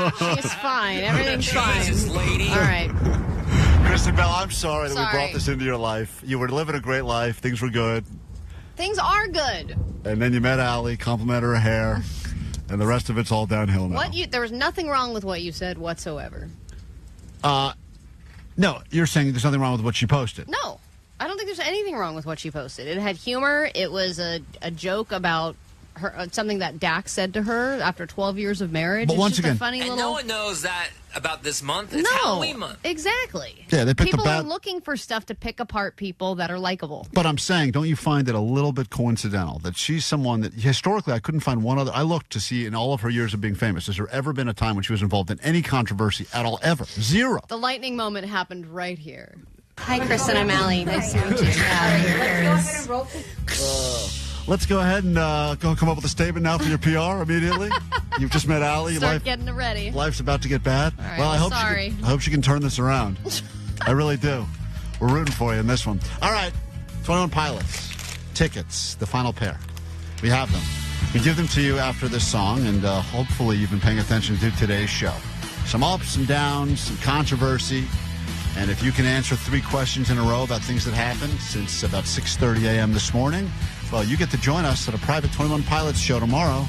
fine. She's fine. Everything's Jesus, fine. lady. All right. Kristen Bell, I'm sorry that we Sorry. brought this into your life. You were living a great life. Things were good. Things are good. And then you met Allie, complimented her hair, and the rest of it's all downhill now. There was nothing wrong with what you said whatsoever. No, you're saying there's nothing wrong with what she posted. No, I don't think there's anything wrong with what she posted. It had humor. It was a joke about her, something that Dax said to her after 12 years of marriage. But it's once just again- a funny And little... no one knows that about this month. It's No, Halloween month. exactly. Yeah, they picked People a bad... are looking for stuff to pick apart people that are likable. But I'm saying, don't you find it a little bit coincidental that she's someone that historically I couldn't find one other. I looked to see in all of her years of being famous, has there ever been a time when she was involved in any controversy at all, ever? Zero. The lightning moment happened right here. Hi, Kristen. I'm Allie. Nice to meet you. Let's go ahead and come up with a statement now for your PR immediately. You've just met Allie. Start getting it ready. Life's about to get bad. All right, I hope sorry. I hope she can turn this around. I really do. We're rooting for you in this one. All right, 21 Pilots tickets, the final pair. We have them. We give them to you after this song, and hopefully you've been paying attention to today's show. Some ups, some downs, some controversy. And if you can answer 3 questions in a row about things that happened since about 6:30 a.m. this morning, well, you get to join us at a private 21 Pilots show tomorrow.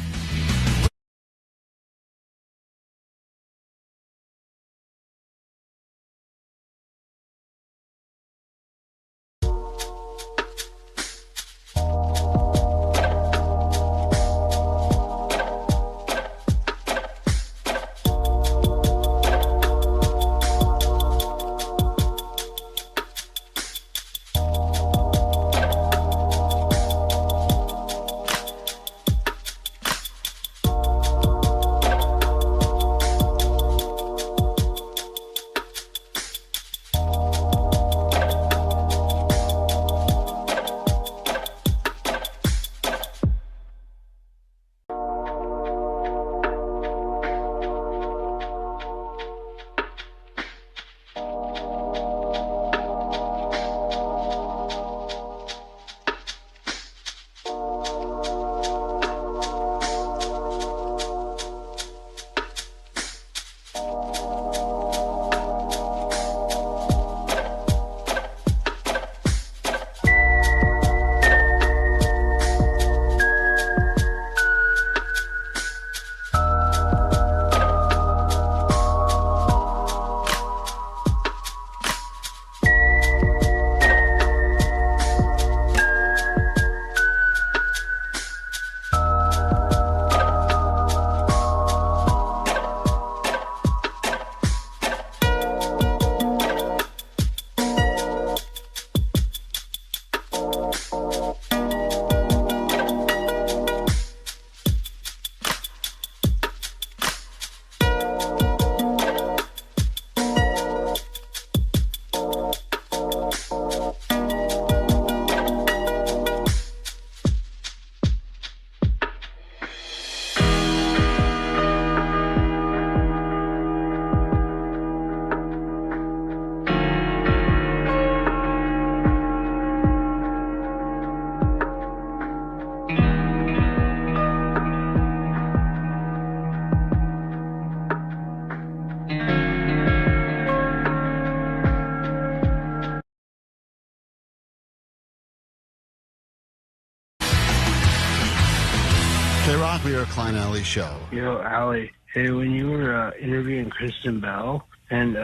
K-Rock, we are a Klein Alley show. Yo, Allie, hey, when you were interviewing Kristen Bell and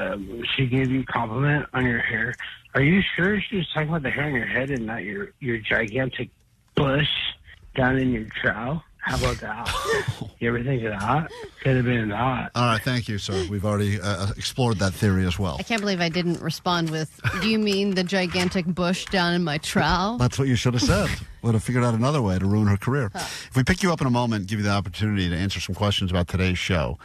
she gave you a compliment on your hair, are you sure she was talking about the hair on your head and not your gigantic bush down in your trow? How about that? You ever think of that? Could have been that. All right, thank you, sir. We've already explored that theory as well. I can't believe I didn't respond with, do you mean the gigantic bush down in my trow? That's what you should have said. Would have figured out another way to ruin her career. If we pick you up in a moment, give you the opportunity to answer some questions about today's show,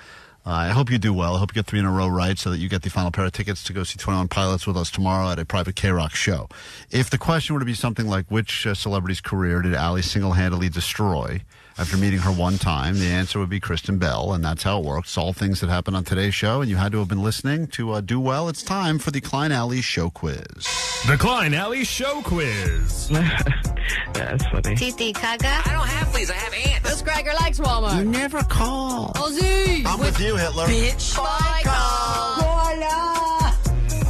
I hope you do well. I hope you get 3 in a row right so that you get the final pair of tickets to go see 21 Pilots with us tomorrow at a private KROQ show. If the question were to be something like, which celebrity's career did Allie single-handedly destroy after meeting her one time, the answer would be Kristen Bell, and that's how it works. It's all things that happened on today's show, and you had to have been listening to do well. It's time for the Klein Alley Show Quiz. The Klein Alley Show Quiz. That's funny. Titi Kaga. I don't have fleas. I have ants. This Gregor likes Walmart. You never call. Ozzy. I'm with you, Hitler. Bitch.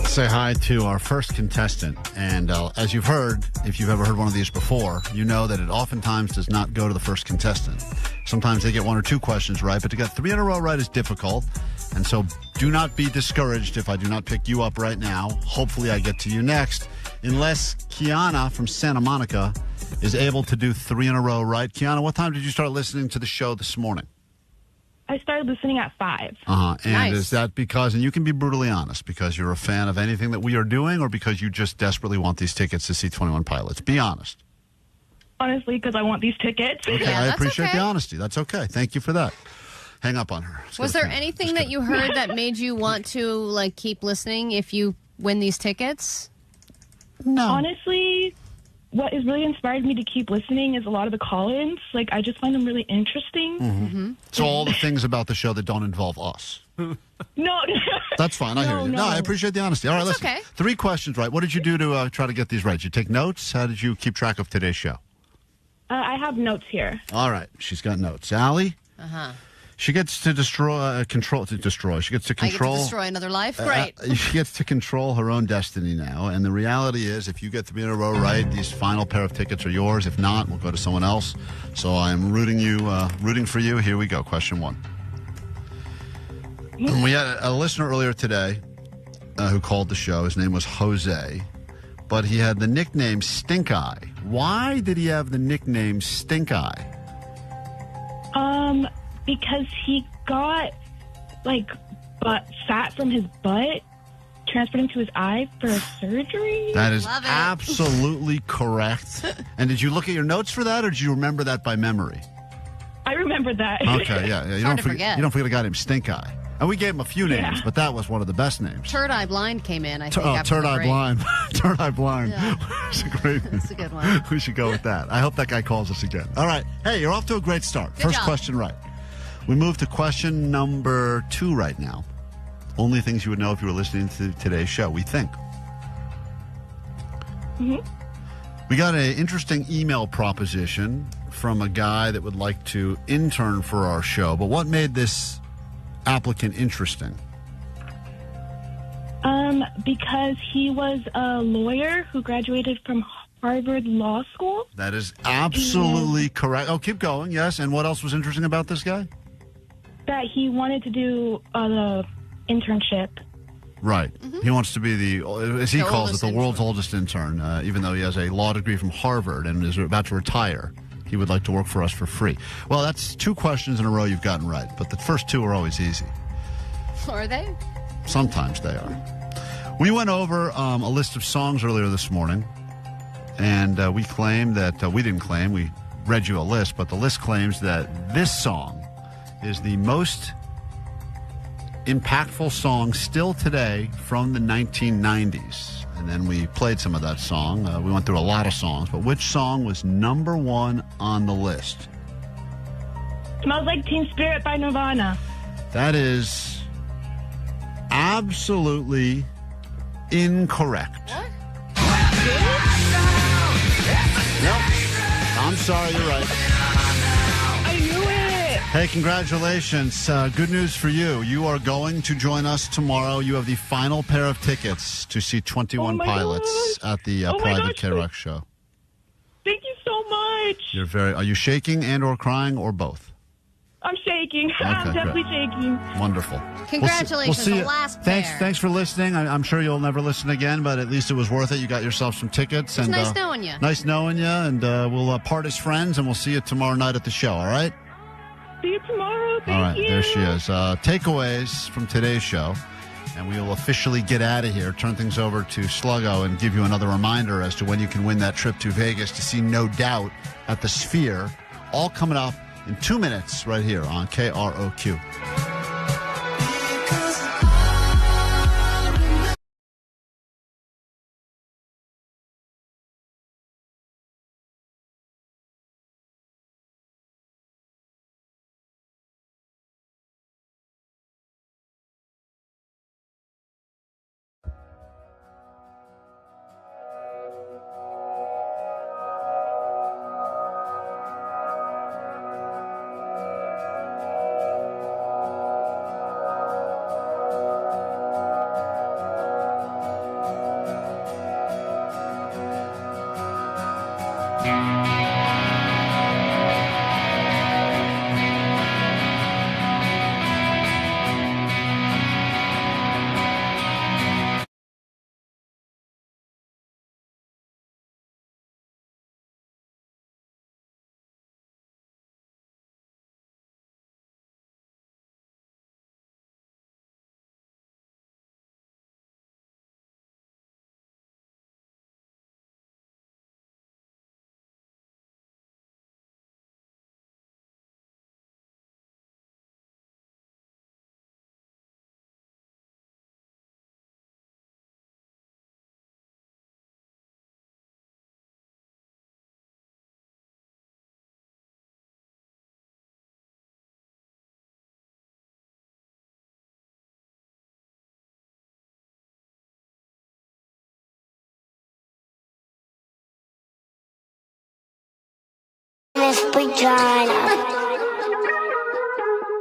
Say hi to our first contestant. And as you've heard, if you've ever heard one of these before, you know that it oftentimes does not go to the first contestant. Sometimes they get 1 or 2 questions right, but to get 3 in a row right is difficult. And so do not be discouraged if I do not pick you up right now. Hopefully I get to you next, unless Kiana from Santa Monica is able to do 3 in a row right. Kiana, what time did you start listening to the show this morning? I started listening at 5. And Nice. is that because, and you can be brutally honest, because you're a fan of anything that we are doing, or because you just desperately want these tickets to see 21 Pilots? Be honest. Honestly, because I want these tickets. Okay, I appreciate the honesty. That's okay. Thank you for that. Hang up on her. Was there anything that you heard that made you want to keep listening if you win these tickets? No. Honestly, what has really inspired me to keep listening is a lot of the call-ins. I just find them really interesting. Mm-hmm. So all the things about the show that don't involve us. No. That's fine. I hear you. No, I appreciate the honesty. All right, That's listen. okay. 3 questions right. What did you do to try to get these right? Did you take notes? How did you keep track of today's show? I have notes here. All right. She's got notes. Allie? Uh-huh. She gets to control. She gets to I get to control. destroy another life? Great. She gets to control her own destiny now. And the reality is, if you get 3 in a row right, these final pair of tickets are yours. If not, we'll go to someone else. So I'm rooting for you. Here we go. Question 1. We had a listener earlier today who called the show. His name was Jose, but he had the nickname Stink Eye. Why did he have the nickname Stink Eye? Because he got fat from his butt transferred into his eye for a surgery. That is absolutely correct. And did you look at your notes for that, or did you remember that by memory? I remember that. Okay, yeah. You don't forget a guy named Stink Eye. And we gave him a few names, but that was one of the best names. Third Eye Blind came in, I think. Third Eye Blind. Third Eye Blind. Yeah. It's a great name. That's a good one. We should go with that. I hope that guy calls us again. All right. Hey, you're off to a great start. Good First job. question right. We move to question number 2 right now. Only things you would know if you were listening to today's show, we think. Mm-hmm. We got an interesting email proposition from a guy that would like to intern for our show. But what made this applicant interesting? Because he was a lawyer who graduated from Harvard Law School. That is absolutely correct. Oh, keep going. Yes. And what else was interesting about this guy? That he wanted to do the internship. Right. He wants to be as he calls it, the world's oldest intern, even though he has a law degree from Harvard and is about to retire. He would like to work for us for free. Well, that's 2 questions in a row you've gotten right, but the first 2 are always easy. Are they? Sometimes they are. We went over a list of songs earlier this morning, and we claimed that, we didn't claim, we read you a list, but the list claims that this song is the most impactful song still today from the 1990s. And then we played some of that song. We went through a lot of songs, but which song was number 1 on the list? Smells Like Teen Spirit by Nirvana. That is absolutely incorrect. What? Nope. I'm sorry, you're right. I knew it. Hey, congratulations. Good news for you. You are going to join us tomorrow. You have the final pair of tickets to see 21 Pilots at the private KROQ show. Thank you so much. Are you shaking and or crying or both? I'm shaking. I'm definitely shaking. Wonderful. Congratulations, We'll see the you. last pair. Thanks for listening. I'm sure you'll never listen again, but at least it was worth it. You got yourself some tickets. It's and nice knowing you. Nice knowing you, and we'll part as friends, and we'll see you tomorrow night at the show, all right? See you tomorrow. Thank All right, you. there she is. Takeaways from today's show, and we will officially get out of here, turn things over to Sluggo, and give you another reminder as to when you can win that trip to Vegas to see No Doubt at the Sphere. All coming up in 2 minutes right here on KROQ.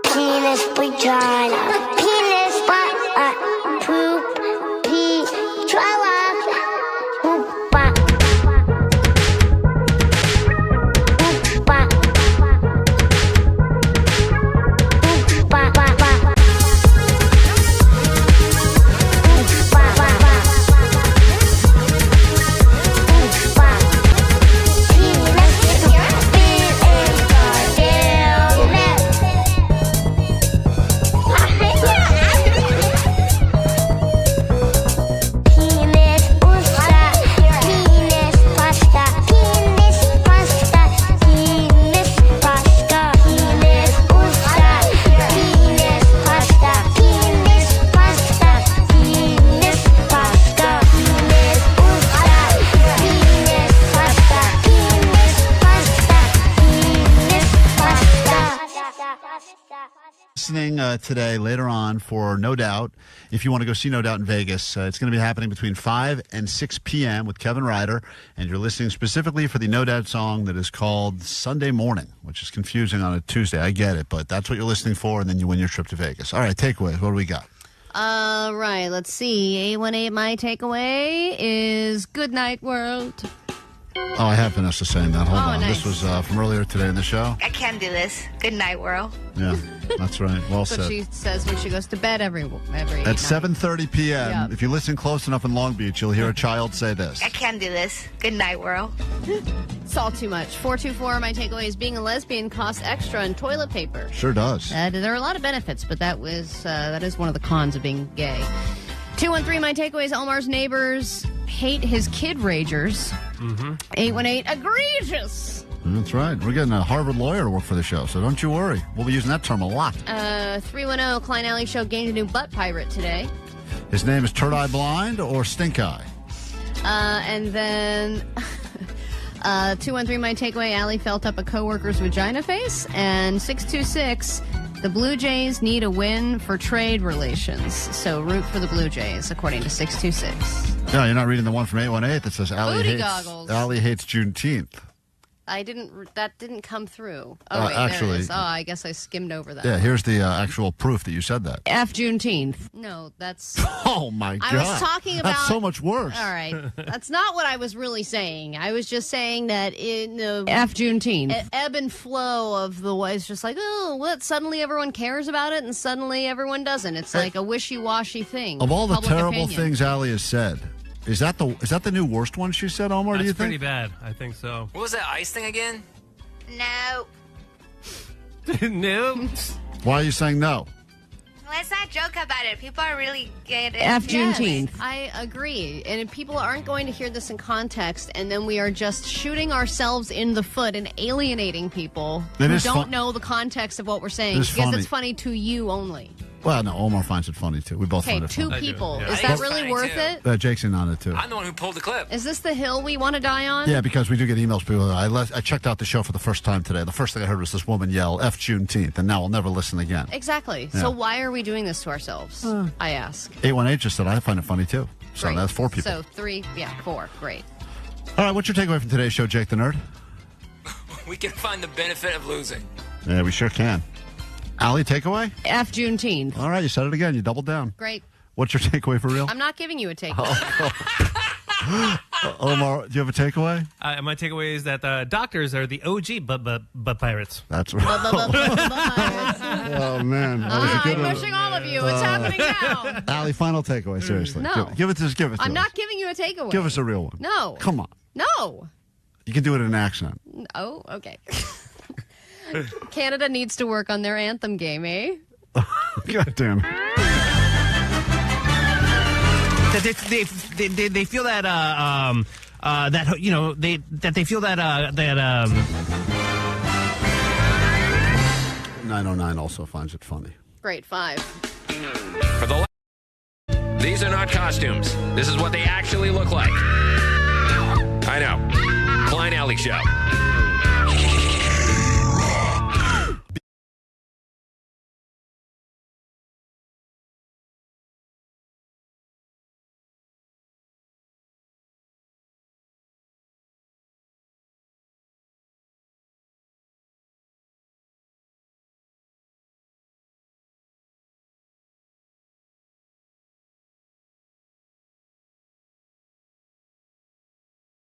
Penis vagina. Penis butt. Poop. Pee. Throw up. Poop butt. Poop butt. Poop butt. Today, later on, for No Doubt. If you want to go see No Doubt in Vegas, it's going to be happening between 5 and 6 p.m. with Kevin Ryder, and you're listening specifically for the No Doubt song that is called Sunday Morning, which is confusing on a Tuesday. I get it, but that's what you're listening for, and then you win your trip to Vegas. All right, takeaways. What do we got? Right, let's see. 818, my takeaway is Good Night World. Oh, I have Vanessa saying that. Hold on. Nice. This was from earlier today in the show. I can't do this. Good night, world. Yeah, that's right. Well That's said. what she says when she goes to bed every At night. 7:30 p.m., Yep. if you listen close enough in Long Beach, you'll hear a child say this. I can't do this. Good night, world. It's all too much. 424, my takeaway is being a lesbian costs extra in toilet paper. Sure does. There are a lot of benefits, but that is one of the cons of being gay. 213, my takeaway is Omar's neighbors hate his kid ragers. 818, egregious. That's right. We're getting a Harvard lawyer to work for the show, so don't you worry. We'll be using that term a lot. 310, Klein Alley Show gained a new butt pirate today. His name is Turd Eye Blind or Stink Eye? And then 213, my takeaway, Allie felt up a coworker's vagina face. And 626, the Blue Jays need a win for trade relations. So root for the Blue Jays, according to 626. No, you're not reading the one from 818 that says Booty goggles. Allie hates Juneteenth. That didn't come through. Oh, wait, actually, there it is. Oh, I guess I skimmed over that. Yeah, here's the actual proof that you said that. F Juneteenth. No, that's... Oh, my God. I was talking about... That's so much worse. All right. That's not what I was really saying. I was just saying that in the F Juneteenth, ebb and flow of the way, it's just like, oh, what? Suddenly everyone cares about it and suddenly everyone doesn't. It's like a wishy-washy thing. Of all the Public terrible opinion. things Allie has said, is that the new worst one she said, Omar, do you That's think? pretty bad. I think so. What was that ice thing again? No. No. Why are you saying no? Let's not joke about it. People are really getting F Juneteenth. I agree. And people aren't going to hear this in context, and then we are just shooting ourselves in the foot and alienating people It who is don't fun- know the context of what we're saying It is because funny. it's funny to you only. Well, no, Omar finds it funny, too. We both Okay, find it two funny. people. Yeah. Is I that think really it's worth funny, it? Jake's in on it, too. I'm the one who pulled the clip. Is this the hill we want to die on? Yeah, because we do get emails. People, I checked out the show for the first time today. The first thing I heard was this woman yell, F Juneteenth, and now I'll never listen again. Exactly. Yeah. So why are we doing this to ourselves? I ask. 818 just said, I find it funny, too. So Great. that's 4 people. So 4. Great. All right, what's your takeaway from today's show, Jake the Nerd? We can find the benefit of losing. Yeah, we sure can. Allie, takeaway? F Juneteenth. All right, you said it again. You doubled down. Great. What's your takeaway for real? I'm not giving you a takeaway. Omar, do you have a takeaway? My takeaway is that the doctors are the OG but pirates. That's right. Oh, man. That was a good I'm one. pushing all of you. What's happening now? Allie, final takeaway, seriously. No. Give it to us. I'm not giving you a takeaway. Give us a real one. No. Come on. No. You can do it in an accent. Oh, okay. Canada needs to work on their anthem game, eh? God damn. That they feel that that you know they feel that 909 also finds it funny. Great, 5. For the these are not costumes. This is what they actually look like. I know. Klein Alley Show.